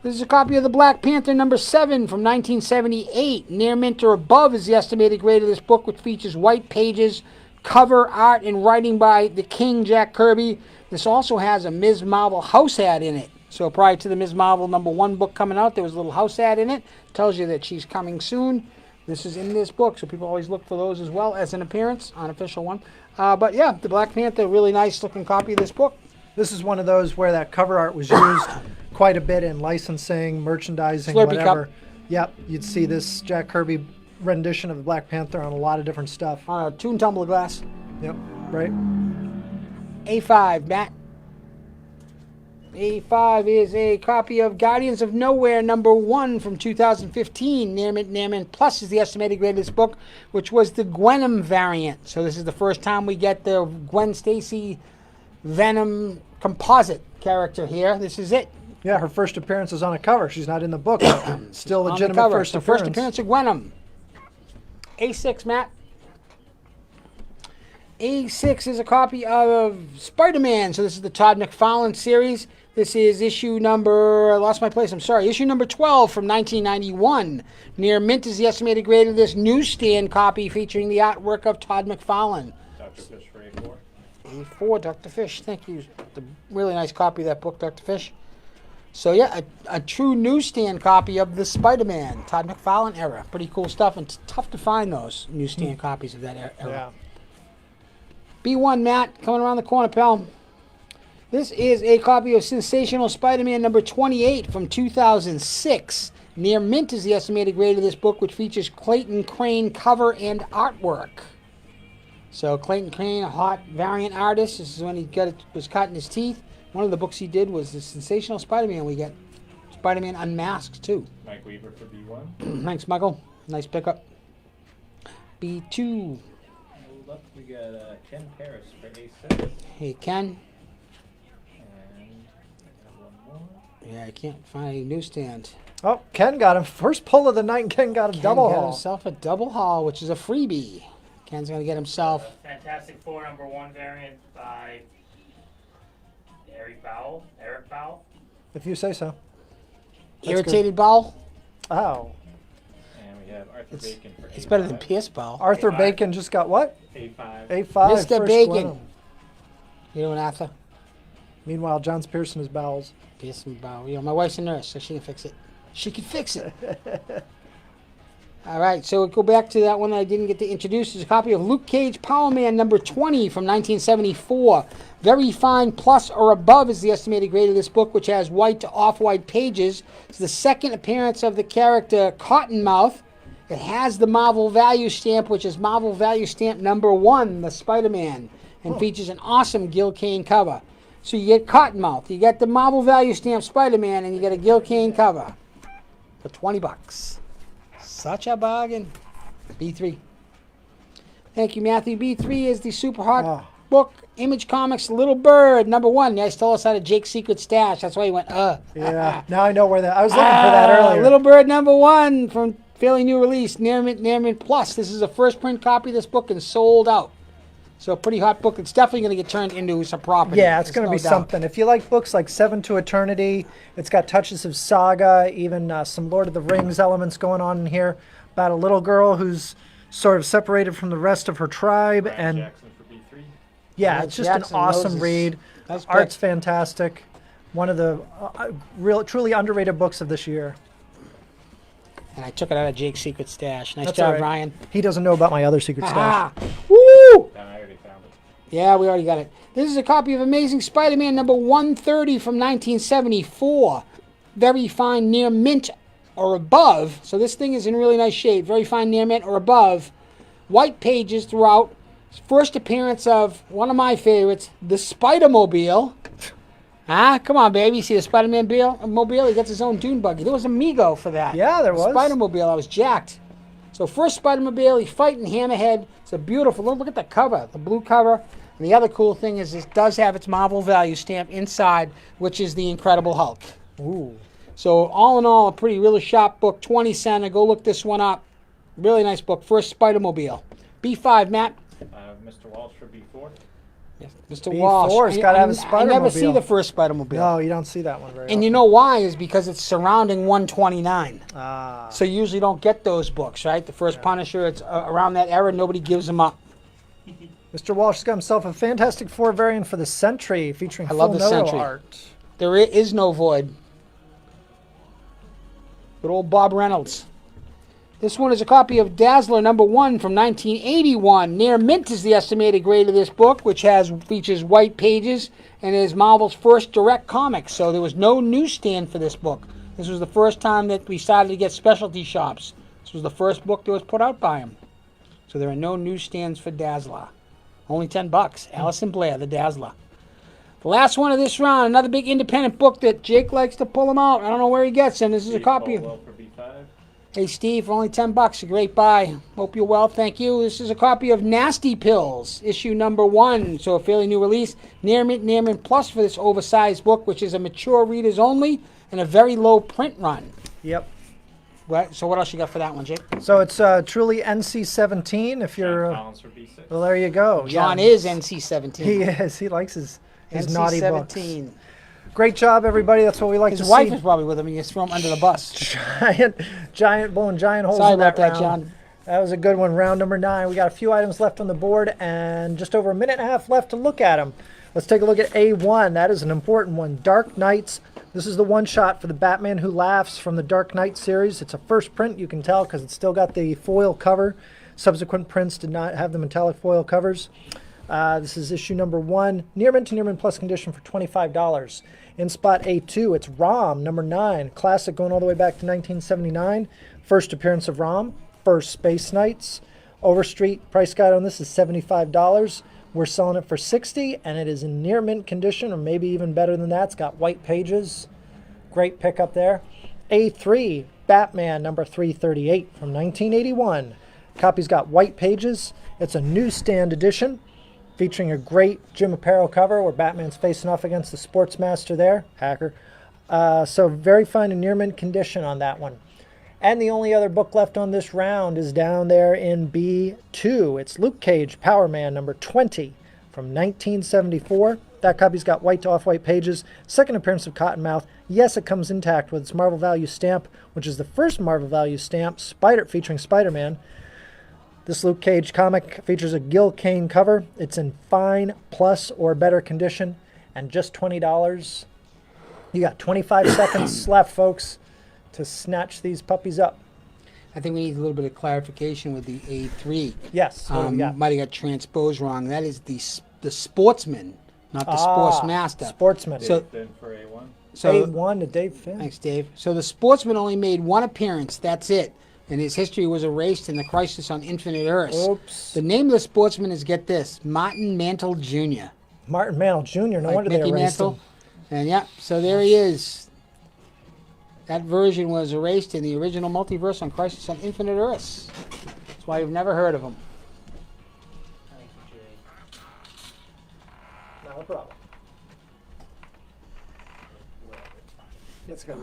This is a copy of the Black Panther number 7 from 1978. Near mint or above is the estimated grade of this book, which features white pages, cover art, and writing by the King, Jack Kirby. This also has a Ms. Marvel house ad in it. So prior to the Ms. Marvel number 1 book coming out, there was a little house ad in it. Tells you that she's coming soon. This is in this book, so people always look for those as well as an appearance, unofficial one. But yeah, the Black Panther, really nice looking copy of this book. This is one of those where that cover art was used quite a bit in licensing, merchandising, Slurpee whatever. cup. Yep, you'd see this Jack Kirby rendition of the Black Panther on a lot of different stuff. On a Toon Tumbler glass. Yep, right? A5, Matt. A5 is a copy of Guardians of Nowhere number 1 from 2015. Near mint plus is the estimated grade of this book, which was the Gwenom variant. So this is the first time we get the Gwen Stacy Venom composite character here. This is it. Yeah, her first appearance is on a cover. She's not in the book. Still On the legitimate cover. first So appearance. first appearance of Gwenom. A6, Matt. A6 is a copy of Spider-Man. So this is the Todd McFarlane series. This is issue number, I lost my place, I'm sorry, issue number 12 from 1991. Near mint is the estimated grade of this newsstand copy featuring the artwork of Todd McFarlane. Dr. Fish for A4. A4, Dr. Fish, thank you. The really nice copy of that book, Dr. Fish. So yeah, a true newsstand copy of the Spider-Man, Todd McFarlane era. Pretty cool stuff, and it's tough to find those newsstand copies of that era. Yeah. B1, Matt, coming around the corner, pal. This is a copy of Sensational Spider-Man number 28 from 2006. Near mint is the estimated grade of this book, which features Clayton Crane cover and artwork. So Clayton Crane, a hot variant artist. This is when he was cutting his teeth. One of the books he did was the Sensational Spider-Man. We get Spider-Man Unmasked, too. Mike Weaver for B1. Thanks, Michael. Nice pickup. B2. Hold up, we got Ken Paris for A6. Hey, Ken. And one more. Yeah, I can't find any newsstand. Oh, Ken got him. First pull of the night, and Ken got a Ken double got haul. himself a double haul, which is a freebie. Ken's going to get himself. Fantastic Four number 1 variant by Eric Powell. If you say so. Irritated Bowel. Oh. And we have Arthur Bacon for A5. It's better than Pierce Bowel. Arthur A5. Bacon just got what? A5. A5. Mr. first Bacon. Gwenom. You doing, Arthur? Meanwhile, John's piercing his bowels. Piercing bow. You know, my wife's a nurse, so she can fix it. She can fix it. All right, so we'll go back to that one that I didn't get to introduce. There's a copy of Luke Cage Power Man number 20 from 1974. Very fine plus or above is the estimated grade of this book, which has white to off-white pages. It's the second appearance of the character Cottonmouth. It has the Marvel Value Stamp, which is Marvel Value Stamp number 1, the Spider-Man, and features an awesome Gil Kane cover. So you get Cottonmouth, you get the Marvel Value Stamp Spider-Man, and you get a Gil Kane cover for $20. Such a bargain. B3. Thank you, Matthew. B3 is the super hot book, Image Comics, Little Bird, number 1. You guys told us out of Jake's Secret Stash. That's why he went, Yeah, now I know where that. I was looking for that earlier. Little Bird number 1 from fairly new release, Near Mint Plus. This is a first print copy of this book and sold out. So a pretty hot book. It's definitely going to get turned into some property. Yeah, it's going to be something. If you like books like Seven to Eternity, it's got touches of saga, even some Lord of the Rings elements going on in here, about a little girl who's sort of separated from the rest of her tribe. And Jackson for B3. yeah, Ryan it's just Jackson, an awesome Moses. read. That's Art's good. fantastic. One of the truly underrated books of this year. And I took it out of Jake's Secret Stash. Nice That's all job, right. Ryan. He doesn't know about my other secret stash. Woo! Damn, I already found it. Yeah, we already got it. This is a copy of Amazing Spider-Man number 130 from 1974. Very fine near mint or above. So this thing is in really nice shape. Very fine near mint or above. White pages throughout. First appearance of one of my favorites, the Spider-Mobile. Come on, baby. You see the Spider-Man mobile? He gets his own dune buggy. There was Amigo for that. Yeah, there was. Spider-Mobile. I was jacked. So first Spider-Mobile, he's fighting Hammerhead. It's a beautiful, look at the cover, the blue cover. And the other cool thing is it does have its Marvel Value Stamp inside, which is the Incredible Hulk. Ooh. So all in all, a pretty really sharp book, 20 cents. Go look this one up. Really nice book. First Spider-Mobile. B5, Matt. Mr. Walsh for B4. Mr. B4's Walsh. gotta have a I never see Spider-Mobile. the first Spider-Mobile. No, you don't see that one very And you often. know why is because it's surrounding 129. Ah. So you usually don't get those books, right? The first Punisher, it's around that era, nobody gives them up. Mr. Walsh has got himself a Fantastic Four variant for the Sentry featuring I love full the Noto Sentry. art. There is no void. Good old Bob Reynolds. This one is a copy of Dazzler number 1 from 1981. Near mint is the estimated grade of this book, which features white pages and is Marvel's first direct comic. So there was no newsstand for this book. This was the first time that we started to get specialty shops. This was the first book that was put out by him. So there are no newsstands for Dazzler. Only $10. Allison Blair, the Dazzler. The last one of this round, another big independent book that Jake likes to pull them out. I don't know where he gets them. This is a copy of... Well for B5. Hey, Steve, for only $10, a great buy. Hope you're well, thank you. This is a copy of Nasty Pills, issue number 1, so a fairly new release. Near Mint Plus for this oversized book, which is a mature readers only and a very low print run. Yep. So what else you got for that one, Jake? So it's truly NC-17 if you're... Collins for B6. well, there you go. John Yeah. is NC-17. He is. He likes his naughty books. NC-17. Great job, everybody. That's what we like His to wife see. is probably with him, and you throw him under the bus. Blowing giant holes Sorry in about that, round. John. That was a good one. Round number 9. We got a few items left on the board and just over a minute and a half left to look at them. Let's take a look at A1. That is an important one. Dark Knights. This is the one shot for the Batman Who Laughs from the Dark Knight series. It's a first print, you can tell, because it's still got the foil cover. Subsequent prints did not have the metallic foil covers. This is issue number 1. Near mint to near mint plus condition for $25. In spot A2, it's Rom, number 9. Classic going all the way back to 1979. First appearance of Rom. First Space Knights. Overstreet price guide on this is $75. We're selling it for $60, and it is in near mint condition, or maybe even better than that. It's got white pages. Great pickup there. A3, Batman number 338 from 1981. Copy's got white pages. It's a newsstand edition, featuring a great Jim Aparo cover where Batman's facing off against the Sportsmaster there, hacker. So very fine and near mint condition on that one. And the only other book left on this round is down there in B2. It's Luke Cage, Power Man, number 20 from 1974. That copy's got white to off-white pages. Second appearance of Cottonmouth. Yes, it comes intact with its Marvel Value stamp, which is the first Marvel Value stamp featuring Spider-Man. This Luke Cage comic features a Gil Kane cover. It's in fine, plus, or better condition, and just $20. You got 25 seconds left, folks, to snatch these puppies up. I think we need a little bit of clarification with the A3. Yes, what do we got? Might have got transposed wrong. That is the sportsman, not the sportsmaster. Sportsman. So, Then for A1. so A1 to Dave Finn. thanks, Dave. So the sportsman only made one appearance. That's it. And his history was erased in the Crisis on Infinite Earths. Oops. The name of the sportsman is, get this, Martin Mantle Jr. Martin Mantle Jr. No Like wonder Mickey they erased Mantle. him. And yeah, so there he is. That version was erased in the original multiverse on Crisis on Infinite Earths. That's why you've never heard of him. Not a problem. Let's go.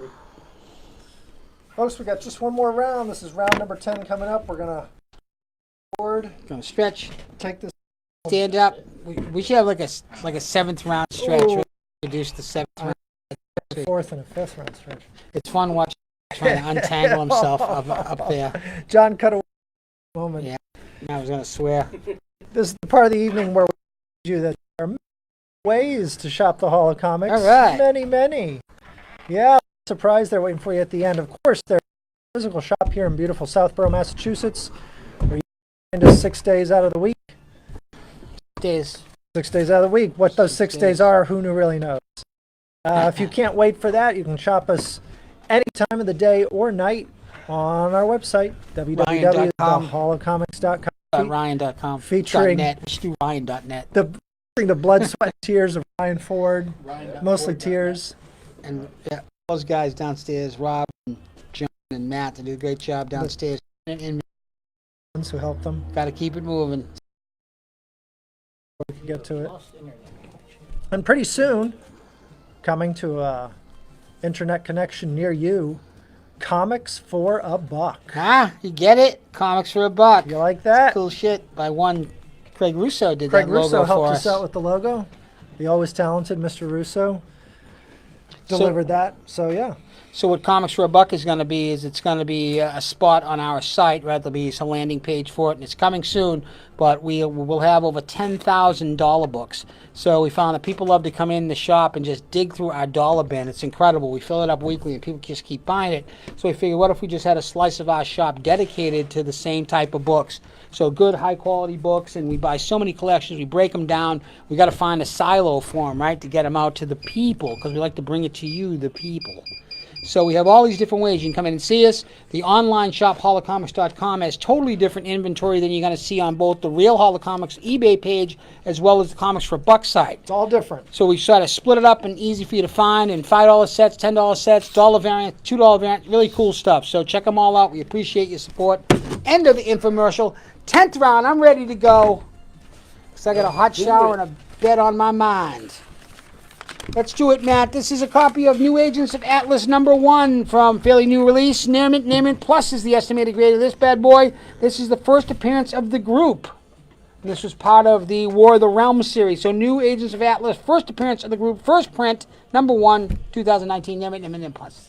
Folks, we got just one more round. This is round number 10 coming up. We're gonna board, Gonna stretch, take this. stand up. We should have like a seventh round stretch. Ooh. We'll introduce the seventh round. Fourth and a fifth round stretch. It's fun watching him trying to untangle himself up there. John cut away a moment. Yeah. I was gonna swear. This is the part of the evening where we teach you that there are many ways to shop the Hall of Comics. All right. Many, many. Yeah, surprise they're waiting for you at the end. Of course, there's a physical shop here in beautiful Southborough, Massachusetts, where you find us 6 days out of the week. Days. 6 days out of the week. What those 6 days are, who really knows? If you can't wait for that, you can shop us any time of the day or night on our website, www.hallofcomics.com. Ryan.com. Featuring- .net. We should do Ryan.net. Featuring the blood, sweat, and tears of Ryan Ford. Mostly tears. And yeah, those guys downstairs, Rob and John and Matt, they do a great job downstairs. And Ones who helped them. got to keep it moving. We can get to it. And pretty soon, coming to a internet connection near you, Comics for a Buck. Ah, you get it? Comics for a buck. You like that? Cool shit. By one, Craig Russo did Craig that logo Russo helped for us out with the logo. The always talented Mr. Russo delivered that. So yeah. So what Comics for a Buck is going to be is it's going to be a spot on our site, right? There'll be a landing page for it, and it's coming soon. But we'll have over 10,000 dollar books. So we found that people love to come in the shop and just dig through our dollar bin. It's incredible. We fill it up weekly, and people just keep buying it. So we figured, what if we just had a slice of our shop dedicated to the same type of books? So good, high-quality books, and we buy so many collections. We break them down. We got to find a silo for them, right, to get them out to the people, because we like to bring it to you, the people. So we have all these different ways. You can come in and see us. The online shop, holocomics.com, has totally different inventory than you're going to see on both the real Holocomics eBay page as well as the Comics for Buck site. It's all different. So we sort of split it up and easy for you to find, and $5 sets, $10 sets, $1 variant, $2 variant, really cool stuff. So check them all out. We appreciate your support. End of the infomercial. 10th round, I'm ready to go. Because I got a hot shower and a bed on my mind. Let's do it, Matt. This is a copy of New Agents of Atlas #1 from fairly new release. Near Mint Plus is the estimated grade of this bad boy. This is the first appearance of the group. And this was part of the War of the Realms series. So New Agents of Atlas, first appearance of the group, first print, #1, 2019, Near Mint Plus.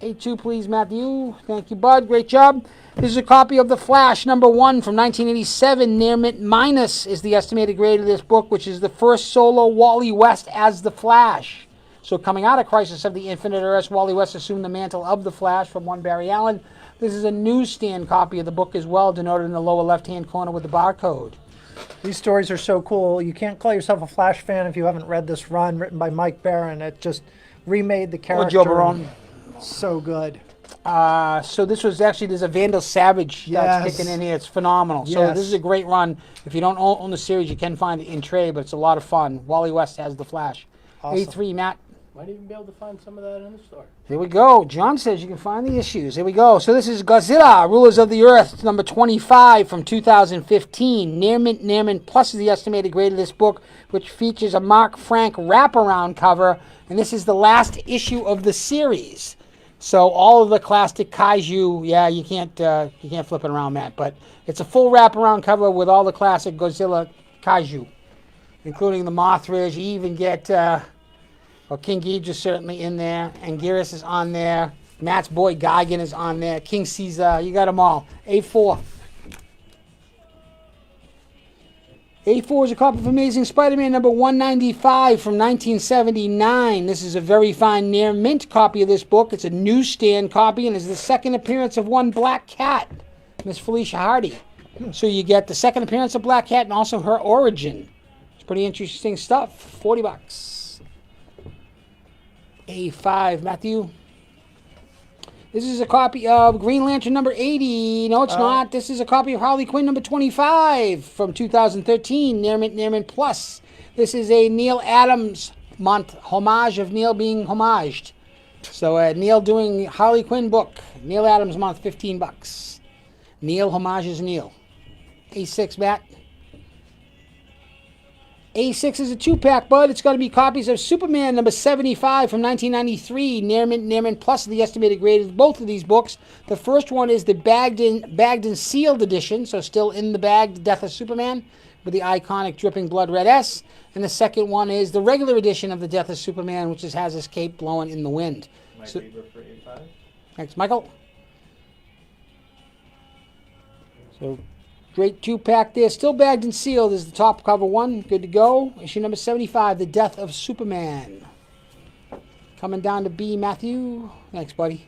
A2, please, Matthew. Thank you, Bud. Great job. This is a copy of The Flash, #1 from 1987. Near Mint Minus is the estimated grade of this book, which is the first solo Wally West as The Flash. So coming out of Crisis of the Infinite Earths, Wally West assumed the mantle of The Flash from one Barry Allen. This is a newsstand copy of the book as well, denoted in the lower left-hand corner with the barcode. These stories are so cool. You can't call yourself a Flash fan if you haven't read this run written by Mike Barron. It just remade the character. Joe Barone. So good. So this was actually, there's a Vandal Savage that's Yes. kicking in here. It's phenomenal. So Yes. this is a great run. If you don't own the series, you can find it in trade, but it's a lot of fun. Wally West has The Flash. Awesome. A3, Matt. Might even be able to find some of that in the store. Here we go. John says you can find the issues. Here we go. So this is Godzilla, Rulers of the Earth, #25 from 2015. Near Mint Plus is the estimated grade of this book, which features a Mark Frank wraparound cover, and this is the last issue of the series. So all of the classic kaiju, yeah, you can't flip it around, Matt, but it's a full wraparound cover with all the classic Godzilla kaiju, including the Mothra. You even get King Ghidorah certainly in there, Anguirus is on there, Matt's boy Gigan is on there, King Caesar, you got them all. A4. A4 is a copy of Amazing Spider-Man number 195 from 1979. This is a very fine near mint copy of this book. It's a newsstand copy and is the second appearance of one Black Cat, Miss Felicia Hardy. So you get the second appearance of Black Cat and also her origin. It's pretty interesting stuff. $40. A5, Matthew. This is a copy of Green Lantern number 80. No, it's not. This is a copy of Harley Quinn number 25 from 2013. Near Mint Plus. This is a Neil Adams month homage of Neil being homaged. So Neil doing Harley Quinn book. Neil Adams month, $15. Neil homages Neil. A6, Matt. A6 is a 2-pack, bud. It's going to be copies of Superman number 75 from 1993. Near Mint Plus, the estimated grade of both of these books. The first one is the bagged and sealed edition, so still in the bag, The Death of Superman, with the iconic dripping blood red S. And the second one is the regular edition of The Death of Superman, which has his cape blowing in the wind. For A5. Thanks, Michael. So, great 2-pack there. Still bagged and sealed is the top cover one. Good to go. Issue number 75, The Death of Superman. Coming down to B, Matthew. Thanks, buddy.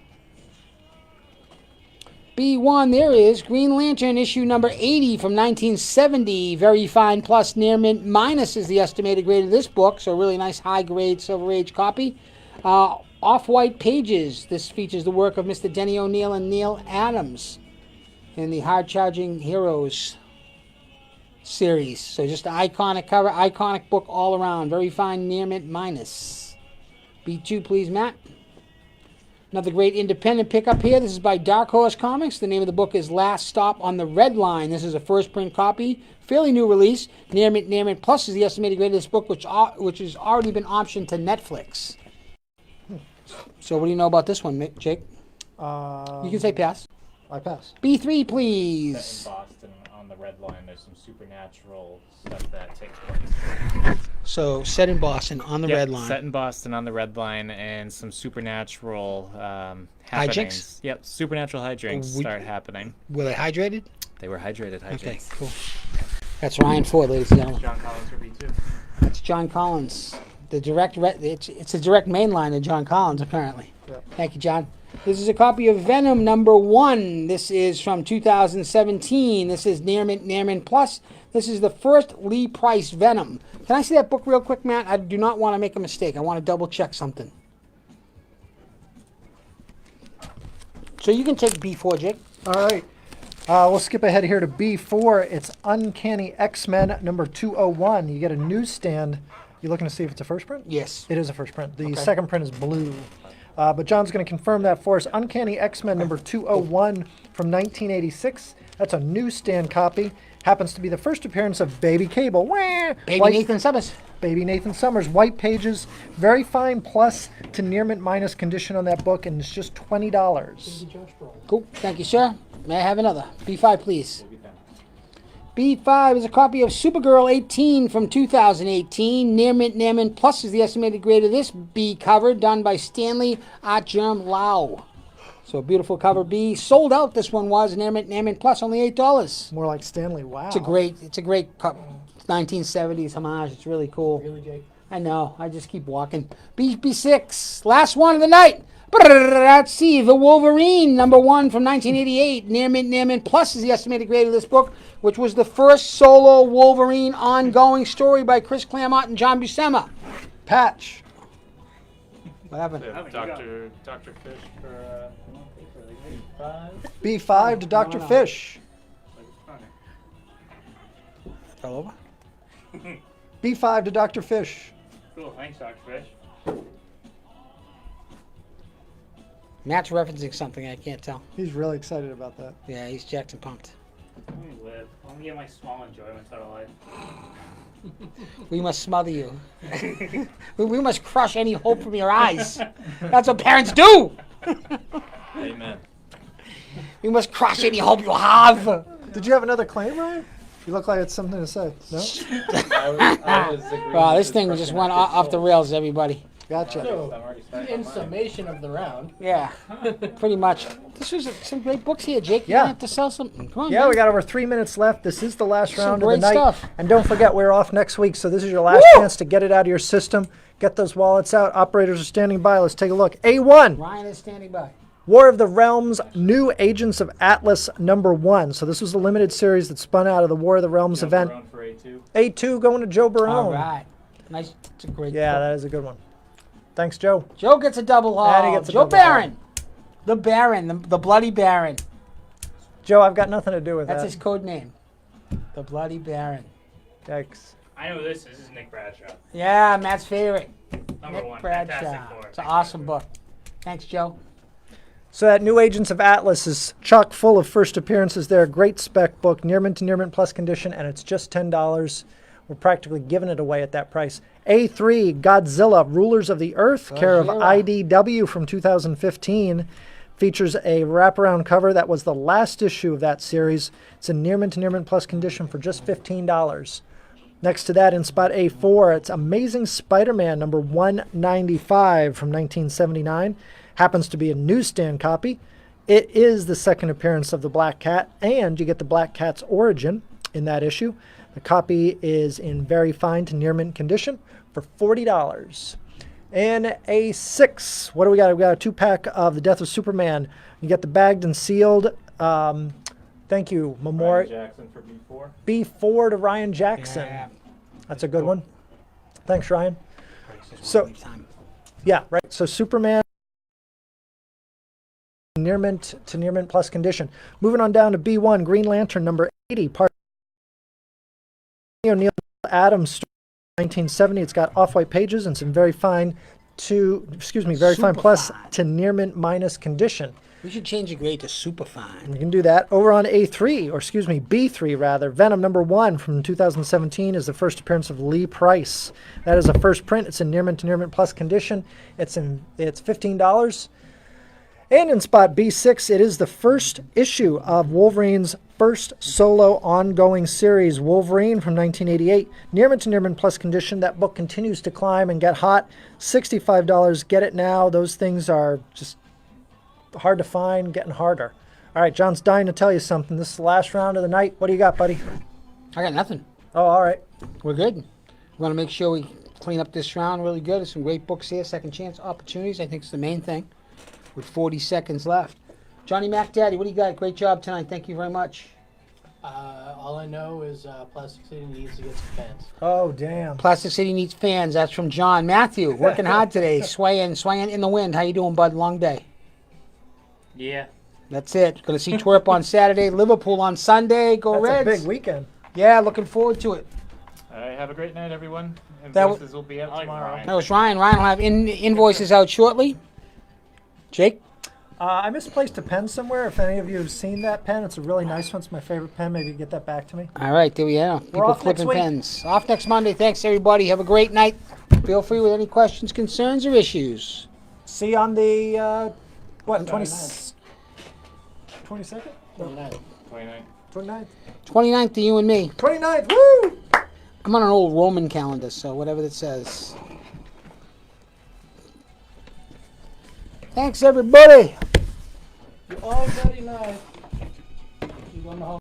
B1, there is Green Lantern issue number 80 from 1970. Very fine plus near mint minus is the estimated grade of this book. So really nice high grade Silver Age copy. Off-white pages. This features the work of Mr. Denny O'Neil and Neil Adams in the Hard Charging Heroes series. So just an iconic cover, iconic book all around. Very fine near mint minus. B2, please, Matt. Another great independent pickup here. This is by Dark Horse Comics. The name of the book is Last Stop on the Red Line. This is a first print copy. Fairly new release. Near mint plus is the estimated grade of this book, which has already been optioned to Netflix. So what do you know about this one, Jake? You can say pass. I pass. B3, please. Set in Boston on the Red Line, there's some supernatural stuff that takes place. So set in Boston on the Red Line. Set in Boston on the Red Line, and some supernatural Hijinks? happenings. Yep, supernatural hijinks start happening. Were they hydrated? They were hydrated hijinks. Okay, cool. That's Ryan Ford, ladies and gentlemen. John Collins for B2. That's John Collins. The direct it's a direct main line of John Collins, apparently. Yep. Thank you, John. This is a copy of Venom number 1. This is from 2017. This is Near Mint Plus. This is the first Lee Price Venom. Can I see that book real quick, Matt? I do not want to make a mistake. I want to double check something. So you can take B4, Jake. All right. We'll skip ahead here to B4. It's Uncanny X-Men number 201. You get a newsstand. You looking to see if it's a first print? Yes. It is a first print. The second print is blue. But John's going to confirm that for us. Uncanny X-Men number 201 from 1986. That's a newsstand copy. Happens to be the first appearance of Baby Cable. Wah! Baby White- Nathan Summers. Baby Nathan Summers. White pages. Very fine plus to near mint minus condition on that book, and it's just $20. Cool. Thank you, sir. May I have another? B5, please. B5 is a copy of Supergirl 18 from 2018. Near mint plus is the estimated grade of this B cover, done by Stanley Artgerm Lau. So a beautiful cover B. Sold out, this one was. Near mint plus, only $8. More like Stanley. Wow. It's a great 1970s homage. It's really cool. Really, Jake? I know. I just keep walking. B6, last one of the night. Let's see, The Wolverine, number 1 from 1988. Near mint plus is the estimated grade of this book, which was the first solo Wolverine ongoing story by Chris Claremont and John Buscema. Patch. What happened? Dr. Fish for B5. B5 to Dr. Fish. Fell over? B5 to Dr. Fish. Cool, thanks, Dr. Fish. Matt's referencing something I can't tell. He's really excited about that. Yeah, he's jacked and pumped. Let me live. Let me get my small enjoyments out of life. We must smother you. we must crush any hope from your eyes. That's what parents do. Amen. We must crush any hope you have. Did you have another claim, Ryan? You look like it's something to say. No? I was agreeing Wow, this with thing crushing just our went kids' off the souls. rails, everybody. Gotcha. So, in summation of the round, Yeah, pretty much. This was some great books here, Jake. You Yeah. have to sell something. Come on, Yeah, man. we got over 3 minutes left. This is the last Some round of the great night. stuff. And don't forget, we're off next week, so this is your last chance to get it out of your system. Get those wallets out. Operators are standing by. Let's take a look. A1. Ryan is standing by. War of the Realms, New Agents of Atlas #1. So this was a limited series that spun out of the War of the Realms event. For A2. A2 going to Joe Barone. All right. Nice. It's a great Yeah, book. that is a good one. Thanks, Joe. Joe gets a double haul. And he gets a Joe double haul. Baron. The Baron. The Bloody Baron. Joe, I've got nothing to do with That's that. his code name. The Bloody Baron. Thanks. I know who this is. This is Nick Bradshaw. Yeah, Matt's favorite. Number Nick one. Bradshaw. Fantastic Four. It's an awesome book. Thanks, Joe. So that New Agents of Atlas is chock full of first appearances there. Great spec book, near mint to near mint plus condition, and it's just $10. We're practically giving it away at that price. A3, Godzilla, Rulers of the Earth, care of Godzilla. IDW from 2015. Features a wraparound cover. That was the last issue of that series. It's in near mint to near mint plus condition for just $15. Next to that, in spot A4, it's Amazing Spider-Man number 195 from 1979. Happens to be a newsstand copy. It is the second appearance of the Black Cat, and you get the Black Cat's origin in that issue. The copy is in very fine to near mint condition for $40. And A6, what do we got? We got a 2-pack of The Death of Superman. You get the bagged and sealed. Thank you, Memorial. Jackson for B4. B4 to Ryan Jackson. Yeah. That's a good one. Thanks, Ryan. So, yeah, right. So Superman near mint to near mint plus condition. Moving on down to B1, Green Lantern number 80, part O'Neill Adams, 1970. It's got off-white pages and some very fine very fine plus Superfine. to near mint minus condition. We should change the grade to Superfine. You can do that. Over on B3 rather. Venom number 1 from 2017 is the first appearance of Lee Price. That is a first print. It's in near mint to near mint plus condition. It's $15. And in spot B6, it is the first issue of Wolverine's first solo ongoing series, Wolverine from 1988. Near mint to near mint plus condition. That book continues to climb and get hot. $65. Get it now. Those things are just hard to find, getting harder. All right, John's dying to tell you something. This is the last round of the night. What do you got, buddy? I got nothing. Oh, all right. We're good. We want to make sure we clean up this round really good. There's some great books here. Second chance opportunities, I think, is the main thing. With 40 seconds left. Johnny Mac Daddy, what do you got? Great job tonight. Thank you very much. all I know is Plastic City needs to get some fans. Oh, damn. Plastic City needs fans. That's from John. Matthew, working hard today. Swaying in the wind. How you doing, bud? Long day. Yeah. That's it. Going to see Twerp on Saturday. Liverpool on Sunday. Go That's Reds. a big weekend. Yeah, looking forward to it. All right, have a great night, everyone. That w- Invoices will be out I like tomorrow. Ryan. That was Ryan. Ryan will have invoices out shortly. Jake? I misplaced a pen somewhere. If any of you have seen that pen, it's a really nice one. It's my favorite pen. Maybe you get that back to me. All right, there we go. People off next flipping week. pens. Off next Monday. Thanks, everybody. Have a great night. Feel free with any questions, concerns, or issues. See you on the, 29th. 22nd? 29. 29. 29th? 29th to you and me. 29th, woo! I'm on an old Roman calendar, so whatever it says. Thanks, everybody. You're all very nice. You're going home.